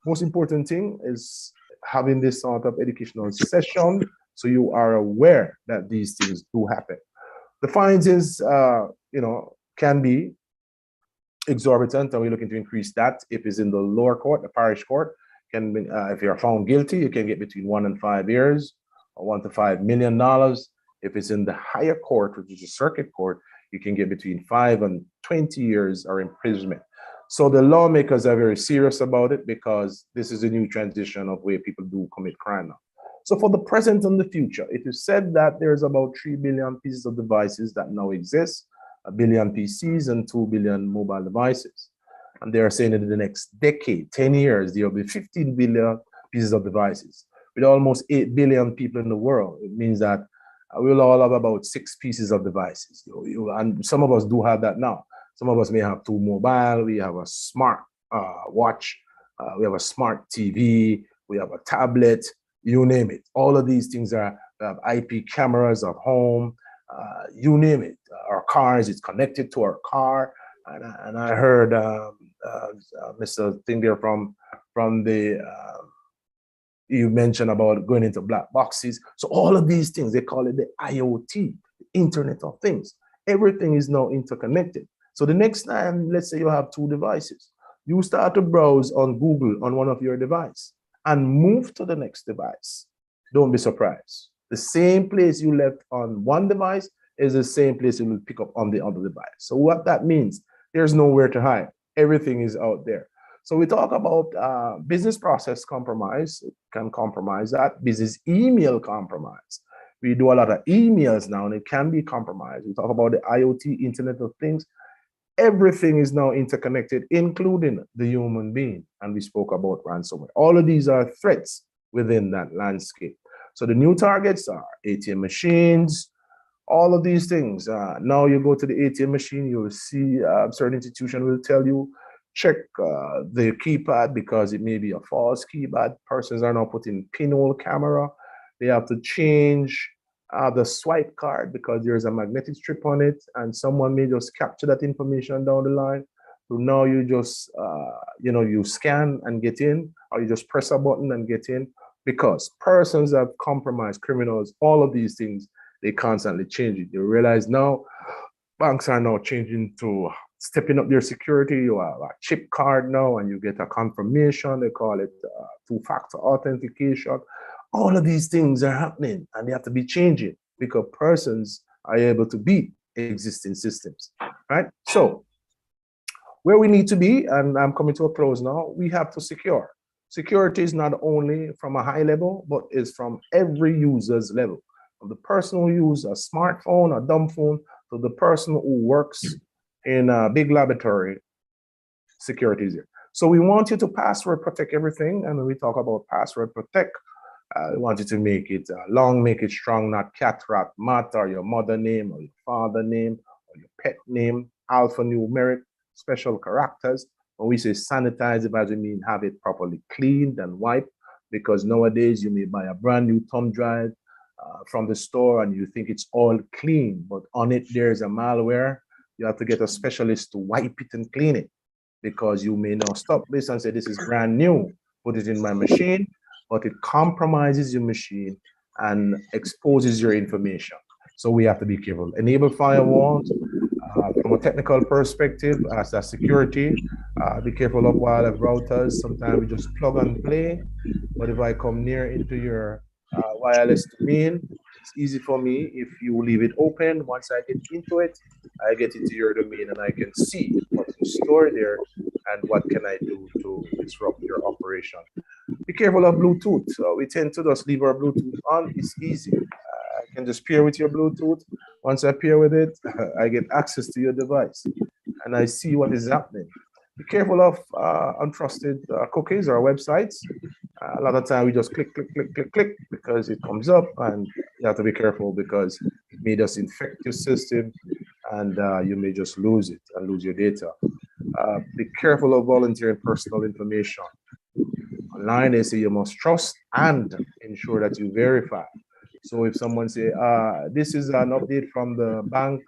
most important thing is having this sort of educational session so you are aware that these things do happen. The fines is, can be exorbitant, and we're looking to increase that. If it's in the lower court, the parish court, can be, if you're found guilty, you can get between 1 and 5 years or $1 to $5 million. If it's in the higher court, which is a circuit court, you can get between 5 and 20 years or imprisonment. So the lawmakers are very serious about it because this is a new transition of where people do commit crime now. So for the present and the future, it is said that there's about 3 billion pieces of devices that now exist, 1 billion PCs and 2 billion mobile devices. And they are saying that in the next decade, 10 years, there will be 15 billion pieces of devices. With almost 8 billion people in the world, it means that we'll all have about 6 pieces of devices. And some of us do have that now. Some of us may have 2 mobile, we have a smart watch, we have a smart TV, we have a tablet, you name it. All of these things are IP cameras at home, you name it. Our cars, it's connected to our car. And I heard Mr. Thing there from the, you mentioned about going into black boxes. So all of these things, they call it the IoT, the Internet of Things. Everything is now interconnected. So the next time, let's say you have 2 devices, you start to browse on Google on one of your devices and move to the next device. Don't be surprised. The same place you left on one device is the same place you will pick up on the other device. So what that means, there's nowhere to hide. Everything is out there. So we talk about business process compromise. It can compromise that. Business email compromise. We do a lot of emails now and it can be compromised. We talk about the IoT, Internet of Things. Everything is now interconnected, including the human being. And we spoke about ransomware. All of these are threats within that landscape. So the new targets are ATM machines, all of these things. Now you go to the ATM machine, you'll see certain institution will tell you, check the keypad because it may be a false keypad. Persons are now putting pinhole camera. They have to change the swipe card because there's a magnetic strip on it and someone may just capture that information down the line. So now you just, you scan and get in, or you just press a button and get in, because persons have compromised, criminals, all of these things, they constantly change it. You realize now banks are now changing to stepping up their security. You have a chip card now and you get a confirmation. They call it 2-factor authentication. All of these things are happening and they have to be changing because persons are able to beat existing systems, right? So where we need to be, and I'm coming to a close now, we have to secure. Security is not only from a high level, but is from every user's level. From the person who uses a smartphone, a dumb phone, to the person who works in a big laboratory, security is here. So we want you to password protect everything. And when we talk about password protect, we want you to make it long, make it strong, not cat, rat, mat, or your mother name, or your father name, or your pet name, alphanumeric, special characters. When we say sanitize, it doesn't mean have it properly cleaned and wiped, because nowadays you may buy a brand new thumb drive from the store and you think it's all clean, but on it there's a malware. You have to get a specialist to wipe it and clean it, because you may now stop this and say, this is brand new, put it in my machine, but it compromises your machine and exposes your information. So we have to be careful. Enable firewalls. From a technical perspective, as a security, be careful of wireless routers. Sometimes we just plug and play, but if I come near into your wireless domain, it's easy for me if you leave it open. Once I get into it, I get into your domain and I can see what's stored there and what can I do to disrupt your operation. Be careful of Bluetooth. So we tend to just leave our Bluetooth on. It's easy. I can just pair with your Bluetooth. Once I pair with it, I get access to your device and I see what is happening. be careful of untrusted cookies or websites. A lot of time we just click because it comes up, and you have to be careful because it may just infect your system, and you may just lose it and lose your data. Be careful of volunteering personal information. Online, they say you must trust and ensure that you verify. So if someone say, this is an update from the bank,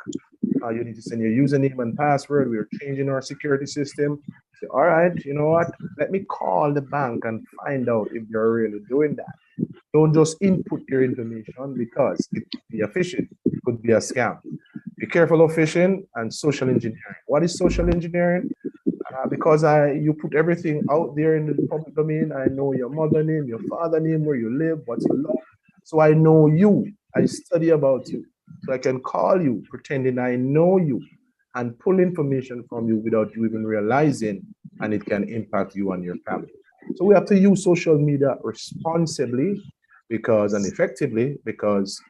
you need to send your username and password, we're changing our security system. Say, all right, you know what? Let me call the bank and find out if they're really doing that. Don't just input your information because it could be a phishing, it could be a scam. Be careful of phishing and social engineering. What is social engineering? Because you put everything out there in the public domain. I know your mother name, your father name, where you live, what you love. So I know you. I study about you. So I can call you pretending I know you and pull information from you without you even realizing, and it can impact you and your family. So we have to use social media responsibly and effectively because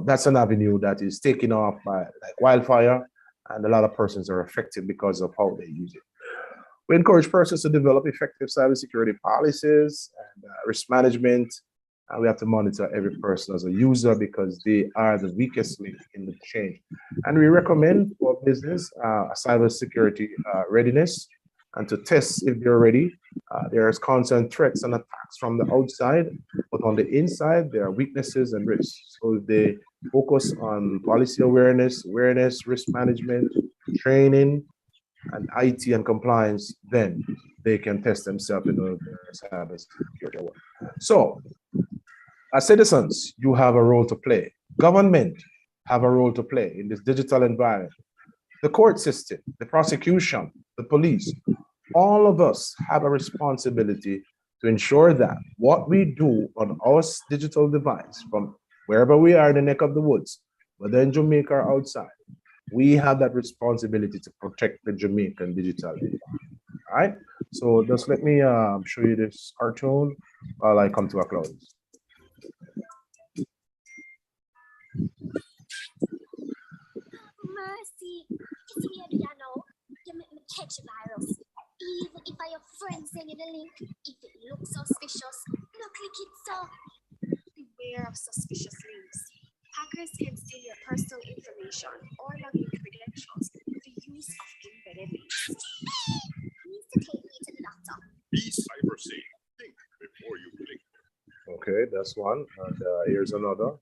that's an avenue that is taken off by like wildfire, and a lot of persons are affected because of how they use it. We encourage persons to develop effective cybersecurity policies and risk management. We have to monitor every person as a user because they are the weakest link in the chain. And we recommend for business cybersecurity readiness and to test if they're ready. There's constant threats and attacks from the outside, but on the inside, there are weaknesses and risks. So if they focus on policy awareness, risk management, training, and IT and compliance, then they can test themselves in the cybersecurity work. So, as citizens, you have a role to play. Government have a role to play in this digital environment. The court system, the prosecution, the police, all of us have a responsibility to ensure that what we do on our digital device, from wherever we are in the neck of the woods, whether in Jamaica or outside, we have that responsibility to protect the Jamaican digital environment. All right? So just let me show you this cartoon while I come to a close.
Mercy, it's weird, you know. You make me catch virus. Even if your friend send you the link, if it looks suspicious, no click it so. Beware of suspicious links. Hackers can steal your personal information or login credentials with the use of embedded links. Needs to take me to the doctor.
Be cyber safe. Think before you click.
Okay, that's one. And here's another.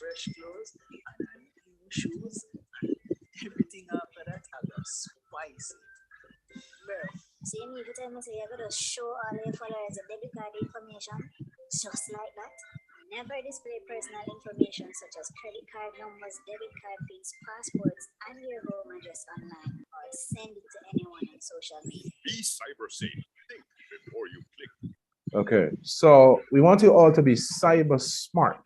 Fresh clothes and new shoes and everything after that I got spicy. Well,
So you need to tell me so you're going to show all your followers the debit card information just like that. Never display personal information such as credit card numbers, debit card pins, passports, and your home address online, or send it to anyone on social media.
Be cyber safe. Think before you click.
Okay, so we want you all to be cyber smart.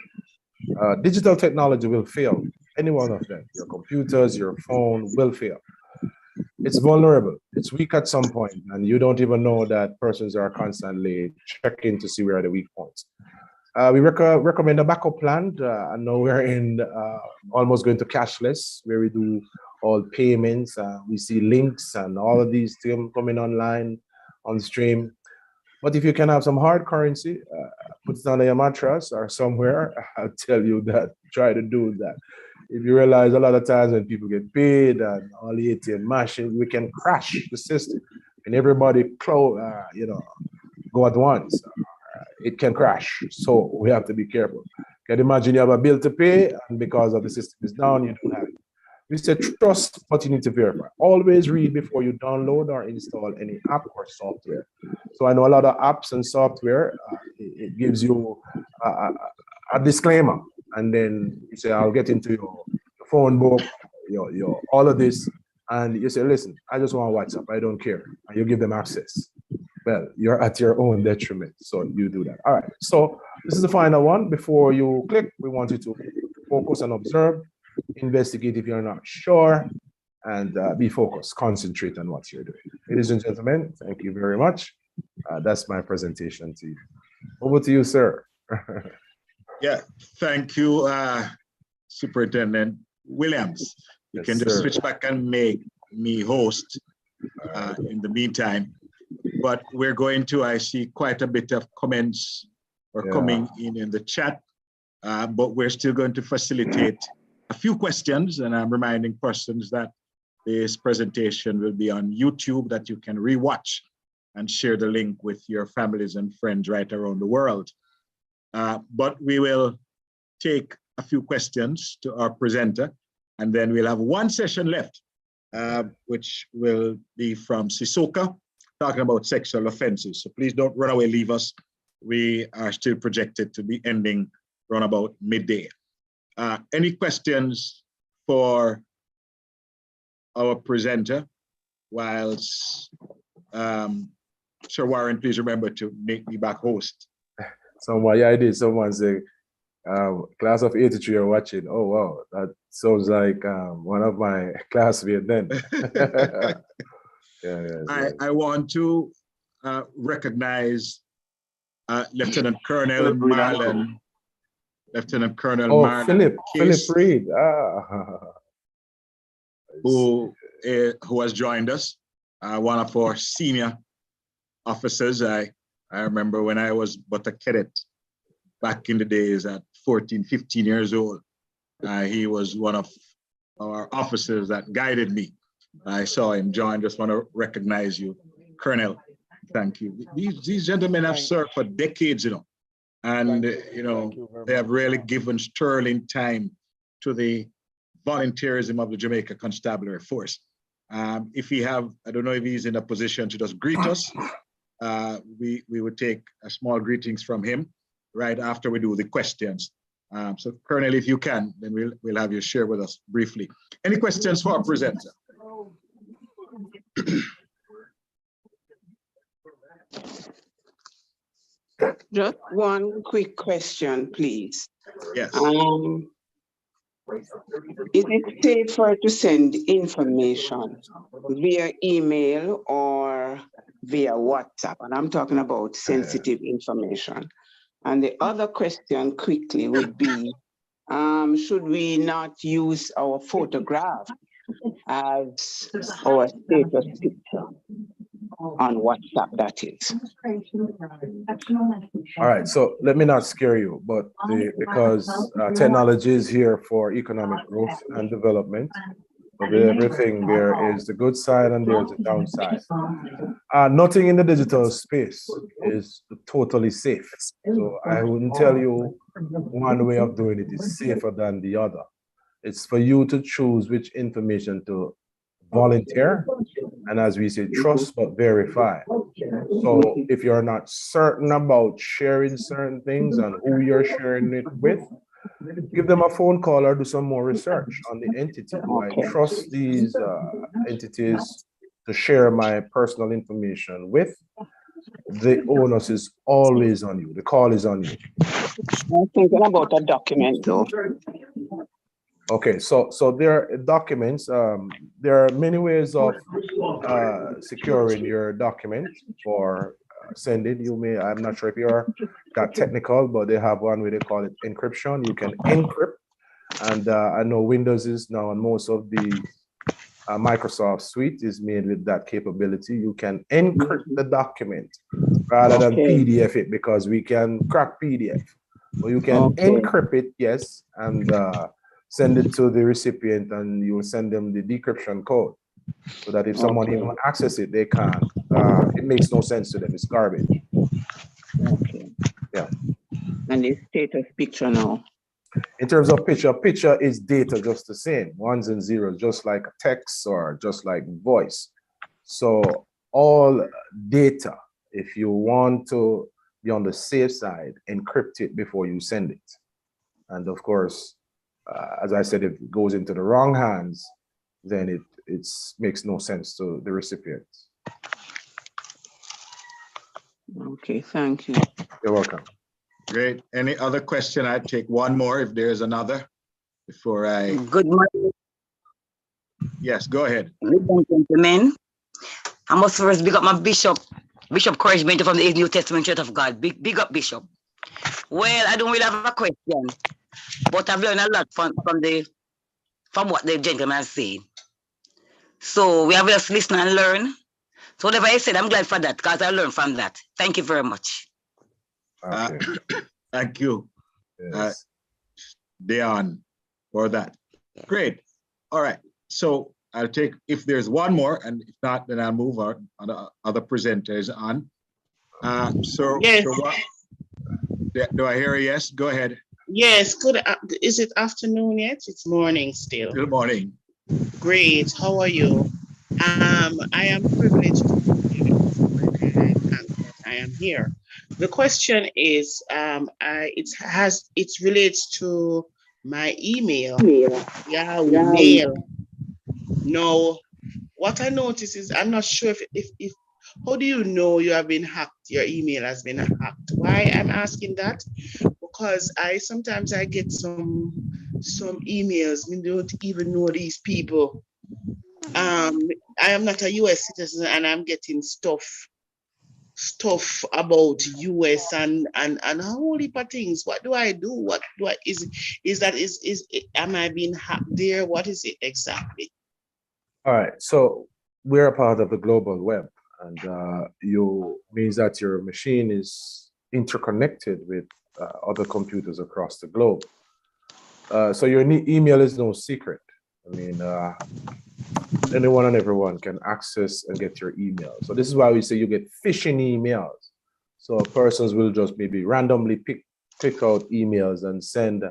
Digital technology will fail, any one of them. Your computers, your phone will fail. It's vulnerable, it's weak at some point, and you don't even know that persons are constantly checking to see where are the weak points. We recommend a backup plan. I know we're in almost going to cashless, where we do all payments. We see links and all of these things coming online on stream. But if you can have some hard currency, put it under your mattress or somewhere, I'll tell you that, try to do that. If you realize a lot of times when people get paid and all the ATM machines, we can crash the system and everybody go at once. It can crash. So we have to be careful. Can you imagine you have a bill to pay and because of the system is down, you don't have it. We say trust, but you need to verify. Always read before you download or install any app or software. So I know a lot of apps and software, it gives you a disclaimer. And then you say, I'll get into your phone book, your all of this. And you say, listen, I just want WhatsApp. I don't care. And you give them access. Well, you're at your own detriment. So you do that. All right. So this is the final one. Before you click, we want you to focus and observe. Investigate if you're not sure, and be focused, concentrate on what you're doing. Ladies and gentlemen, thank you very much. That's my presentation to you. Over to you, sir.
Yeah, thank you, Superintendent Williams. You
Yes,
can just
sir.
switch back and make me host in the meantime. But we're going to, I see quite a bit of comments are
Yeah.
coming in the chat, but we're still going to facilitate a few questions, and I'm reminding persons that this presentation will be on YouTube that you can rewatch and share the link with your families and friends right around the world. But we will take a few questions to our presenter, and then we'll have one session left, which will be from Sissoko, talking about sexual offenses. So please don't run away, leave us. We are still projected to be ending around about midday. Any questions for our presenter? Whilst Sir Warren, please remember to make me back host.
Someone, yeah, I did. Someone say, class of 83 are watching. Oh, wow. That sounds like one of my classmates then.
I want to recognize Lieutenant Colonel Marlon. Lieutenant Colonel Marlon
Philip
Case,
Reed.
who has joined us, one of our senior officers. I remember when I was but a cadet back in the days at 14, 15 years old. He was one of our officers that guided me. I saw him join. Just want to recognize you, Colonel. Thank you. These gentlemen have served for decades, you know, and they have really given sterling time to the volunteerism of the Jamaica Constabulary Force. If he have, I don't know if he's in a position to just greet us. We would take a small greetings from him right after we do the questions. So Colonel, if you can, then we'll have you share with us briefly. Any questions for our presenter?
Just one quick question, please.
Yes.
Is it safer to send information via email or via WhatsApp? And I'm talking about sensitive information. And the other question quickly would be, should we not use our photograph as our status picture on WhatsApp, that is?
All right, so let me not scare you, but because technology is here for economic growth and development, but with everything, there is the good side and there's the downside. Nothing in the digital space is totally safe. So I wouldn't tell you one way of doing it is safer than the other. It's for you to choose which information to volunteer, and as we say, trust but verify. So if you're not certain about sharing certain things and who you're sharing it with, give them a phone call or do some more research on the entity. Do I trust these entities to share my personal information with? The onus is always on you. The call is on you.
I'm thinking about a document though.
Okay, so there are documents. There are many ways of securing your document for sending. You may, I'm not sure if you're that technical, but they have one way they call it encryption. You can encrypt, and I know Windows is now on most of the Microsoft suite is made with that capability. You can encrypt the document rather than PDF it, because we can crack PDF. But you can encrypt it, yes, and send it to the recipient, and you will send them the decryption code so that if someone even access it, they can't. It makes no sense to them. It's garbage.
Okay.
Yeah.
And the status picture now.
In terms of picture is data just the same, ones and zeros, just like text or just like voice. So all data, if you want to be on the safe side, encrypt it before you send it. And of course, as I said, if it goes into the wrong hands, then it makes no sense to the recipient.
Okay, thank you.
You're welcome.
Great. Any other question? I'd take one more if there's another before I.
Good morning.
Yes, go ahead.
Ladies and gentlemen, I must first big up my Bishop Courage Mentor from the New Testament Church of God. Big up, Bishop. Well, I don't really have a question, but I've learned a lot from what the gentleman said. So we have to just listen and learn. So whatever I said, I'm glad for that because I learned from that. Thank you very much.
Thank you, Deon, for that. Great. All right. So I'll take, if there's one more, and if not, then I'll move on the other presenters on. So,
Yes.
so what, do I hear a yes? Go ahead.
Yes, good. Is it afternoon yet? It's morning still.
Good morning.
Great. How are you? I am privileged to be here. I am here. The question is, it relates to my email. Yahoo Mail. Now, what I notice is I'm not sure if how do you know you have been hacked? Your email has been hacked. Why I'm asking that? Because sometimes I get some emails. I don't even know these people. I am not a US citizen and I'm getting stuff about US and a whole heap of things. What do I do? What do I am I being hacked there? What is it exactly?
All right, so we're a part of the global web, and means that your machine is interconnected with other computers across the globe. So your email is no secret. I mean, anyone and everyone can access and get your email. So this is why we say you get phishing emails. So persons will just maybe randomly pick out emails and send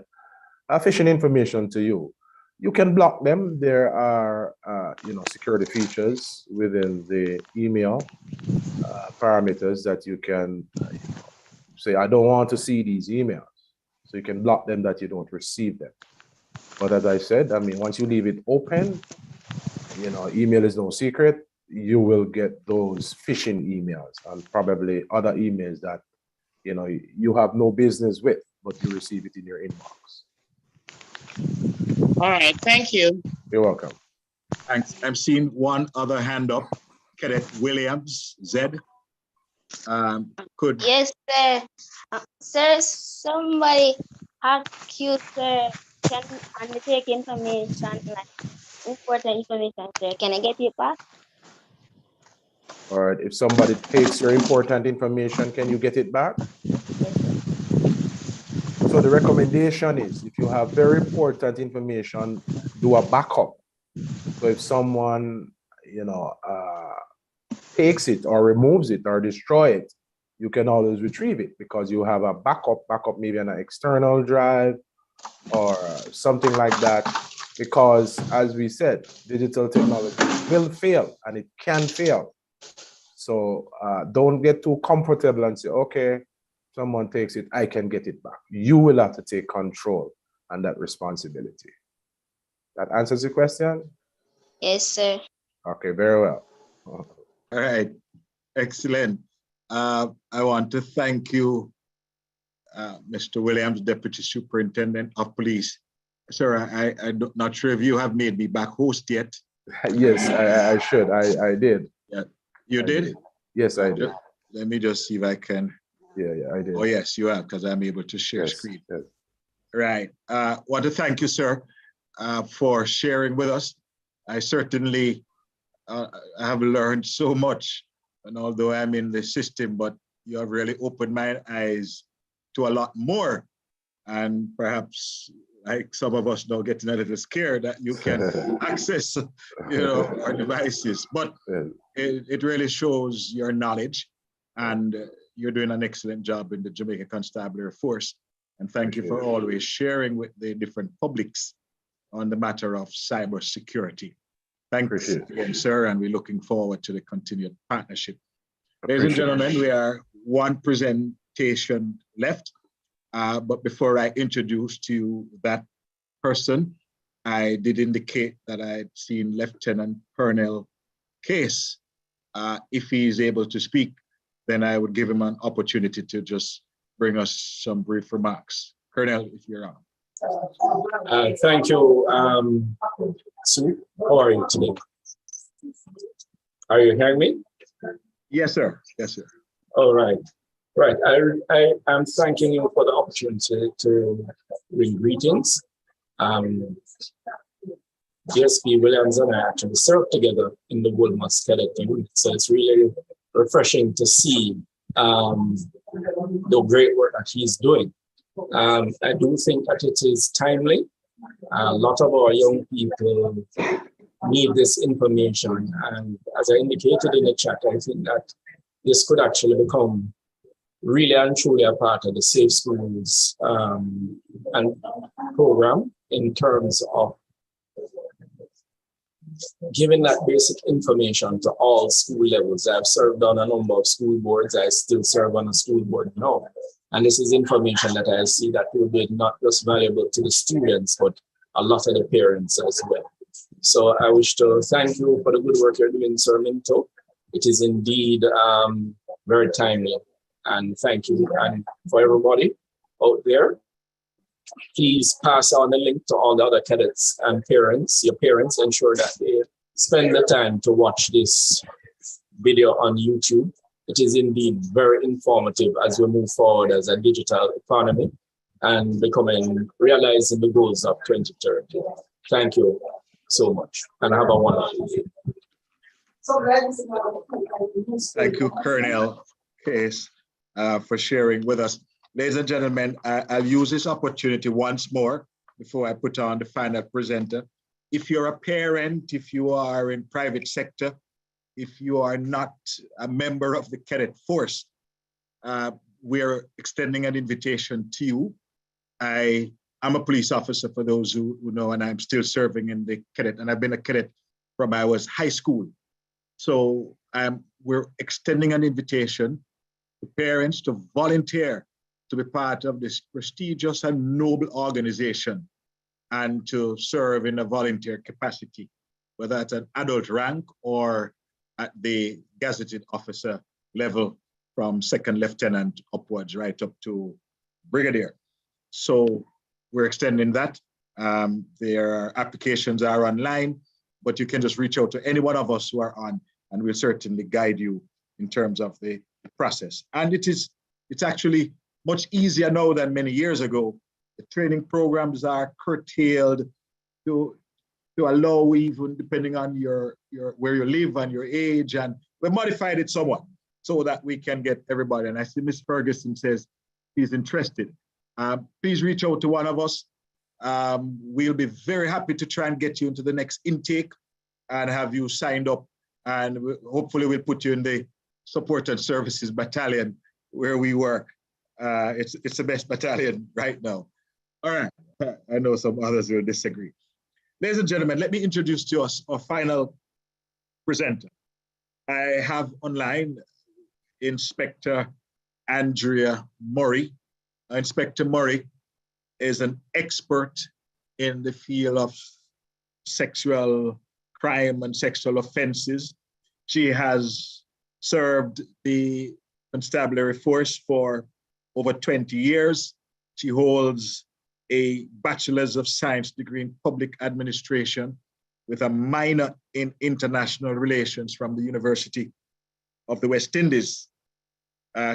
phishing information to you. You can block them. There are, security features within the email parameters that you can say, I don't want to see these emails. So you can block them that you don't receive them. But as I said, I mean, once you leave it open, email is no secret, you will get those phishing emails and probably other emails that, you have no business with, but you receive it in your inbox.
All right, thank you.
You're welcome.
Thanks. I'm seeing one other hand up. Kenneth Williams, Zed.
Yes, sir. Sir, somebody hack you, sir. Can take information, like important information, sir. Can I get it back?
All right, if somebody takes your important information, can you get it back? So the recommendation is, if you have very important information, do a backup. So if someone, takes it or removes it or destroy it, you can always retrieve it because you have a backup maybe on an external drive or something like that. Because as we said, digital technology will fail and it can fail. So don't get too comfortable and say, okay, someone takes it, I can get it back. You will have to take control and that responsibility. That answers the question?
Yes, sir.
Okay, very well.
All right, excellent. I want to thank you, Mr. Williams, Deputy Superintendent of Police. Sir, I'm not sure if you have made me back host yet.
Yes, I should. I did.
Yeah, you did?
Yes, I did.
Let me just see if I can.
Yeah, I did.
Oh, yes, you have, because I'm able to share screen.
Yes.
Right. Want to thank you, sir, for sharing with us. I certainly have learned so much, and although I'm in the system, but you have really opened my eyes to a lot more. And perhaps, like some of us now, getting a little scared that you can access, our devices. But it really shows your knowledge, and you're doing an excellent job in the Jamaica Constabulary Force. And thank you for always sharing with the different publics on the matter of cybersecurity. Thanks again, sir, and we're looking forward to the continued partnership. Ladies and gentlemen, we are one presentation left. But before I introduce to you that person, I did indicate that I'd seen Lieutenant Colonel Case. If he is able to speak, then I would give him an opportunity to just bring us some brief remarks. Colonel, if you're on.
Thank you. Sue, how are you today? Are you hearing me?
Yes, sir. Yes, sir.
All right. Right. I am thanking you for the opportunity to bring greetings. DSP Williams and I actually served together in the Wolmer's Cadet unit. So it's really refreshing to see the great work that he's doing. I do think that it is timely. A lot of our young people need this information. And as I indicated in the chat, I think that this could actually become really and truly a part of the Safe Schools and program in terms of giving that basic information to all school levels. I've served on a number of school boards. I still serve on a school board now. And this is information that I see that will be not just valuable to the students, but a lot of the parents as well. So I wish to thank you for the good work you're doing, Sir Minto. It is indeed very timely. And thank you. And for everybody out there, please pass on the link to all the other cadets and parents. Your parents, ensure that they spend the time to watch this video on YouTube. It is indeed very informative as we move forward as a digital economy and realizing the goals of 2030. Thank you so much and have a wonderful day.
Thank you, Colonel Case, for sharing with us. Ladies and gentlemen, I'll use this opportunity once more before I put on the final presenter. If you're a parent, if you are in private sector, if you are not a member of the cadet force, we're extending an invitation to you. I'm a police officer, for those who know, and I'm still serving in the cadet, and I've been a cadet from I was high school. So we're extending an invitation to parents to volunteer to be part of this prestigious and noble organization and to serve in a volunteer capacity, whether at an adult rank or at the gazetted officer level from second lieutenant upwards, right up to brigadier. So we're extending that. Their applications are online, but you can just reach out to any one of us who are on, and we'll certainly guide you in terms of the process. And it's actually much easier now than many years ago. The training programs are curtailed to allow, even depending on your where you live and your age, and we modified it somewhat so that we can get everybody. And I see Ms. Ferguson says she's interested. Please reach out to one of us. We'll be very happy to try and get you into the next intake and have you signed up, and hopefully we'll put you in the support and services battalion where we work. It's the best battalion right now. All right, I know some others will disagree. Ladies and gentlemen, let me introduce to us our final presenter. I have online Inspector Andrea Murray. Inspector Murray is an expert in the field of sexual crime and sexual offenses. She has served the constabulary force for over 20 years. She holds a Bachelor's of Science degree in Public Administration with a minor in International Relations from the University of the West Indies.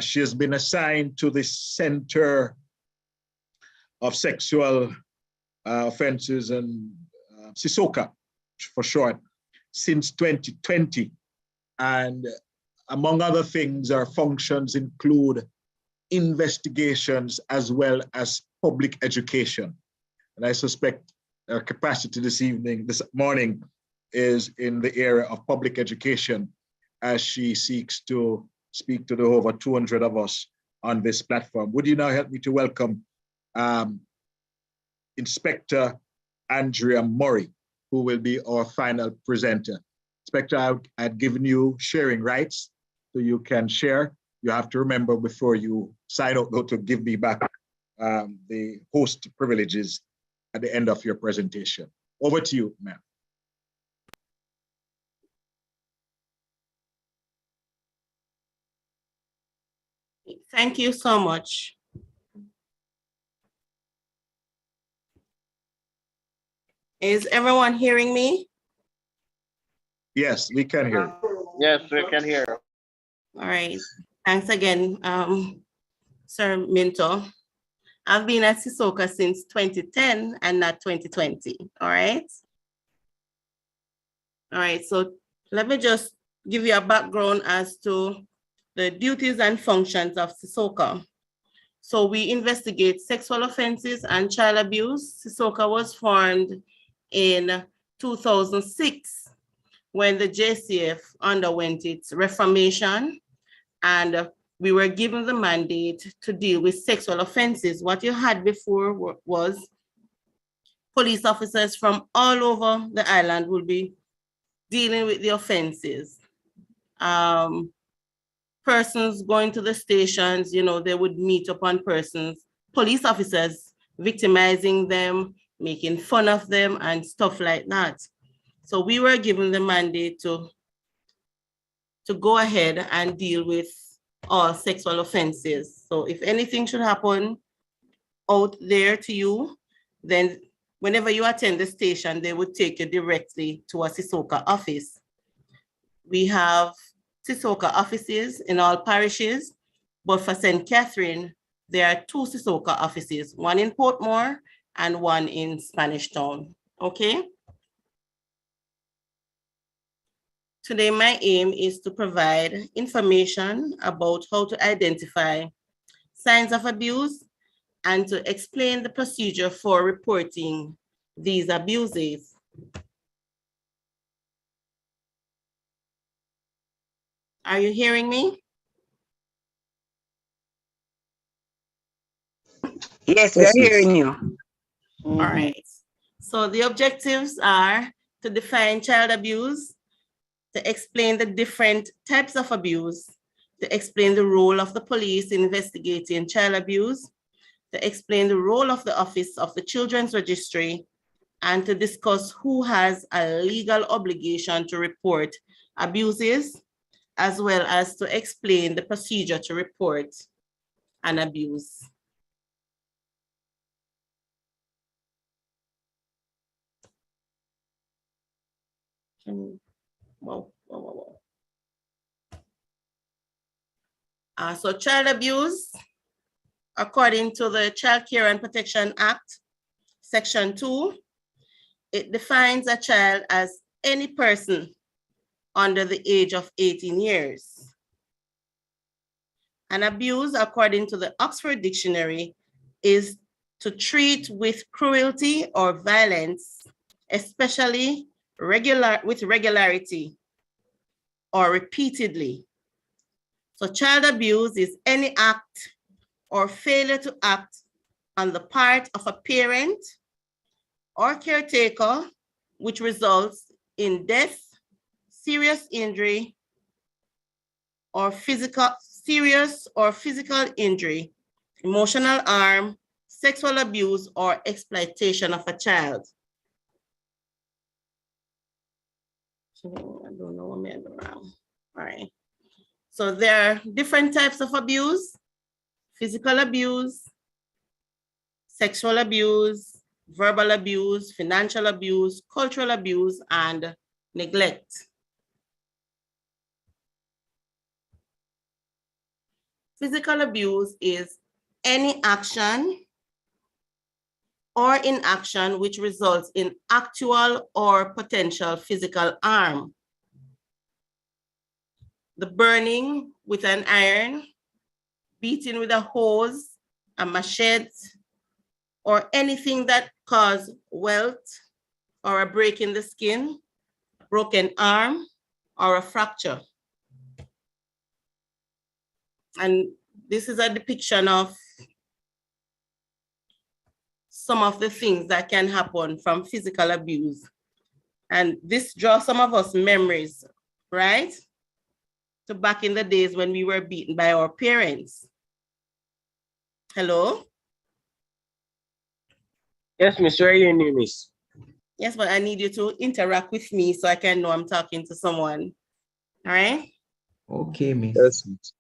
She has been assigned to the Center of Sexual Offenses and CISOCA for short, since 2020. And among other things, our functions include investigations as well as public education. And I suspect our capacity this morning is in the area of public education as she seeks to speak to the over 200 of us on this platform. Would you now help me to welcome Inspector Andrea Murray, who will be our final presenter. Inspector, I've given you sharing rights, so you can share. You have to remember before you sign out, go to give me back the host privileges at the end of your presentation. Over to you, ma'am.
Thank you so much. Is everyone hearing me?
Yes, we can hear you.
Yes, we can hear.
All right. Thanks again, Sir Minto, I've been at Sisoka since 2010 and not 2020, all right? All right, so let me just give you a background as to the duties and functions of Sisoka. So we investigate sexual offenses and child abuse. Sisoka was formed in 2006 when the JCF underwent its reformation, and we were given the mandate to deal with sexual offenses. What you had before was police officers from all over the island will be dealing with the offenses. Persons going to the stations, you know, they would meet upon persons, police officers victimizing them, making fun of them and stuff like that. So we were given the mandate to go ahead and deal with all sexual offenses. So if anything should happen out there to you, then whenever you attend the station, they would take you directly to a Sisoka office. We have Sisoka offices in all parishes, but for St. Catherine, there are 2 Sisoka offices, one in Portmore and one in Spanish Town, okay? Today, my aim is to provide information about how to identify signs of abuse and to explain the procedure for reporting these abuses. Are you hearing me?
Yes, we're hearing you.
All right. So the objectives are to define child abuse, to explain the different types of abuse, to explain the role of the police in investigating child abuse, to explain the role of the Office of the Children's Registry, and to discuss who has a legal obligation to report abuses, as well as to explain the procedure to report an abuse. So child abuse, according to the Child Care and Protection Act, Section 2, it defines a child as any person under the age of 18 years. An abuse, according to the Oxford Dictionary, is to treat with cruelty or violence, especially with regularity or repeatedly. So child abuse is any act or failure to act on the part of a parent or caretaker, which results in death, serious injury, or serious or physical injury, emotional harm, sexual abuse, or exploitation of a child. I don't know what I'm around. All right. So there are different types of abuse: physical abuse, sexual abuse, verbal abuse, financial abuse, cultural abuse, and neglect. Physical abuse is any action or inaction which results in actual or potential physical harm. The burning with an iron, beating with a hose, a machete, or anything that causes welt or a break in the skin, a broken arm, or a fracture. And this is a depiction of some of the things that can happen from physical abuse. And this draws some of us memories, right? To back in the days when we were beaten by our parents. Hello?
Yes, Miss, where are your name is?
Yes, but I need you to interact with me so I can know I'm talking to someone. All right?
Okay, Miss. Yes, Miss.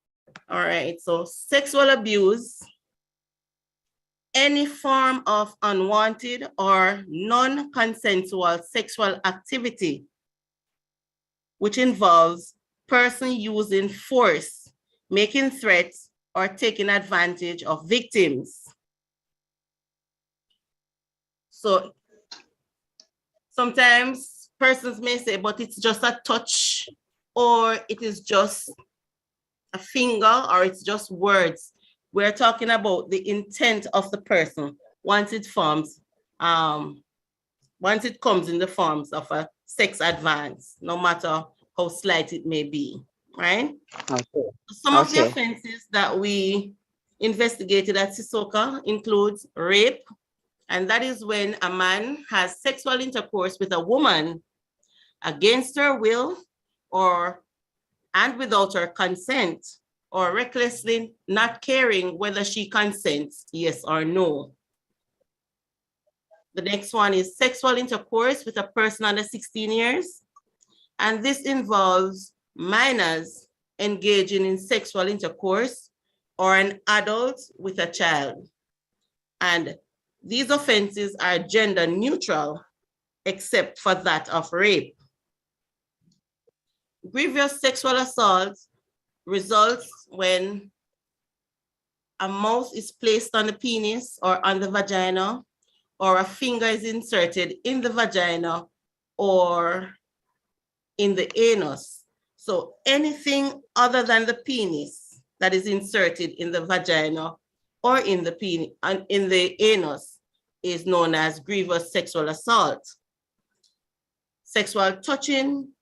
All right, so sexual abuse, any form of unwanted or non-consensual sexual activity, which involves person using force, making threats, or taking advantage of victims. So sometimes persons may say, but it's just a touch, or it is just a finger, or it's just words. We're talking about the intent of the person once it forms, once it comes in the forms of a sex advance, no matter how slight it may be, right?
Okay.
Some of the
Okay.
offenses that we investigated at Sisoka includes rape, and that is when a man has sexual intercourse with a woman against her will and without her consent, or recklessly not caring whether she consents, yes or no. The next one is sexual intercourse with a person under 16 years. And this involves minors engaging in sexual intercourse or an adult with a child. And these offenses are gender neutral, except for that of rape. Grievous sexual assault results when a mouth is placed on the penis or on the vagina, or a finger is inserted in the vagina or in the anus. So anything other than the penis that is inserted in the vagina or in the penis and in the anus is known as grievous sexual assault. Sexual touching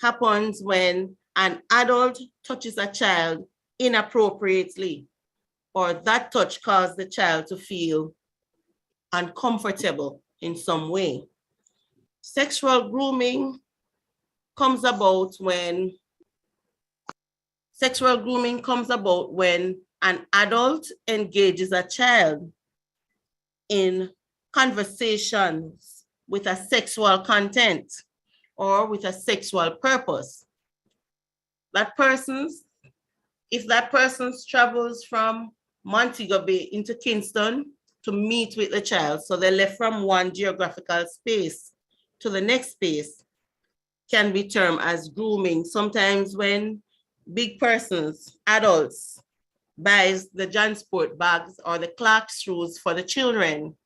happens when an adult touches a child inappropriately, or that touch caused the child to feel uncomfortable in some way. Sexual grooming comes about when an adult engages a child in conversations with a sexual content or with a sexual purpose. If that person travels from Montego Bay into Kingston to meet with the child, so they left from one geographical space to the next space, can be termed as grooming. Sometimes when big persons, adults, buys the JanSport bags or the Clark's shoes for the children,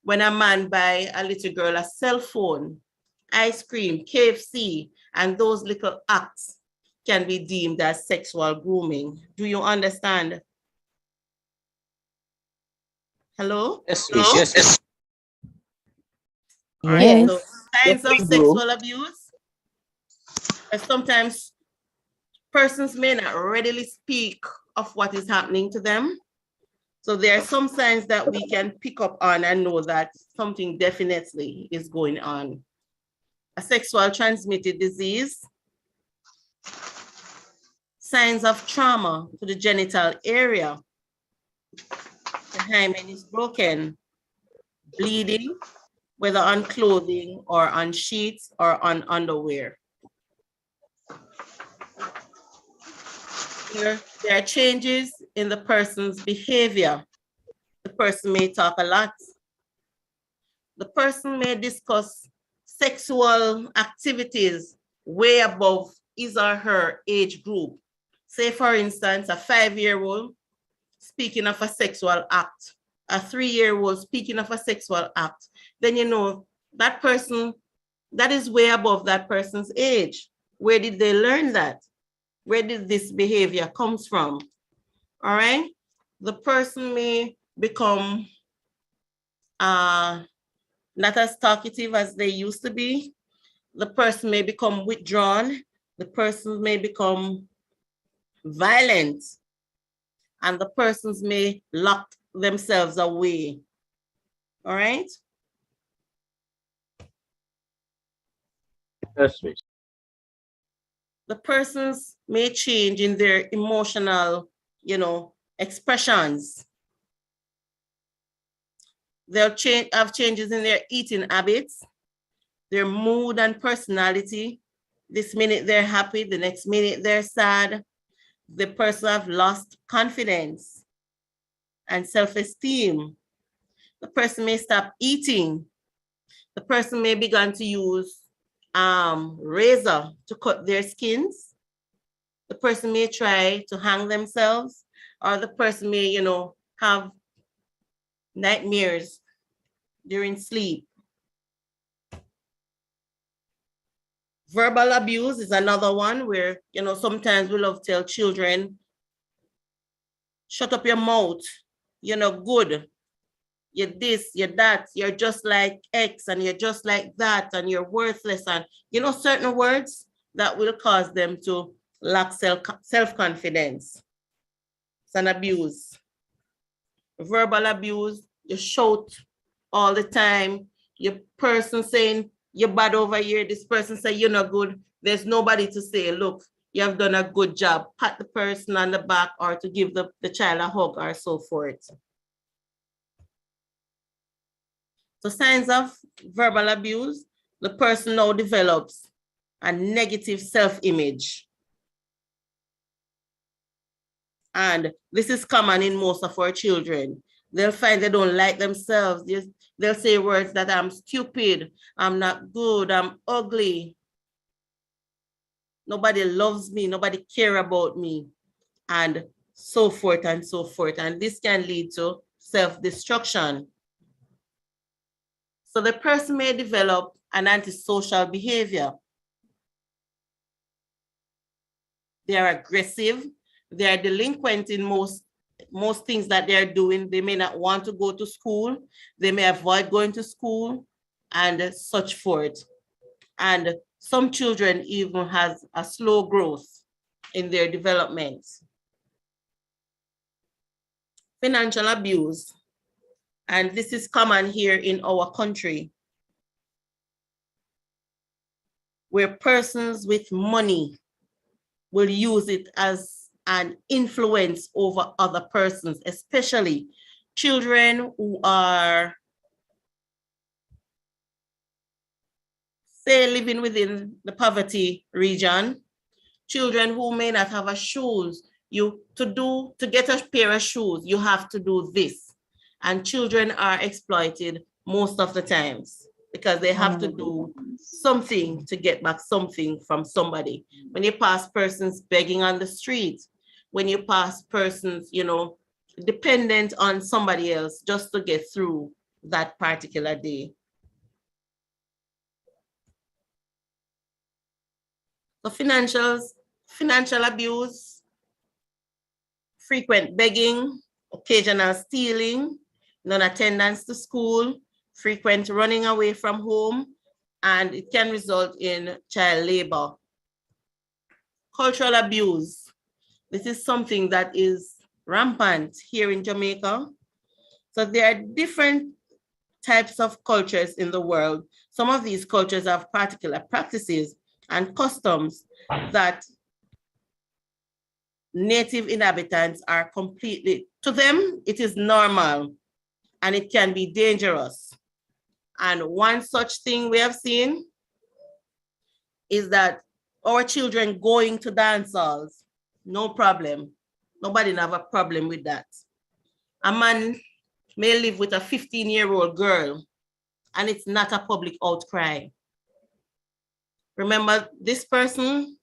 when a man buy a little girl a cell phone, ice cream, KFC, and those little acts can be deemed as sexual grooming. Do you understand? Hello?
Yes, please. Yes, yes.
All right, so
Yes.
signs of
Yes,
sexual abuse. Sometimes persons may not readily speak of what is happening to them. So there are some signs that we can pick up on and know that something definitely is going on. A sexual transmitted disease, signs of trauma to the genital area, the hymen is broken, bleeding, whether on clothing or on sheets or on underwear. There are changes in the person's behavior. The person may talk a lot. The person may discuss sexual activities way above his or her age group. Say, for instance, a 5-year-old speaking of a sexual act, a 3-year-old speaking of a sexual act, then you know that person, that is way above that person's age. Where did they learn that? Where did this behavior comes from? All right. The person may become not as talkative as they used to be. The person may become withdrawn. The person may become violent. And the persons may lock themselves away. All right.
Yes, please.
The persons may change in their emotional, expressions. They'll have changes in their eating habits, their mood and personality. This minute they're happy, the next minute they're sad. The person have lost confidence and self-esteem. The person may stop eating. The person may begin to use razor to cut their skins. The person may try to hang themselves. or the person may, you know, have nightmares during sleep. Verbal abuse is another one where, you know, sometimes we love to tell children, shut up your mouth, you're not good, you're this, you're that, you're just like X, and you're just like that, and you're worthless, and, you know, certain words that will cause them to lack self-confidence. It's an abuse. Verbal abuse, you shout all the time, your person saying, you're bad over here, this person say you're not good, there's nobody to say, look, you have done a good job, pat the person on the back, or to give the child a hug, or so forth. So signs of verbal abuse, the person now develops a negative self-image. And this is common in most of our children. They'll find they don't like themselves. They'll say words that I'm stupid, I'm not good, I'm ugly. Nobody loves me, nobody cares about me, and so forth and so forth. And this can lead to self-destruction. So the person may develop an antisocial behavior. They are aggressive, they are delinquent in most things that they're doing. They may not want to go to school, they may avoid going to school, and such forth. And some children even has a slow growth in their development. Financial abuse, and this is common here in our country, where persons with money will use it as an influence over other persons, especially children who are, say, living within the poverty region, children who may not have a shoes. To get a pair of shoes, you have to do this. And children are exploited most of the times because they have to do something to get back something from somebody. When you pass persons begging on the street, when you pass persons, you know, dependent on somebody else just to get through that particular day. So financial abuse, frequent begging, occasional stealing, non-attendance to school, frequent running away from home, and it can result in child labor. Cultural abuse. This is something that is rampant here in Jamaica. So there are different types of cultures in the world. Some of these cultures have particular practices and customs that native inhabitants are completely, to them, it is normal and it can be dangerous. And one such thing we have seen is that our children going to dance halls, no problem. Nobody have a problem with that. A man may live with a 15-year-old girl and it's not a public outcry. Remember this person,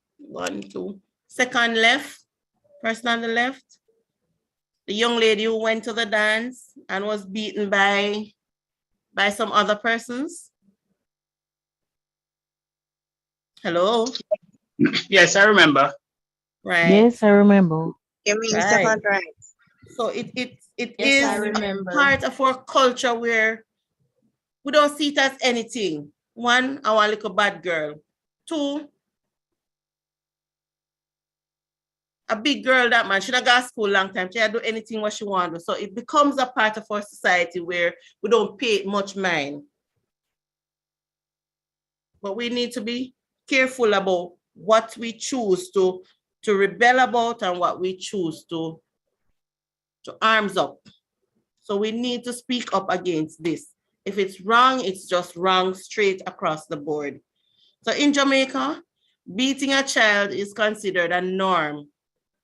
second left, person on the left, the young lady who went to the dance and was beaten by some other persons. Hello?
Yes, I remember.
Right.
Yes, I remember.
You mean
Right.
second right?
So it
Yes, I
is
remember.
part of our culture where we don't see it as anything. One, I want a little bad girl. Two, a big girl, that man, she don't go to school long time. She don't do anything what she want to do. So it becomes a part of our society where we don't pay it much mind. But we need to be careful about what we choose to rebel about and what we choose to arms up. So we need to speak up against this. If it's wrong, it's just wrong straight across the board. So in Jamaica, beating a child is considered a norm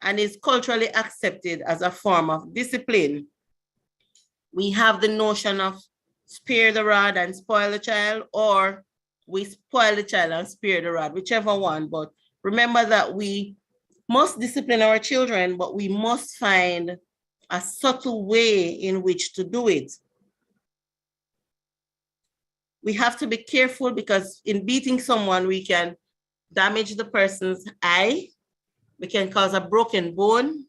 and is culturally accepted as a form of discipline. We have the notion of spare the rod and spoil the child, or we spoil the child and spare the rod, whichever one. But remember that we must discipline our children, but we must find a subtle way in which to do it. We have to be careful because in beating someone, we can damage the person's eye, we can cause a broken bone,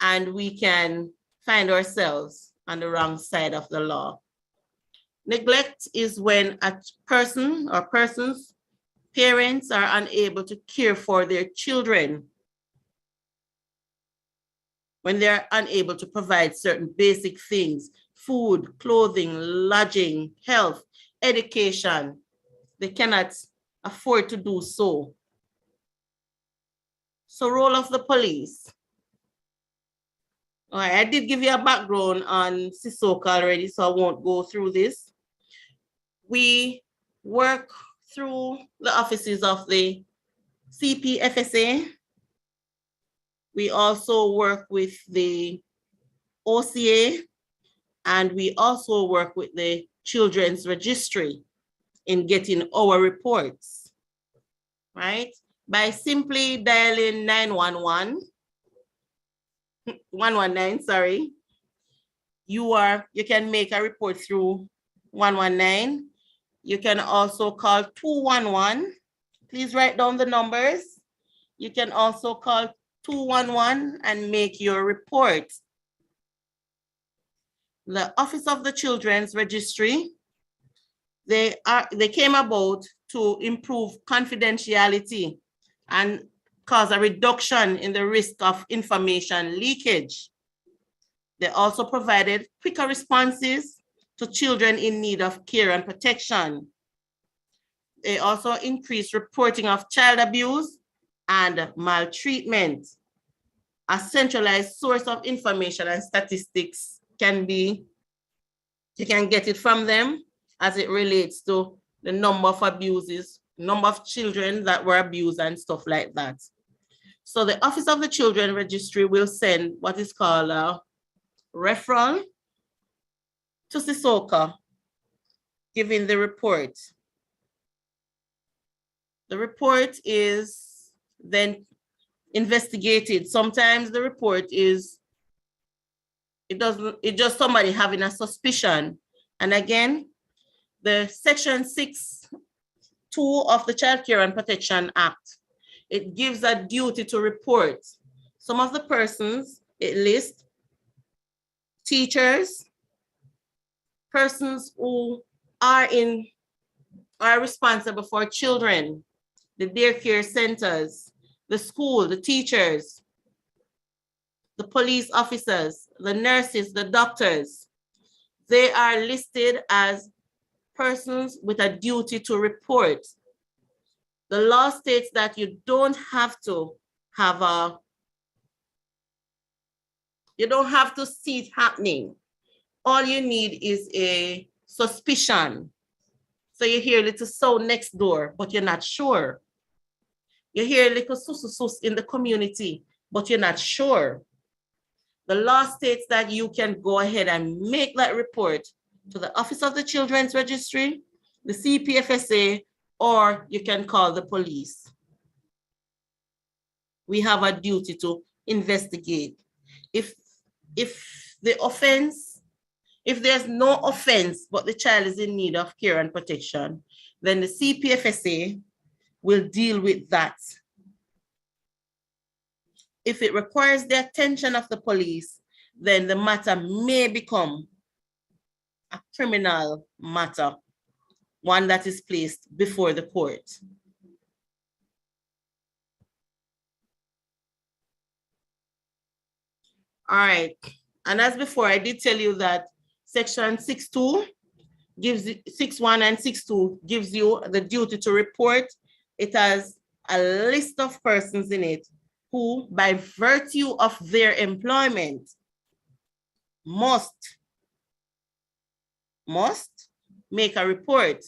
and we can find ourselves on the wrong side of the law. Neglect is when a person or persons, parents are unable to care for their children, when they're unable to provide certain basic things, food, clothing, lodging, health, education. They cannot afford to do so. So role of the police. All right, I did give you a background on Sissoka already, so I won't go through this. We work through the offices of the CPFSA. We also work with the OCA, and we also work with the Children's Registry in getting our reports, right? By simply dialing 119, sorry, you can make a report through 119. You can also call 211. Please write down the numbers. You can also call 211 and make your report. The Office of the Children's Registry, they came about to improve confidentiality and cause a reduction in the risk of information leakage. They also provided quicker responses to children in need of care and protection. They also increased reporting of child abuse and maltreatment. A centralized source of information and statistics you can get it from them as it relates to the number of abuses, number of children that were abused and stuff like that. So the Office of the Children Registry will send what is called a referral to Sissoka, giving the report. The report is then investigated. Sometimes the report is, it's just somebody having a suspicion. And again, the Section 6(2) of the Child Care and Protection Act, it gives a duty to report. Some of the persons it lists: teachers, persons who are responsible for children, the daycare centers, the school, the teachers, the police officers, the nurses, the doctors. They are listed as persons with a duty to report. The law states that you don't have to see it happening. All you need is a suspicion. So you hear a little sound next door, but you're not sure. You hear a little sus in the community, but you're not sure. The law states that you can go ahead and make that report to the Office of the Children's Registry, the CPFSA, or you can call the police. We have a duty to investigate. If there's no offense, but the child is in need of care and protection, then the CPFSA will deal with that. If it requires the attention of the police, then the matter may become a criminal matter, one that is placed before the court. All right, and as before, I did tell you that Section 6(2) gives 6(1) and 6(2) gives you the duty to report. It has a list of persons in it who, by virtue of their employment, must make a report.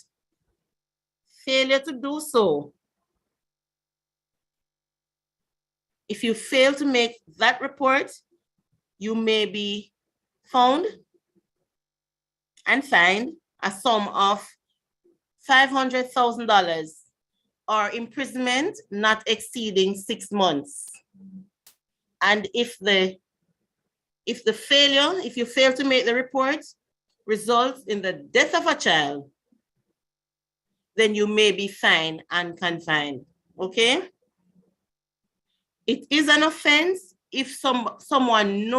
Failure to do so, if you fail to make that report, you may be found and fined a sum of $500,000 or imprisonment not exceeding 6 months. And if you fail to make the report results in the death of a child, then you may be fined and confined, okay? It is an offense if someone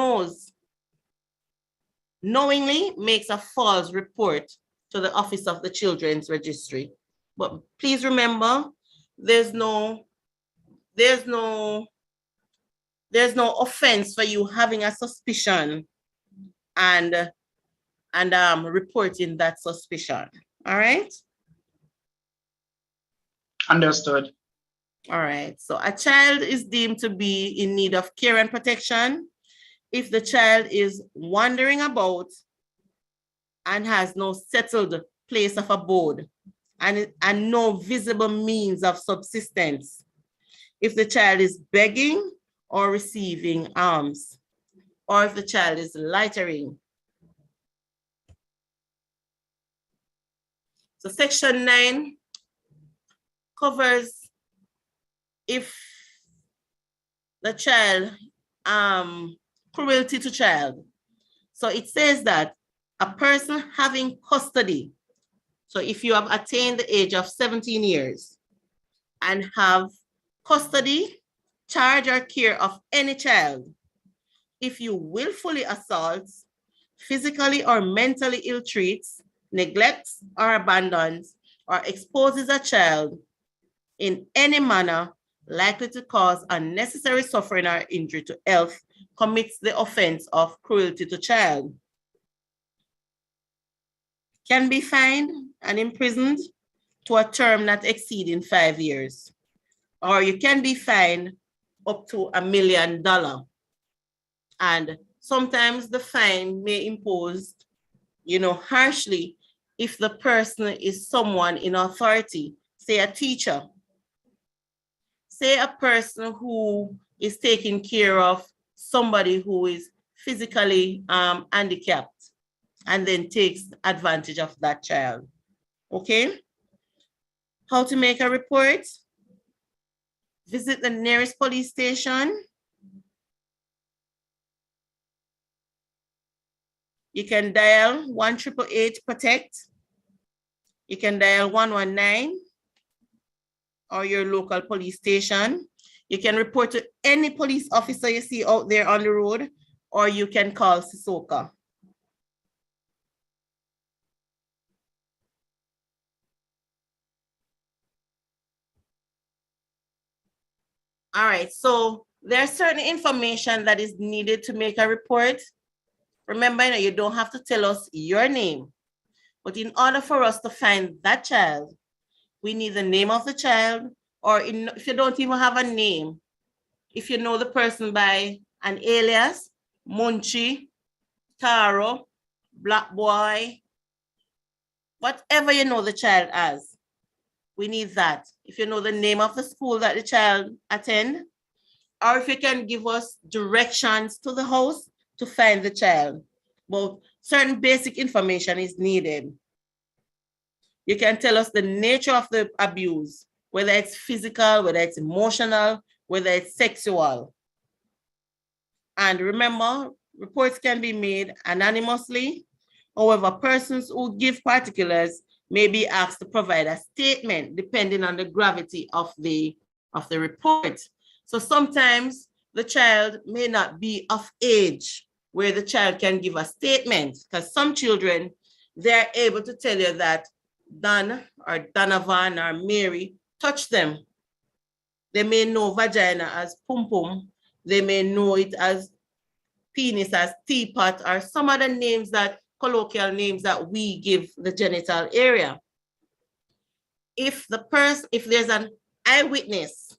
knowingly makes a false report to the Office of the Children's Registry. But please remember, there's no offense for you having a suspicion and reporting that suspicion. All right?
Understood.
All right. So a child is deemed to be in need of care and protection if the child is wandering about and has no settled place of abode and no visible means of subsistence. If the child is begging or receiving alms, or if the child is loitering. So Section 9 covers if the child, cruelty to child. So it says that a person having custody, so if you have attained the age of 17 years and have custody, charge or care of any child, if you willfully assaults, physically or mentally ill-treats, neglects or abandons, or exposes a child in any manner likely to cause unnecessary suffering or injury to health, commits the offense of cruelty to child. Can be fined and imprisoned to a term not exceeding 5 years, or you can be fined up to $1 million. And sometimes the fine may impose, harshly if the person is someone in authority, say a teacher, say a person who is taking care of somebody who is physically handicapped and then takes advantage of that child, okay? How to make a report? Visit the nearest police station. You can dial 1-888-PROTECT. You can dial 119 or your local police station. You can report to any police officer you see out there on the road, or you can call SISOCA. All right, so there's certain information that is needed to make a report. Remember, you don't have to tell us your name, but in order for us to find that child, we need the name of the child, or if you don't even have a name, if you know the person by an alias, Munchie, Taro, Black Boy, whatever you know the child as, we need that. If you know the name of the school that the child attend, or if you can give us directions to the house to find the child. But certain basic information is needed. You can tell us the nature of the abuse, whether it's physical, whether it's emotional, whether it's sexual. And remember, reports can be made anonymously. However, persons who give particulars may be asked to provide a statement depending on the gravity of the report. So sometimes the child may not be of age where the child can give a statement, because some children, they're able to tell you that Don or Donovan or Mary touched them. They may know vagina as pum pum. They may know it as penis, as teapot, or some other names, that colloquial names that we give the genital area. If there's an eyewitness,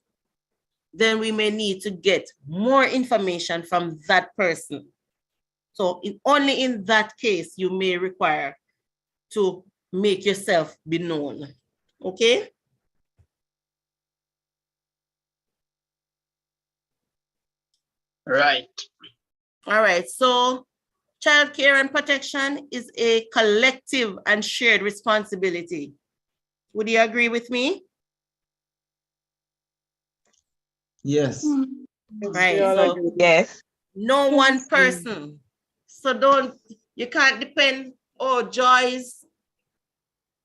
then we may need to get more information from that person. So only in that case, you may require to make yourself be known, okay?
Right.
All right, so child care and protection is a collective and shared responsibility. Would you agree with me?
Yes.
Right.
We all
So
agree. Yes.
no one person. So you can't depend, oh, Joy is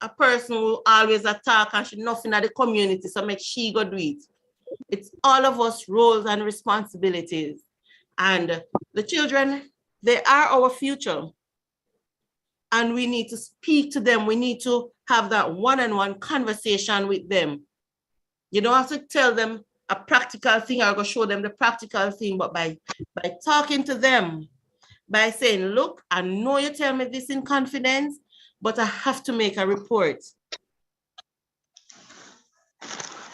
a person who always attack and she nothing at the community, so make she go do it. It's all of us roles and responsibilities. And the children, they are our future. And we need to speak to them. We need to have that one-on-one conversation with them. You don't have to tell them a practical thing or go show them the practical thing, but by talking to them, by saying, look, I know you tell me this in confidence, but I have to make a report.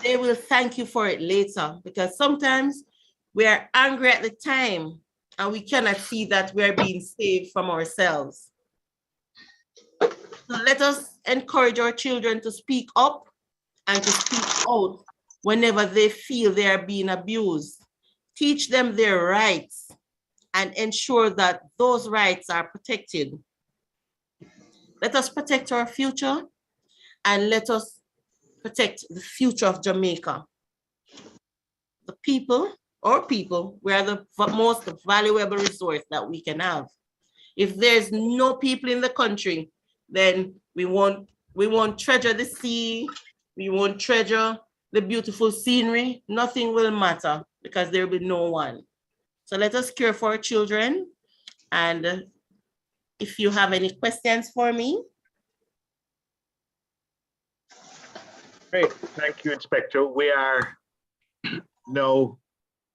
They will thank you for it later, because sometimes we are angry at the time and we cannot see that we are being saved from ourselves. So let us encourage our children to speak up and to speak out whenever they feel they are being abused. Teach them their rights and ensure that those rights are protected. Let us protect our future and let us protect the future of Jamaica. The people, we are the most valuable resource that we can have. If there's no people in the country, then we won't treasure the sea, we won't treasure the beautiful scenery, nothing will matter because there will be no one. So let us care for our children. And if you have any questions for me.
Great, thank you, Inspector. We are now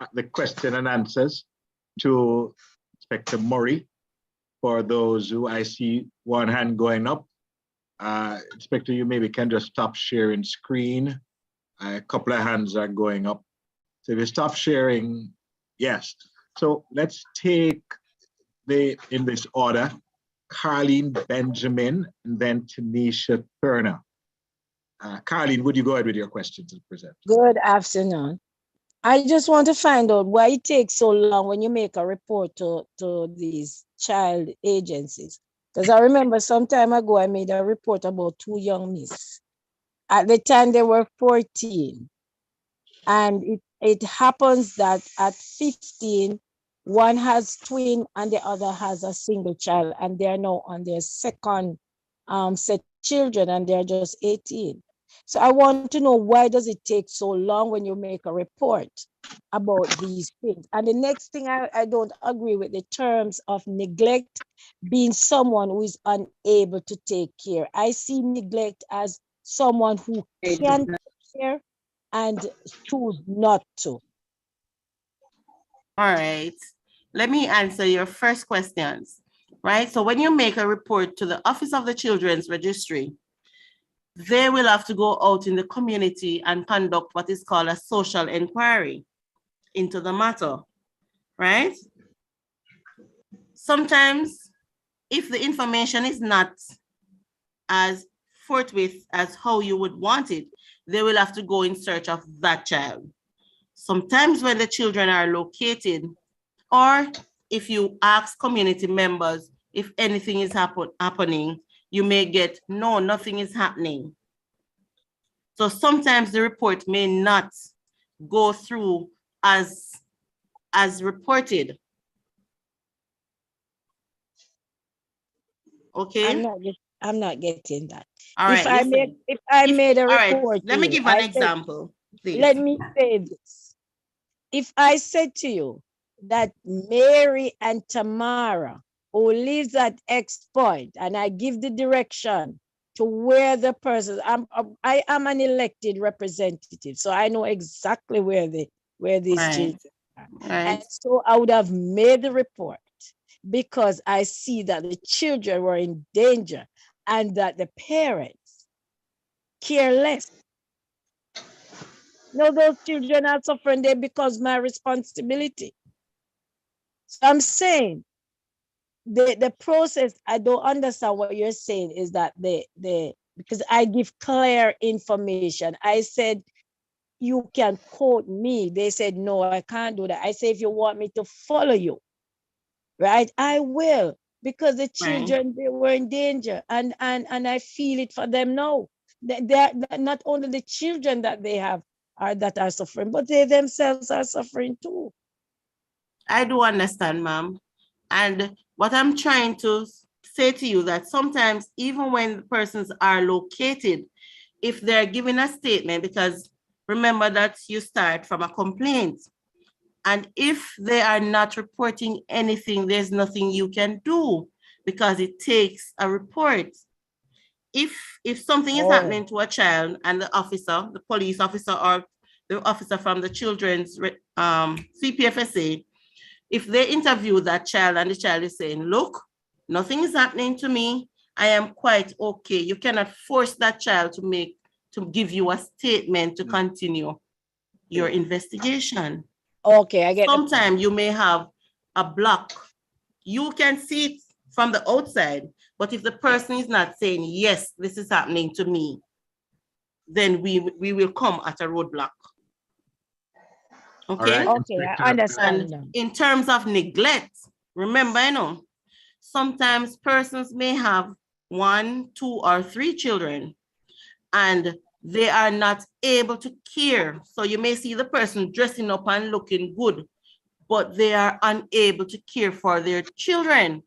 at the question and answers to Inspector Murray. For those who I see one hand going up, Inspector, you maybe can just stop sharing screen. A couple of hands are going up. So if you stop sharing, yes. So let's take in this order, Carleen Benjamin and then Tanisha Turner. Carleen, would you go ahead with your questions and present?
Good afternoon. I just want to find out why it takes so long when you make a report to these child agencies. Because I remember some time ago, I made a report about 2 young miss. At the time, they were 14. And it happens that at 15, one has twin and the other has a single child. And they're now on their second set children and they're just 18. So I want to know, why does it take so long when you make a report about these things? And the next thing, I don't agree with the terms of neglect being someone who is unable to take care. I see neglect as someone who can take care and choose not to.
All right, let me answer your first questions, right? So when you make a report to the Office of the Children's Registry, they will have to go out in the community and conduct what is called a social inquiry into the matter, right? Sometimes, if the information is not as forthwith as how you would want it, they will have to go in search of that child. Sometimes when the children are located, or if you ask community members if anything is happening, you may get, no, nothing is happening. So sometimes the report may not go through as reported. Okay.
I'm not getting that.
All right,
if I made a report,
let me give an example, please.
Let me say this. If I said to you that Mary and Tamara, who lives at X point, and I give the direction to where the person, I am an elected representative, so I know exactly where these children are.
Right.
And so I would have made the report because I see that the children were in danger and that the parents care less. No, those children are suffering there because my responsibility. So I'm saying the process, I don't understand what you're saying is that because I give clear information. I said, you can quote me. They said, no, I can't do that. I say, if you want me to follow you, right, I will, because the children, they were in danger, and I feel it for them now. They're not only the children that they have that are suffering, but they themselves are suffering too.
I do understand, ma'am. And what I'm trying to say to you that sometimes even when persons are located, if they're giving a statement, because remember that you start from a complaint, and if they are not reporting anything, there's nothing you can do because it takes a report. If something is happening to a child and the officer, the police officer or the officer from the children's CPFSA, if they interview that child and the child is saying, look, nothing is happening to me, I am quite okay. You cannot force that child to give you a statement to continue your investigation.
Okay, I get.
Sometimes you may have a block. You can see it from the outside, but if the person is not saying, yes, this is happening to me, then we will come at a roadblock. Okay?
Right. Okay, I understand.
And in terms of neglect, remember, sometimes persons may have 1, 2, or 3 children, and they are not able to care. So you may see the person dressing up and looking good, but they are unable to care for their children.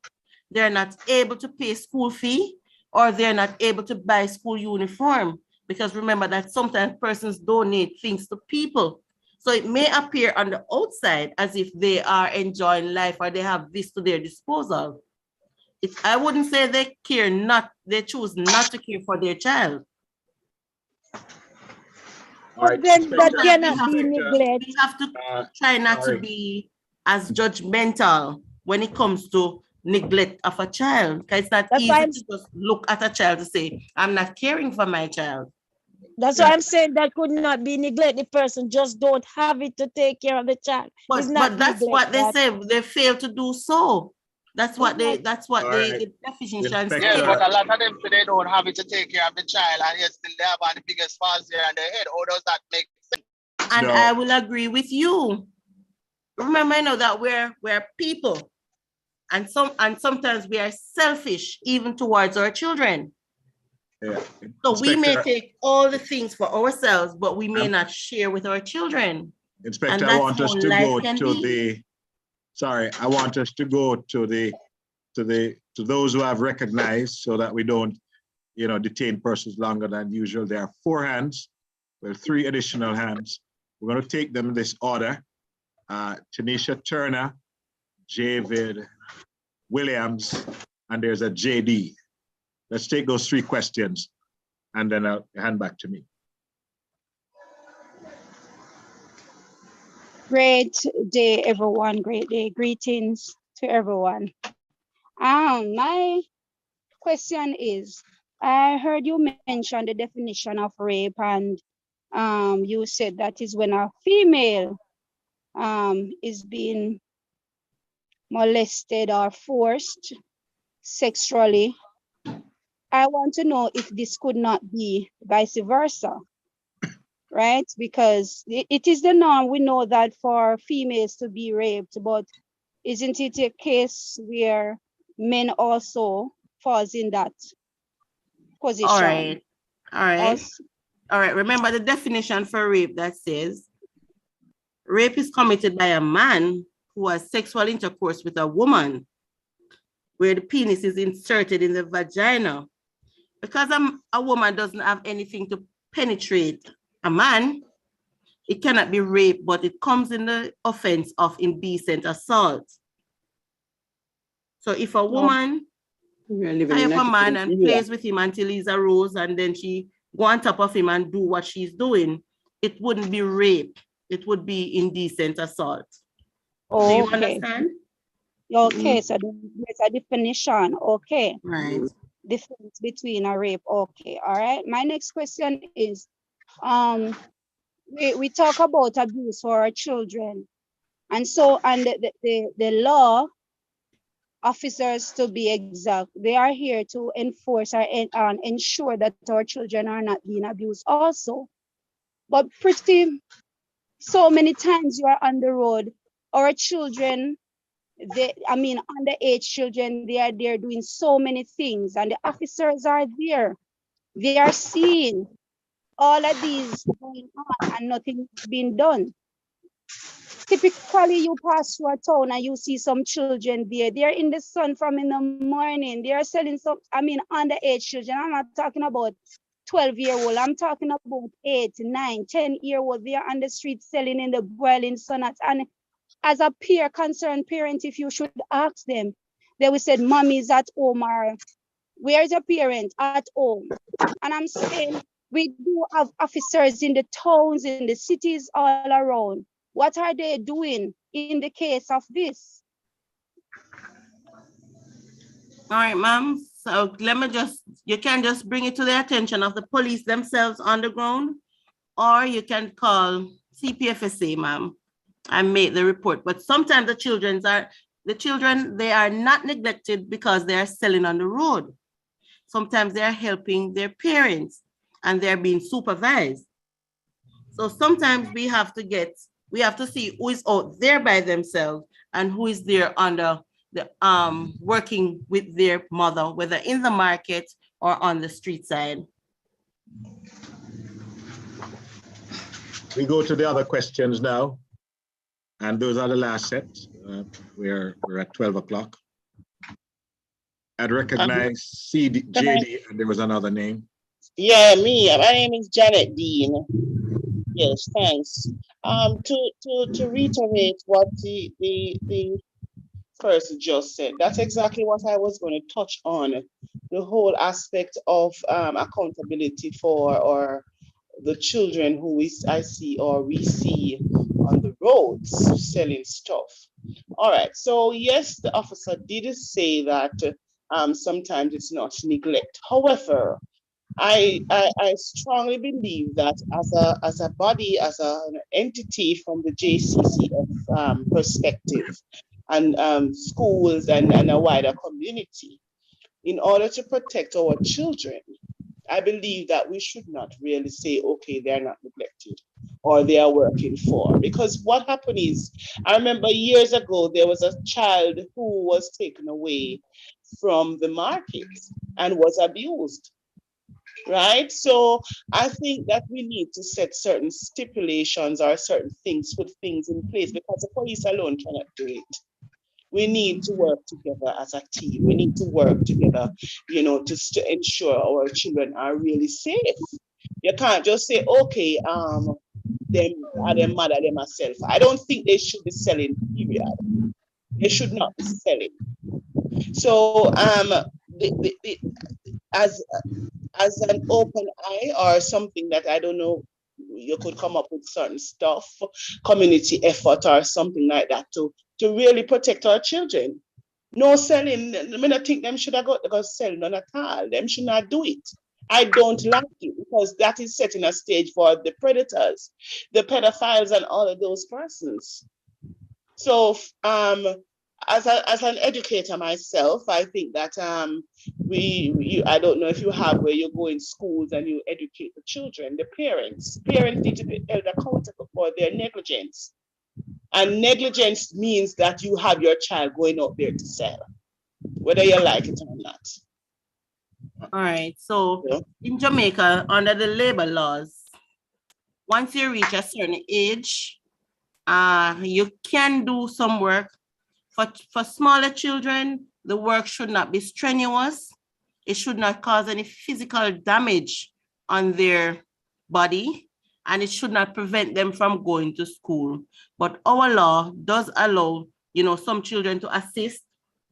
They're not able to pay school fee, or they're not able to buy school uniform. Because remember that sometimes persons donate things to people. So it may appear on the outside as if they are enjoying life or they have this to their disposal. I wouldn't say they choose not to care for their child.
But then that cannot be neglect.
We have to try not to be as judgmental when it comes to neglect of a child. Because it's not easy to just look at a child to say, I'm not caring for my child.
That's why I'm saying that could not be neglect. The person just don't have it to take care of the child.
But that's what they say. They fail to do so. That's what the definition says.
Yeah, but a lot of them say they don't have it to take care of the child, and yet still they have the biggest falls there on their head. How does that make sense?
And I will agree with you. Remember, that we're people, and sometimes we are selfish even towards our children.
Yeah.
So we may take all the things for ourselves, but we may not share with our children.
Inspector, I want us to go to the. Sorry, I want us to go to those who have recognized, so that we don't, detain persons longer than usual. There are 4 hands. There are 3 additional hands. We're going to take them in this order. Tanisha Turner, Javid Williams, and there's a JD. Let's take those 3 questions, and then I'll hand back to me.
Great day, everyone. Great day. Greetings to everyone. My question is, I heard you mention the definition of rape, and you said that is when a female is being molested or forced sexually. I want to know if this could not be vice versa. Right? Because it is the norm. We know that for females to be raped, but isn't it a case where men also falls in that position?
All right. Remember the definition for rape that says, rape is committed by a man who has sexual intercourse with a woman where the penis is inserted in the vagina. Because a woman doesn't have anything to penetrate a man, it cannot be rape, but it comes in the offense of indecent assault. So if a woman tie up a man and plays with him until he's aroused, and then she go on top of him and do what she's doing, it wouldn't be rape. It would be indecent assault.
Oh,
do you
okay.
understand?
Okay, so there's a definition. Okay.
Right.
Difference between a rape. Okay, all right. My next question is, we talk about abuse for our children, and the law officers, to be exact, they are here to enforce and ensure that our children are not being abused also. But so many times you are on the road, our children, underage children, they are there doing so many things, and the officers are there. They are seeing all of these going on and nothing is being done. typically you pass through a town and you see some children there. They're in the sun from in the morning. They are selling some, underage children. I'm not talking about 12-year-old. I'm talking about 8, 9, 10-year-old. They are on the street selling in the boiling sun. And as a concerned parent, if you should ask them, they will say, mommy's at home, or where's your parent? At home. And I'm saying, we do have officers in the towns, in the cities all around. What are they doing in the case of this?
All right, ma'am. So you can just bring it to the attention of the police themselves on the ground, or you can call CPFSA, ma'am, and make the report. But sometimes the children, they are not neglected because they are selling on the road. Sometimes they are helping their parents and they're being supervised. So sometimes we have to see who is out there by themselves and who is there under the working with their mother, whether in the market or on the street side.
We go to the other questions now. And those are the last set. We're at 12 o'clock. I'd recognize JD, and there was another name.
Yeah, me. My name is Janet Dean. Yes, thanks. To reiterate what the person just said, that's exactly what I was going to touch on. The whole aspect of accountability for the children who I see or we see on the roads selling stuff. All right. So yes, the officer did say that sometimes it's not neglect. However, I strongly believe that as a body, as an entity from the JCCF perspective, and schools and a wider community, in order to protect our children, I believe that we should not really say, okay, they're not neglected or they are working for. Because what happened is, I remember years ago, there was a child who was taken away from the market and was abused, right? So I think that we need to set certain stipulations or certain things, put things in place, because the police alone cannot do it. We need to work together as a team. We need to work together, to ensure our children are really safe. You can't just say, okay, them mad at themselves. I don't think they should be selling, period. They should not be selling. So as an open eye or something that I don't know, you could come up with certain stuff, community effort or something like that to really protect our children. No selling. I mean, I think them should have got sell none at all. Them should not do it. I don't like it because that is setting a stage for the predators, the pedophiles, and all of those persons. So, as an educator myself, I think that I don't know if you have where you go in schools and you educate the children, the parents. Parents need to be held accountable for their negligence. And negligence means that you have your child going out there to sell, whether you like it or not.
All right. So in Jamaica, under the labor laws, once you reach a certain age, you can do some work. For smaller children, the work should not be strenuous. It should not cause any physical damage on their body, and it should not prevent them from going to school. But our law does allow, some children to assist.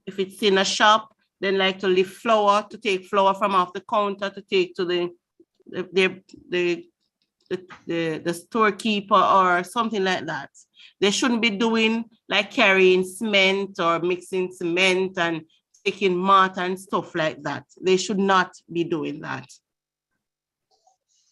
If it's in a shop, then like to lift flour, to take flour from off the counter, to take to the storekeeper or something like that. They shouldn't be doing like carrying cement or mixing cement and taking mortar and stuff like that. They should not be doing that.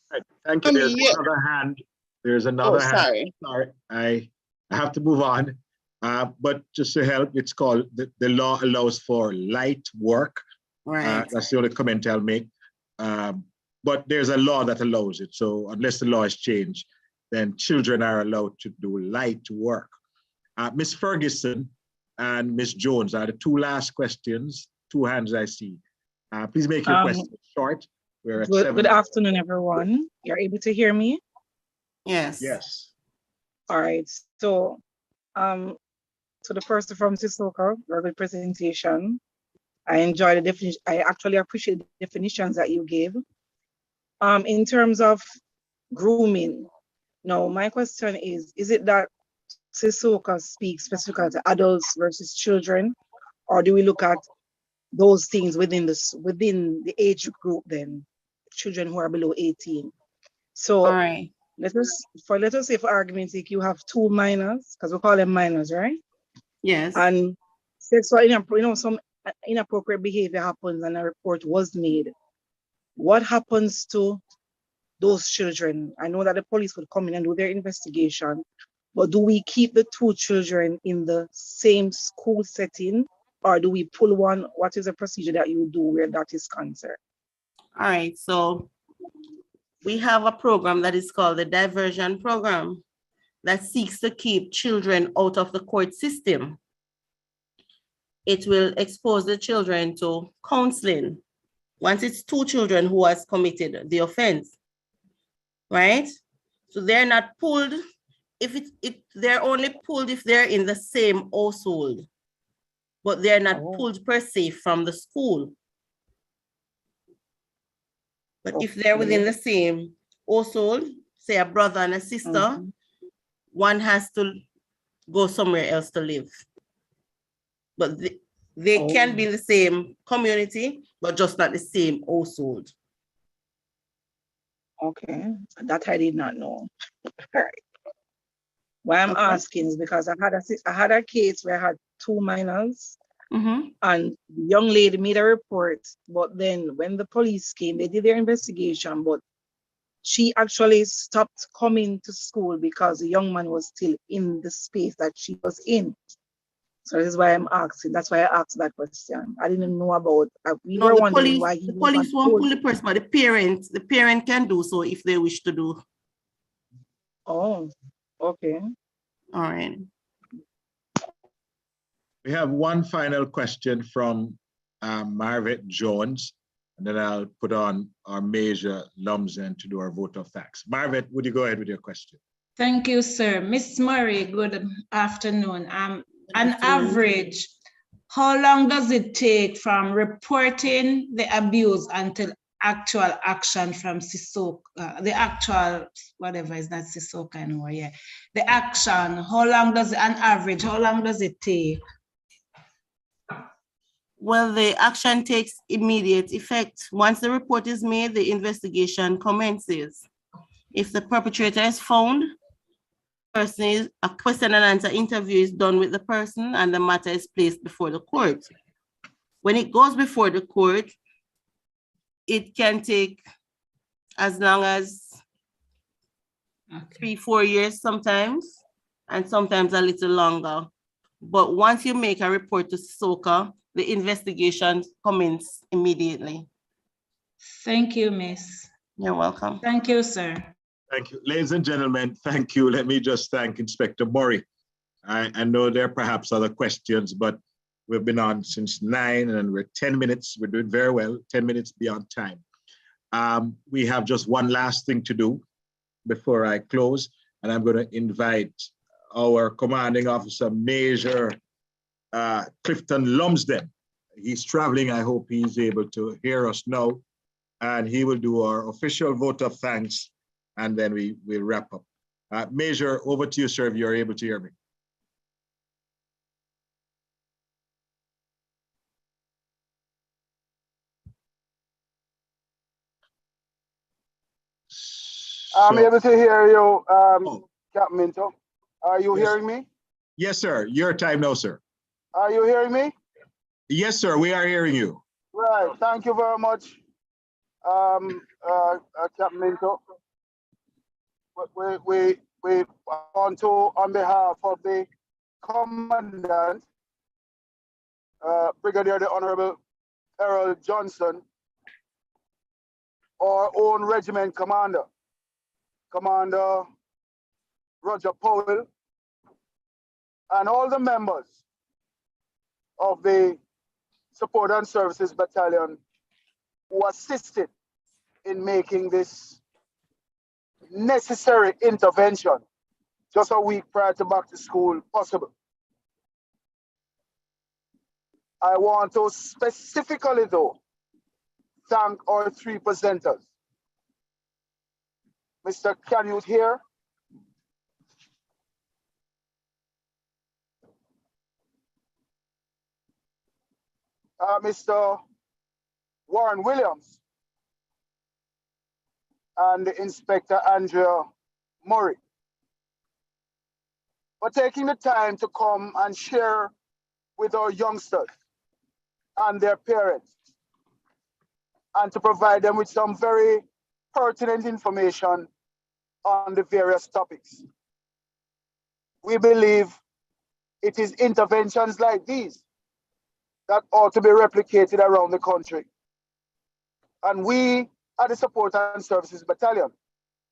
Right. Thank you. There's another hand. There's another hand. Sorry, I have to move on. But just to help, it's called the law allows for light work.
Right.
That's the only comment I'll make. But there's a law that allows it. So unless the law is changed, then children are allowed to do light work. Ms. Ferguson and Ms. Jones are the two last questions, two hands I see. Please make your question short. We're at
good afternoon, everyone. You're able to hear me?
Yes.
Yes.
All right. So To the person from Sissoko, very good presentation. I enjoy the definition. I actually appreciate the definitions that you gave. In terms of grooming, now my question is it that Sissoko speaks specifically to adults versus children, or do we look at those things within the age group then, children who are below 18? So
all right.
let us say for argument's sake, you have 2 minors, because we call them minors, right?
Yes.
And sexual, some inappropriate behavior happens and a report was made. What happens to those children? I know that the police would come in and do their investigation, but do we keep the 2 children in the same school setting, or do we pull one? What is the procedure that you do where that is concerned?
All right, so we have a program that is called the diversion program that seeks to keep children out of the court system. It will expose the children to counseling once it's 2 children who has committed the offense, right? So they're not pulled they're only pulled if they're in the same household, but they're not pulled per se from the school. But if they're within the same household, say a brother and a sister, one has to go somewhere else to live. But they can be in the same community, but just not the same household.
Okay, that I did not know. All right. Why I'm asking is because I had a case where I had 2 minors, and the young lady made a report, but then when the police came, they did their investigation, but she actually stopped coming to school because the young man was still in the space that she was in. So this is why I'm asking. That's why I asked that question. I didn't know about. We were wondering why
the police won't pull the person, but the parent can do so if they wish to do.
Oh, okay.
All right.
We have one final question from Marvet Jones, and then I'll put on our Major Lumsden to do our vote of thanks. Marvet, would you go ahead with your question?
Thank you, sir. Miss Murray, good afternoon. On average, how long does it take from reporting the abuse until actual action from Sissoko, the actual, whatever is not Sissoko anymore, yeah. The action, how long does it, on average, how long does it take?
Well, the action takes immediate effect. Once the report is made, the investigation commences. If the perpetrator is found, a question and answer interview is done with the person and the matter is placed before the court. When it goes before the court, it can take as long as 3-4 years sometimes, and sometimes a little longer. But once you make a report to Sissoko, the investigation commences immediately.
Thank you, Miss.
You're welcome.
Thank you, sir.
Thank you. Ladies and gentlemen, thank you. Let me just thank Inspector Murray. I know there are perhaps other questions, but we've been on since 9 and we're 10 minutes. We're doing very well, 10 minutes beyond time. We have just one last thing to do before I close, and I'm going to invite our commanding officer, Major Clifton Lumsden. He's traveling. I hope he's able to hear us now, and he will do our official vote of thanks, and then we'll wrap up. Major, over to you, sir, if you're able to hear me.
I'm able to hear you, Captain Minto. Are you hearing me?
Yes, sir. Your time now, sir.
Are you hearing me?
Yes, sir. We are hearing you.
Right. Thank you very much, Captain Minto. We want to, on behalf of the Commandant, Brigadier the Honorable Harold Johnson, our own regiment commander, Commander Roger Powell, and all the members of the Support and Services Battalion who assisted in making this necessary intervention just a week prior to back to school possible. I want to specifically though thank our 3 presenters. Mr. Canute here, Mr. Warren Williams, and Inspector Andrea Murray, for taking the time to come and share with our youngsters and their parents, and to provide them with some very pertinent information on the various topics. We believe it is interventions like these that ought to be replicated around the country. And we at the Support and Services Battalion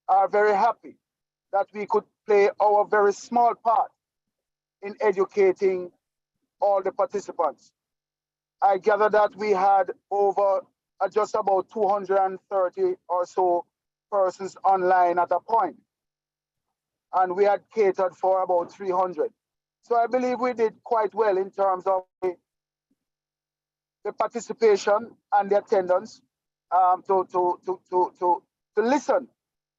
are very happy that we could play our very small part in educating all the participants. I gather that we had over just about 230 or so persons online at a point, and we had catered for about 300. So I believe we did quite well in terms of the participation and the attendance to listen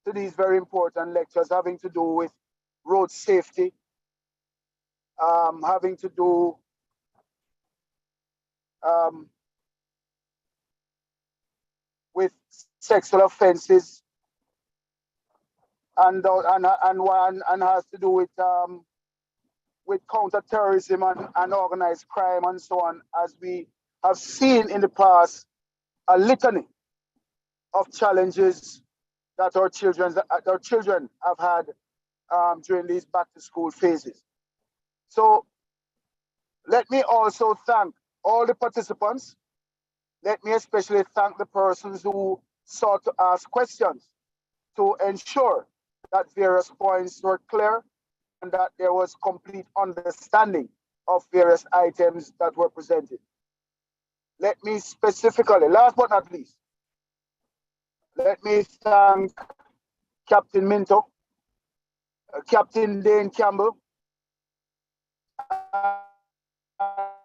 to these very important lectures having to do with road safety, having to do with sexual offenses, and has to do with counterterrorism and organized crime and so on, as we have seen in the past a litany of challenges that our children have had during these back to school phases. So let me also thank all the participants. Let me especially thank the persons who sought to ask questions to ensure that various points were clear and that there was complete understanding of various items that were presented. Let me specifically, last but not least, let me thank Captain Minto, Captain Dane Campbell,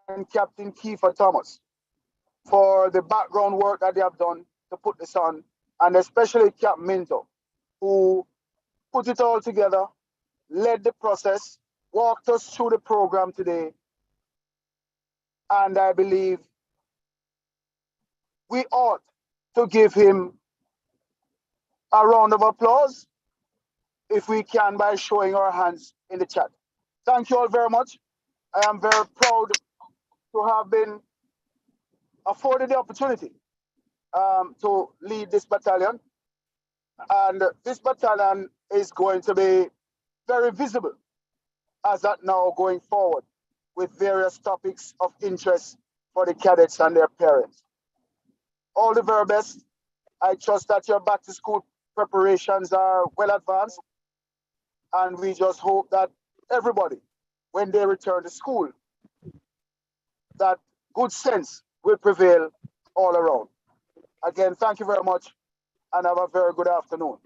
and Captain Kiefer Thomas for the background work that they have done to put this on, and especially Captain Minto, who put it all together, led the process, walked us through the program today, and I believe we ought to give him a round of applause, if we can, by showing our hands in the chat. Thank you all very much. I am very proud to have been afforded the opportunity to lead this battalion. And this battalion is going to be very visible as that now going forward with various topics of interest for the cadets and their parents. All the very best. I trust that your back to school preparations are well advanced, and we just hope that everybody, when they return to school, that good sense will prevail all around. Again, thank you very much, and have a very good afternoon.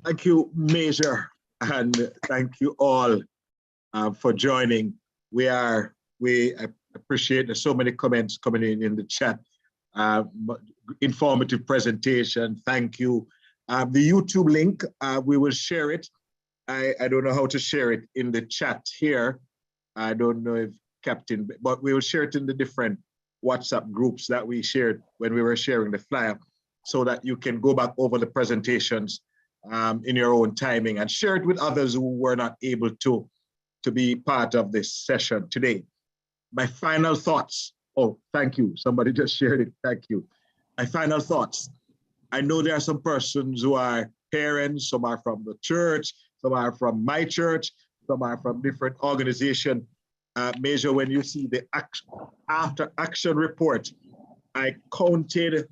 Thank you, Major, and thank you all for joining. We appreciate there's so many comments coming in the chat. Informative presentation. Thank you. The YouTube link, we will share it. I don't know how to share it in the chat here. I don't know if Captain, but we will share it in the different WhatsApp groups that we shared when we were sharing the flyer, so that you can go back over the presentations in your own timing and share it with others who were not able to be part of this session today. My final thoughts. Oh, thank you. Somebody just shared it. Thank you. My final thoughts. I know there are some persons who are parents, some are from the church, some are from my church, some are from different organizations. Major, when you see the after action report, I counted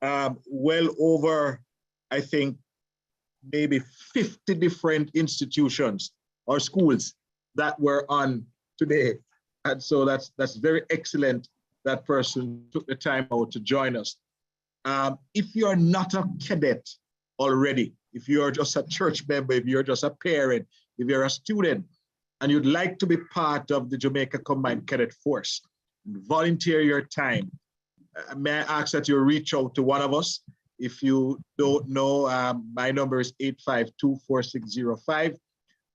well over, I think, maybe 50 different institutions or schools that were on today. And so that's very excellent that person took the time out to join us. If you're not a cadet already, if you're just a church member, if you're just a parent, if you're a student, and you'd like to be part of the Jamaica Combined Cadet Force, volunteer your time, may I ask that you reach out to one of us? If you don't know, my number is 852-4605.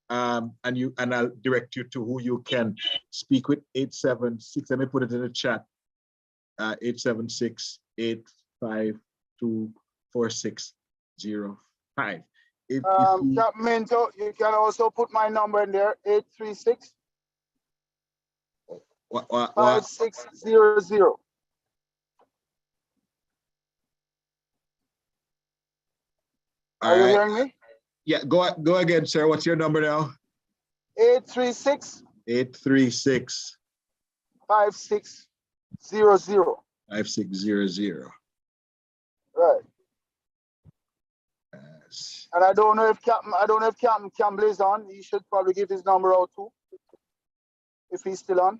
And I'll direct you to who you can speak with. 876, let me put it in the chat. 876-852-4605.
Captain Minto, you can also put my number in there, 836 5600. Are you hearing me?
Yeah, go again, sir. What's your number now?
836 5600.
5600.
Right. And I don't know if Captain Campbell is on. He should probably give his number out too, if he's still on.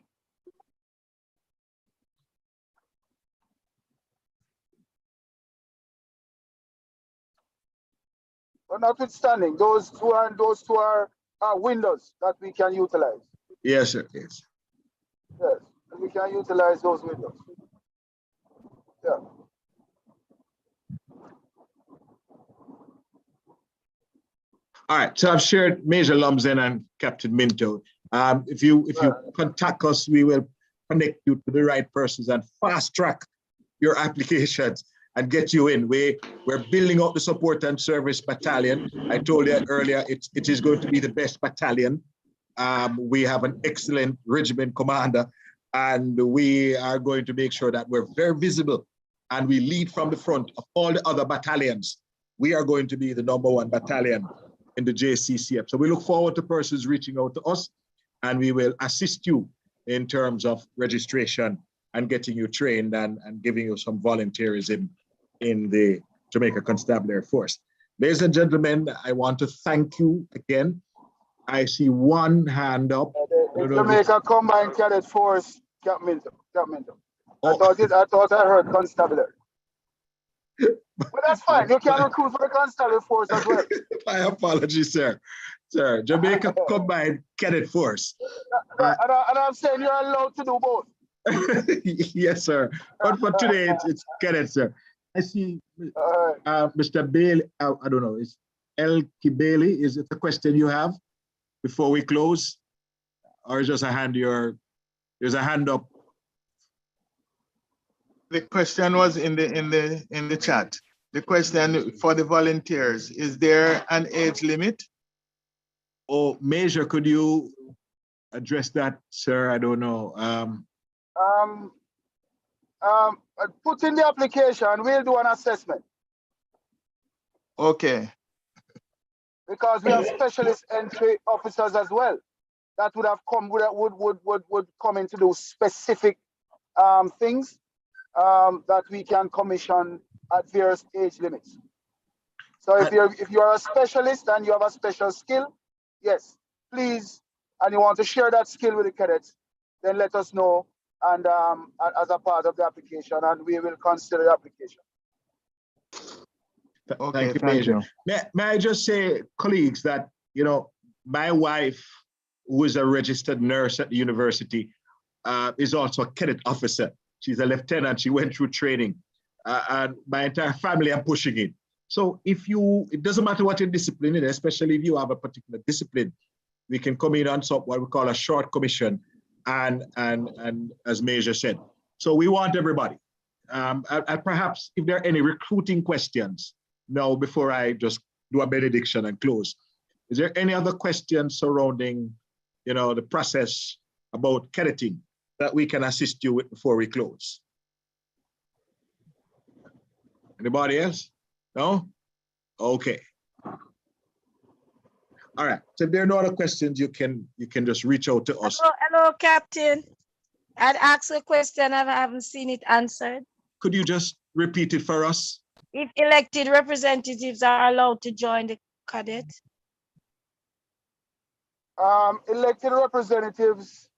But notwithstanding, those two are windows that we can utilize.
Yes, sir. Yes.
Yes, we can utilize those windows. Yeah.
All right, so I've shared Major Lumsden and Captain Minto. If you contact us, we will connect you to the right persons and fast track your applications and get you in. We're building up the support and service battalion. I told you earlier, it is going to be the best battalion. We have an excellent regiment commander, and we are going to make sure that we're very visible and we lead from the front of all the other battalions. We are going to be the #1 battalion in the JCCF. So we look forward to persons reaching out to us, and we will assist you in terms of registration and getting you trained and giving you some volunteerism in the Jamaica Constabulary Force. Ladies and gentlemen, I want to thank you again. I see one hand up.
Jamaica Combined Cadet Force, Captain Minto. I thought I heard constabulary. But that's fine. You can recruit for the constabulary force as well.
My apologies, sir. Sir, Jamaica Combined Cadet Force.
And I'm saying you're allowed to do both.
Yes, sir. But for today, it's cadet, sir. I see Mr. Bailey. I don't know. It's Elkie Bailey. Is it a question you have before we close, or is just a hand? There's a hand up.
The question was in the chat. The question for the volunteers: is there an age limit?
Oh, Major, could you address that, sir? I don't know.
Put in the application. We'll do an assessment.
Okay.
Because we have specialist entry officers as well that would have come would come in to do specific things that we can commission at various age limits. So if you're a specialist and you have a special skill, yes, please, and you want to share that skill with the cadets, then let us know, and as a part of the application, and we will consider the application.
Okay,
thank you, Major. May I just say, colleagues, that my wife, who is a registered nurse at the university, is also a cadet officer. She's a lieutenant. She went through training, and my entire family are pushing it. So it doesn't matter what your discipline is, especially if you have a particular discipline, we can come in on what we call a short commission, and as Major said. So we want everybody. And perhaps if there are any recruiting questions now, before I just do a benediction and close, is there any other questions surrounding, the process about cadetting that we can assist you with before we close? Anybody else? No? Okay. All right. So if there are no other questions, you can just reach out to us.
Hello, Captain. I'd asked a question. I haven't seen it answered.
Could you just repeat it for us?
If elected representatives are allowed to join the cadet?
Elected representatives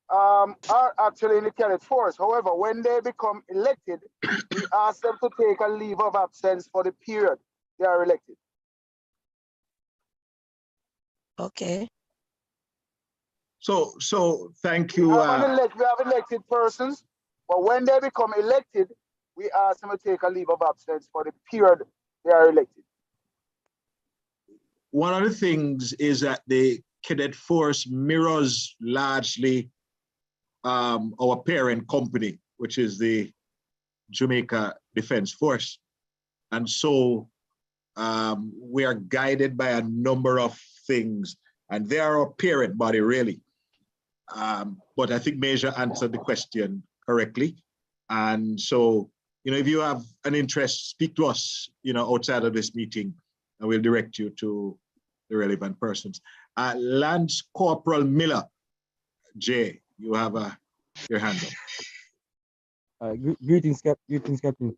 are actually in the cadet force. However, when they become elected, we ask them to take a leave of absence for the period they are elected.
Okay.
So thank you.
We have elected persons, but when they become elected, we ask them to take a leave of absence for the period they are elected.
One of the things is that the cadet force mirrors largely our parent company, which is the Jamaica Defense Force. And so we are guided by a number of things, and they are our parent body, really. But I think Major answered the question correctly. And so, if you have an interest, speak to us, outside of this meeting, and we'll direct you to the relevant persons. Lance Corporal Miller, Jay, you have your hand up.
Greetings, Captain.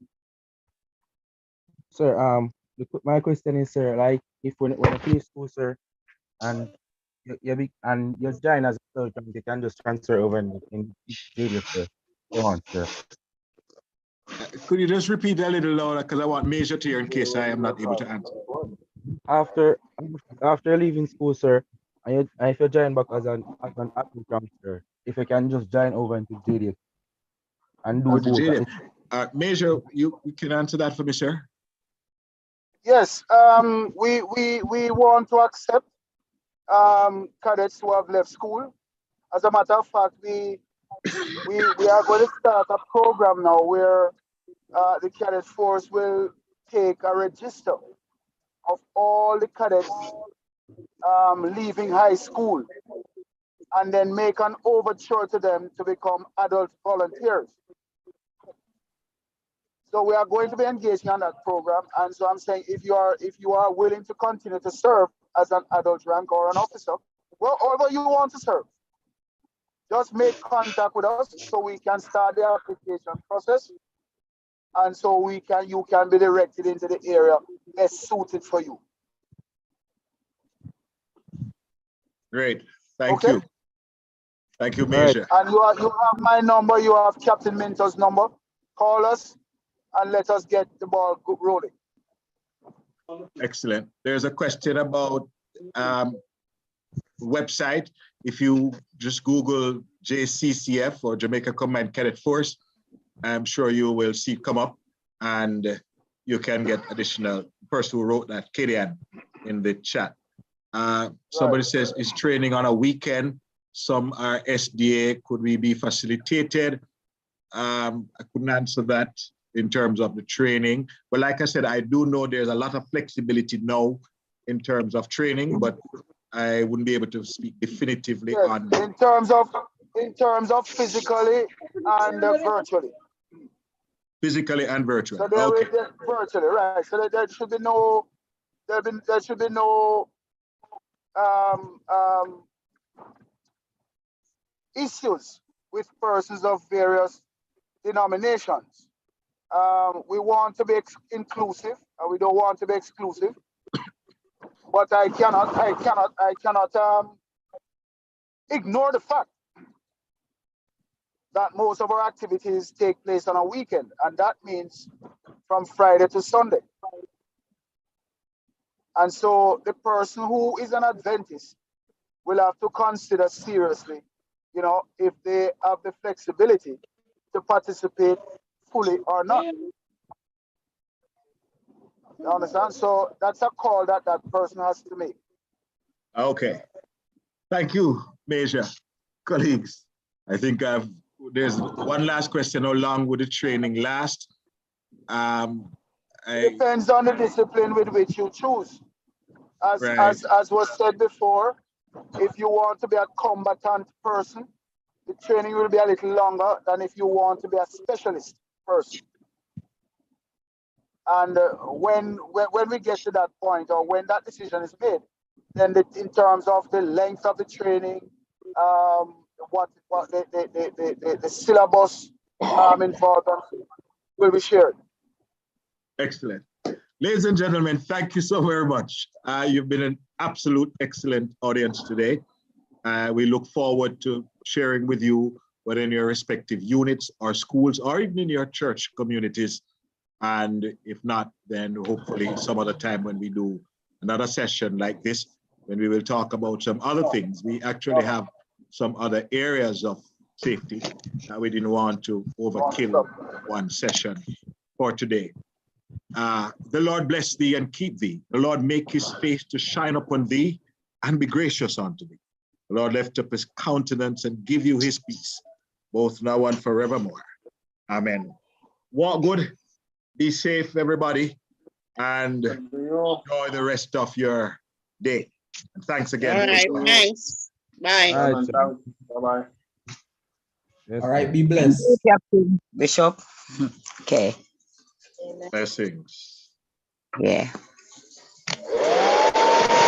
Sir, my question is, sir, like if when you finish school, sir, and you join as a sergeant, you can just transfer over in JDF, sir. Go on, sir.
Could you just repeat a little louder, because I want Major to hear in case I am not able to answer.
After leaving school, sir, and if you join back as an applicant, sir, if you can just join over into JDF and do both.
Major, you can answer that for me, sir.
Yes, we want to accept cadets who have left school. As a matter of fact, we are going to start a program now where the cadet force will take a register of all the cadets leaving high school and then make an overture to them to become adult volunteers. So we are going to be engaging on that program, and so I'm saying if you are willing to continue to serve as an adult rank or an officer, wherever you want to serve, just make contact with us so we can start the application process, and so you can be directed into the area best suited for you.
Great, thank you. Thank you, Major.
And you have my number, you have Captain Minto's number. Call us and let us get the ball rolling.
Excellent. There's a question about website. If you just Google JCCF or Jamaica Combined Cadet Force, I'm sure you will see it come up, and you can get additional person who wrote that, Kadian, in the chat. Somebody says, is training on a weekend? Some are SDA, could we be facilitated? I couldn't answer that in terms of the training. But like I said, I do know there's a lot of flexibility now in terms of training, but I wouldn't be able to speak definitively on
in terms of physically and virtually.
Physically and virtually.
So there virtually, right? So there should be no issues with persons of various denominations. We want to be inclusive, and we don't want to be exclusive. But I cannot ignore the fact that most of our activities take place on a weekend, and that means from Friday to Sunday. And so the person who is an Adventist will have to consider seriously, if they have the flexibility to participate fully or not. You understand? So that's a call that person has to make.
Okay. Thank you, Major. Colleagues, I think there's one last question. How long would the training last?
Depends on the discipline with which you choose. As was said before, if you want to be a combatant person, the training will be a little longer than if you want to be a specialist person. And when we get to that point, or when that decision is made, then in terms of the length of the training, what the syllabus involved will be shared.
Excellent. Ladies and gentlemen, thank you so very much. You've been an absolute excellent audience today. We look forward to sharing with you, whether in your respective units or schools or even in your church communities. And if not, then hopefully some other time when we do another session like this, when we will talk about some other things, we actually have some other areas of safety that we didn't want to overkill one session for today. The Lord bless thee and keep thee. The Lord make his face to shine upon thee and be gracious unto thee. The Lord lift up his countenance and give you his peace, both now and forevermore. Amen. Walk good, be safe, everybody, and enjoy the rest of your day. And thanks again.
All right, thanks. Bye.
All right, sir.
Bye-bye.
Yes,
All right,
sir.
be blessed.
Bishop. Okay.
Blessings.
Yeah.